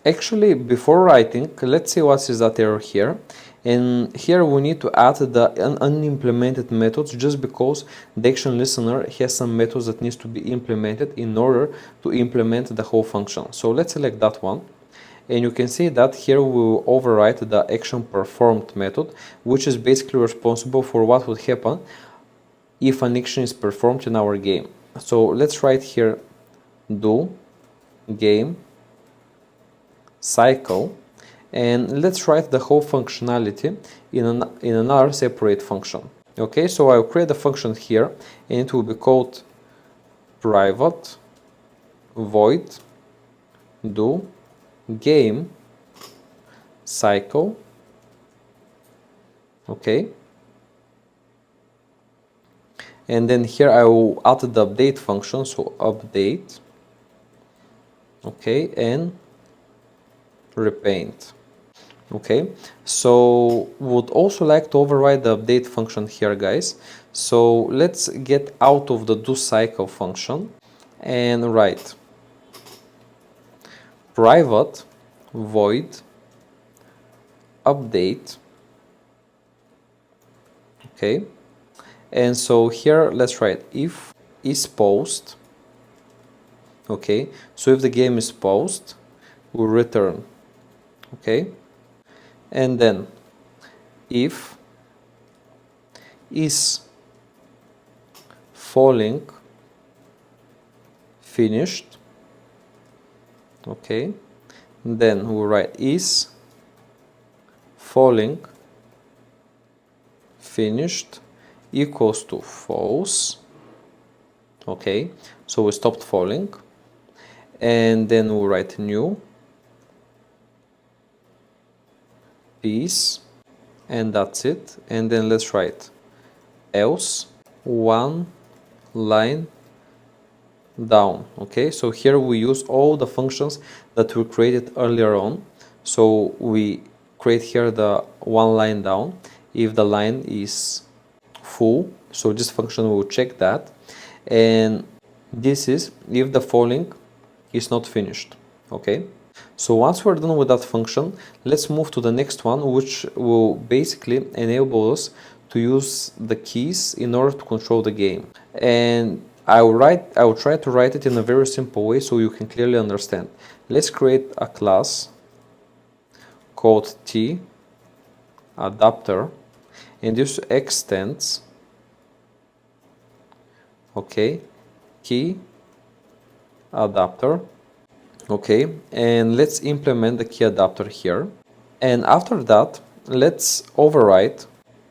Actually, before writing, let's see what is that error here. And here we need to add the unimplemented methods, just because the action listener has some methods that needs to be implemented in order to implement the whole function. So let's select that one. And you can see that here we will override the action performed method, which is basically responsible for what would happen if an action is performed in our game. So let's write here do game cycle, and let's write the whole functionality in another separate function. Okay, so I'll create a function here, and it will be called private void do game cycle okay. And then here I will add the update function, so update, okay, and repaint. Okay, so would also like to override the update function here, guys. So let's get out of the do cycle function and write private void update. Okay, and so here let's write if is paused. Okay, so if the game is paused, we'll return. Okay, and then if is falling finished, okay, then we'll write is falling finished equals to false. Okay, so we stopped falling, and then we'll write new piece, and that's it. And then let's write else one line down. Okay, so here we use all the functions that we created earlier on. So we create here the one line down if the line is full, so this function will check that, and this is if the falling is not finished. Okay, so once we're done with that function, let's move to the next one, which will basically enable us to use the keys in order to control the game. And I will try to write it in a very simple way so you can clearly understand. Let's create a class called T adapter, and this extends, okay, key adapter. Okay, and let's implement the key adapter here, and after that let's override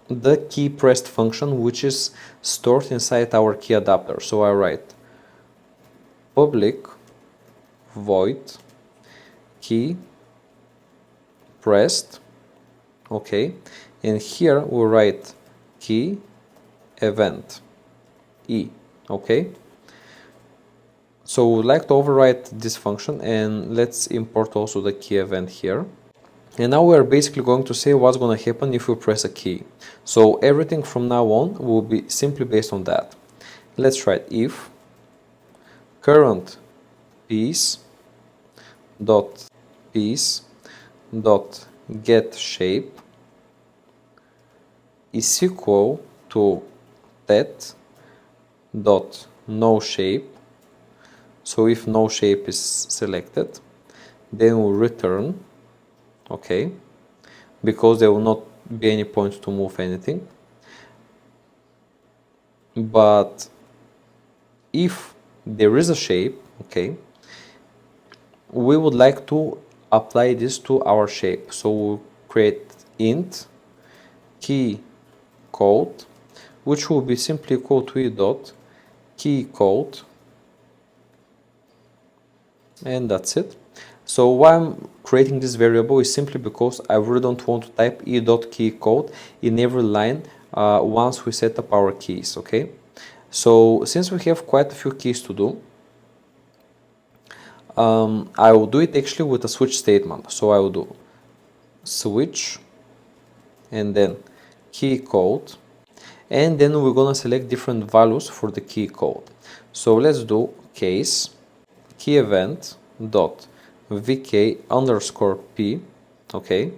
the key pressed function, which is stored inside our key adapter. So I write public void key pressed, okay, and here we'll write key event e. Okay, so we'd like to override this function, and let's import also the key event here. And now we're basically going to say what's going to happen if we press a key. So everything from now on will be simply based on that. Let's write if current piece dot get shape is equal to that dot no shape. So if no shape is selected, then we'll return, okay, because there will not be any point to move anything. But if there is a shape, okay, we would like to apply this to our shape. So we'll create int key code, which will be simply equal to e dot key code, and that's it. So why I'm creating this variable is simply because I really don't want to type e dot key code in every line once we set up our keys. Okay, so since we have quite a few keys to do, I will do it actually with a switch statement. So I will do switch and then key code, and then we're gonna select different values for the key code. So let's do case key event dot vk underscore p. Okay,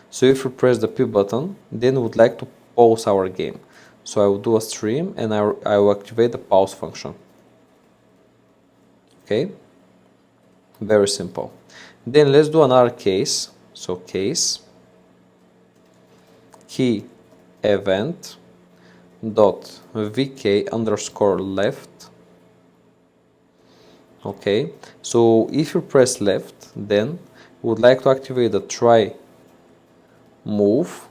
so if we press the p button, then we would like to pause our game. So I will do a stream, and I will activate the pause function. Okay, very simple. Then let's do another case. So case key event dot vk underscore left. Okay, so if you press left, then we would like to activate the try move.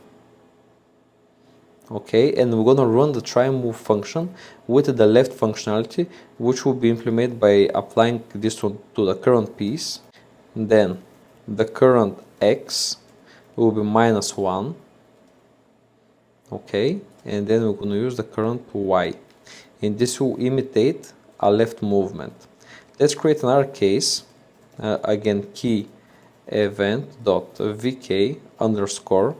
Okay, and we're gonna run the try move function with the left functionality, which will be implemented by applying this to the current piece. Then the current x will be -1, okay, and then we're going to use the current Y, and this will imitate a left movement. Let's create another case. Again, key event dot vk underscore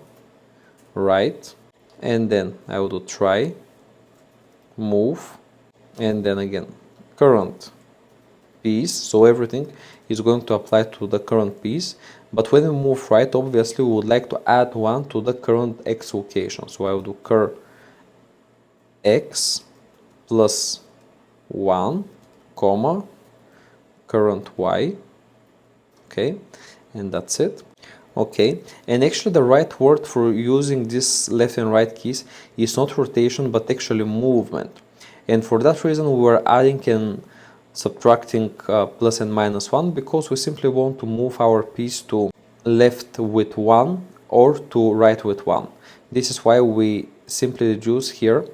right, and then I will do try move, and then again current piece, so everything is going to apply to the current piece. But when we move right, obviously we would like to add one to the current x location, so I will do cur x plus 1 comma current y, okay, and that's it. Okay, and actually the right word for using this left and right keys is not rotation but actually movement, and for that reason we are adding and subtracting plus and minus 1, because we simply want to move our piece to left with 1 or to right with 1. This is why we simply reduce here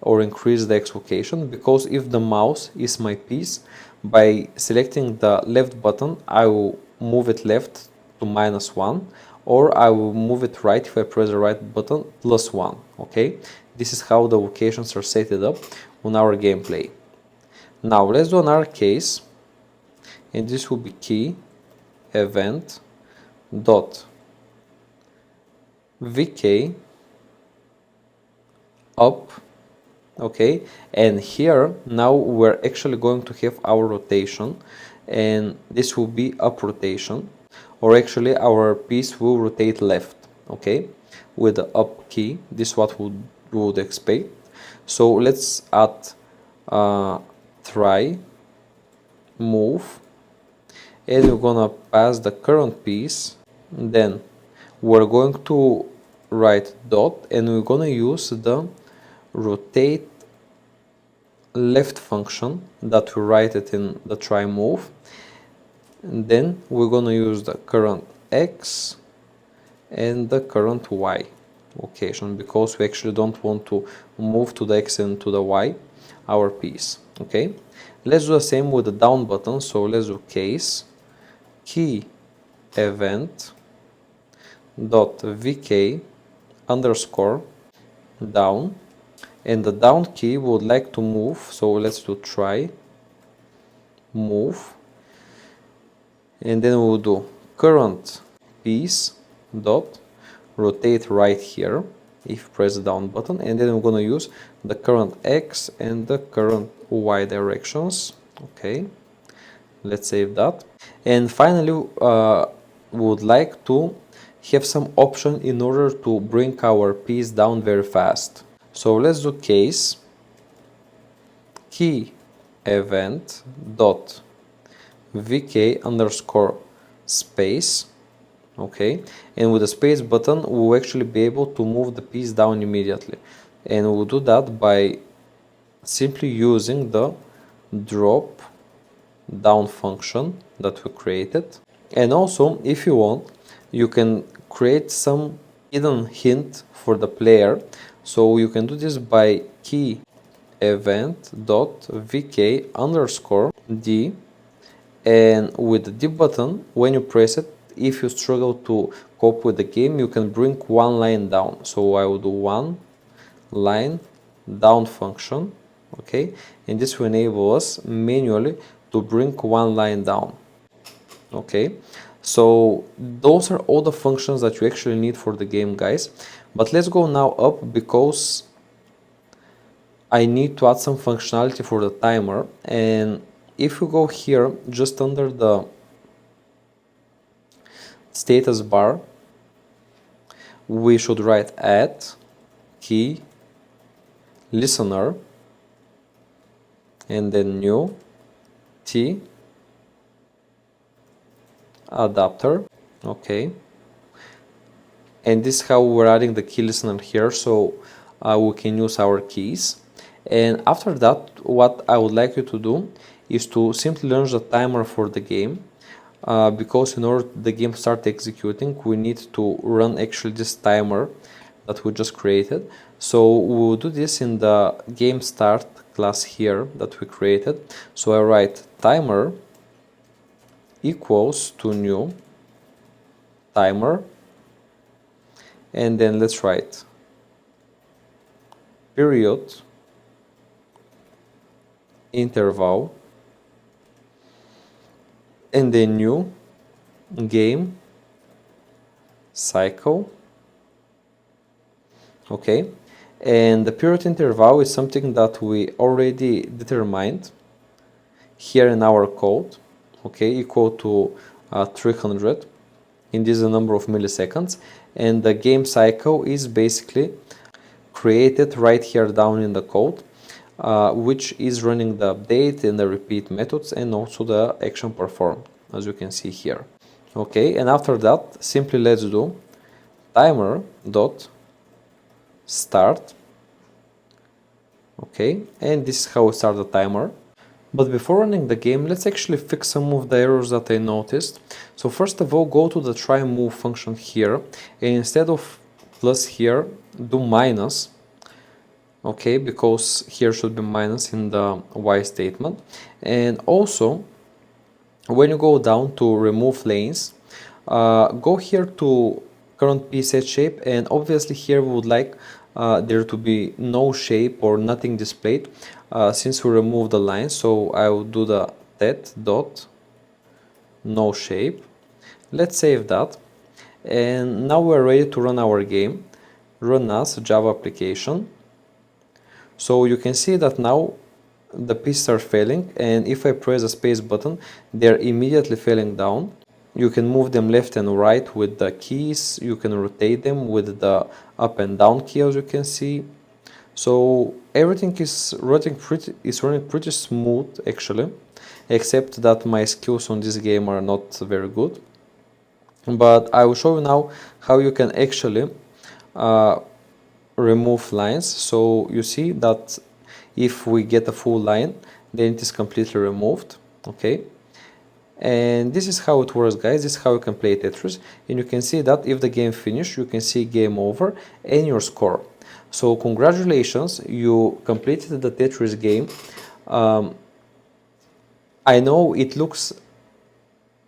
or increase the x location, because if the mouse is my piece, by selecting the left button I will move it left to -1, or I will move it right if I press the right button +1. Okay, this is how the locations are set up on our gameplay. Now let's do another case, and this will be key event dot vk up, okay, and here now we're actually going to have our rotation, and this will be up rotation, or actually our piece will rotate left, okay, with the up key. This is what we would expect. So let's add try move, and we're gonna pass the current piece, then we're going to write dot, and we're gonna use the rotate left function that we write it in the try move, and then we're gonna use the current x and the current y location, because we actually don't want to move to the x and to the y our piece. Okay, let's do the same with the down button. So let's do case key event dot vk underscore down, and the down key we would like to move, so let's do try move, and then we'll do current piece dot rotate right here if you press the down button, and then we're going to use the current x and the current y directions. Okay, let's save that. And finally we would like to have some option in order to bring our piece down very fast. So let's do case key event dot vk underscore space, okay, and with the space button we'll actually be able to move the piece down immediately, and we'll do that by simply using the drop down function that we created. And also, if you want, you can create some hidden hint for the player, so you can do this by key event dot vk underscore d, and with the D button, when you press it, if you struggle to cope with the game, you can bring one line down. So I will do one line down function, okay, and this will enable us manually to bring one line down. Okay, so those are all the functions that you actually need for the game, guys. But let's go now up, because I need to add some functionality for the timer. And if you go here just under the status bar, we should write add key listener, and then new t adapter. Okay, and this is how we're adding the key listener here, so we can use our keys. And after that, what I would like you to do is to simply launch the timer for the game, because in order the game start executing, we need to run actually this timer that we just created. So we'll do this in the game start class here that we created. So I write timer equals to new timer, and then let's write period interval and the new game cycle. Okay, and the period interval is something that we already determined here in our code, okay, equal to 300, and this is a number of milliseconds, and the game cycle is basically created right here down in the code, which is running the update and the repeat methods and also the action performed, as you can see here. Okay, and after that, simply let's do timer dot start. Okay, and this is how we start the timer. But before running the game, let's actually fix some of the errors that I noticed. So first of all, go to the try move function here, and instead of plus here, do minus. Okay, because here should be minus in the y statement. And also, when you go down to remove lanes, go here to current pset shape, and obviously here we would like there to be no shape or nothing displayed since we removed the line. So I will do the tet dot no shape. Let's save that, and now we're ready to run our game. Run as Java application. So you can see that now the pieces are falling, and if I press the space button, they're immediately falling down. You can move them left and right with the keys. You can rotate them with the up and down key, as you can see. So everything is running pretty smooth actually, except that my skills on this game are not very good. But I will show you now how you can actually remove lines. So you see that if we get a full line, then it is completely removed. Okay, and this is how it works, guys. This is how you can play Tetris, and you can see that if the game finished, you can see game over and your score. So congratulations, you completed the Tetris game. I know it looks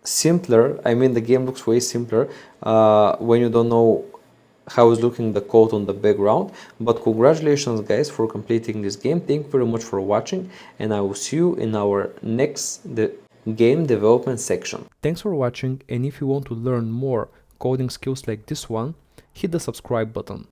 simpler, I mean the game looks way simpler when you don't know how is looking the code on the background, but congratulations guys for completing this game. Thank you very much for watching, and I will see you in our next game development section. Thanks for watching, and if you want to learn more coding skills like this one, hit the subscribe button.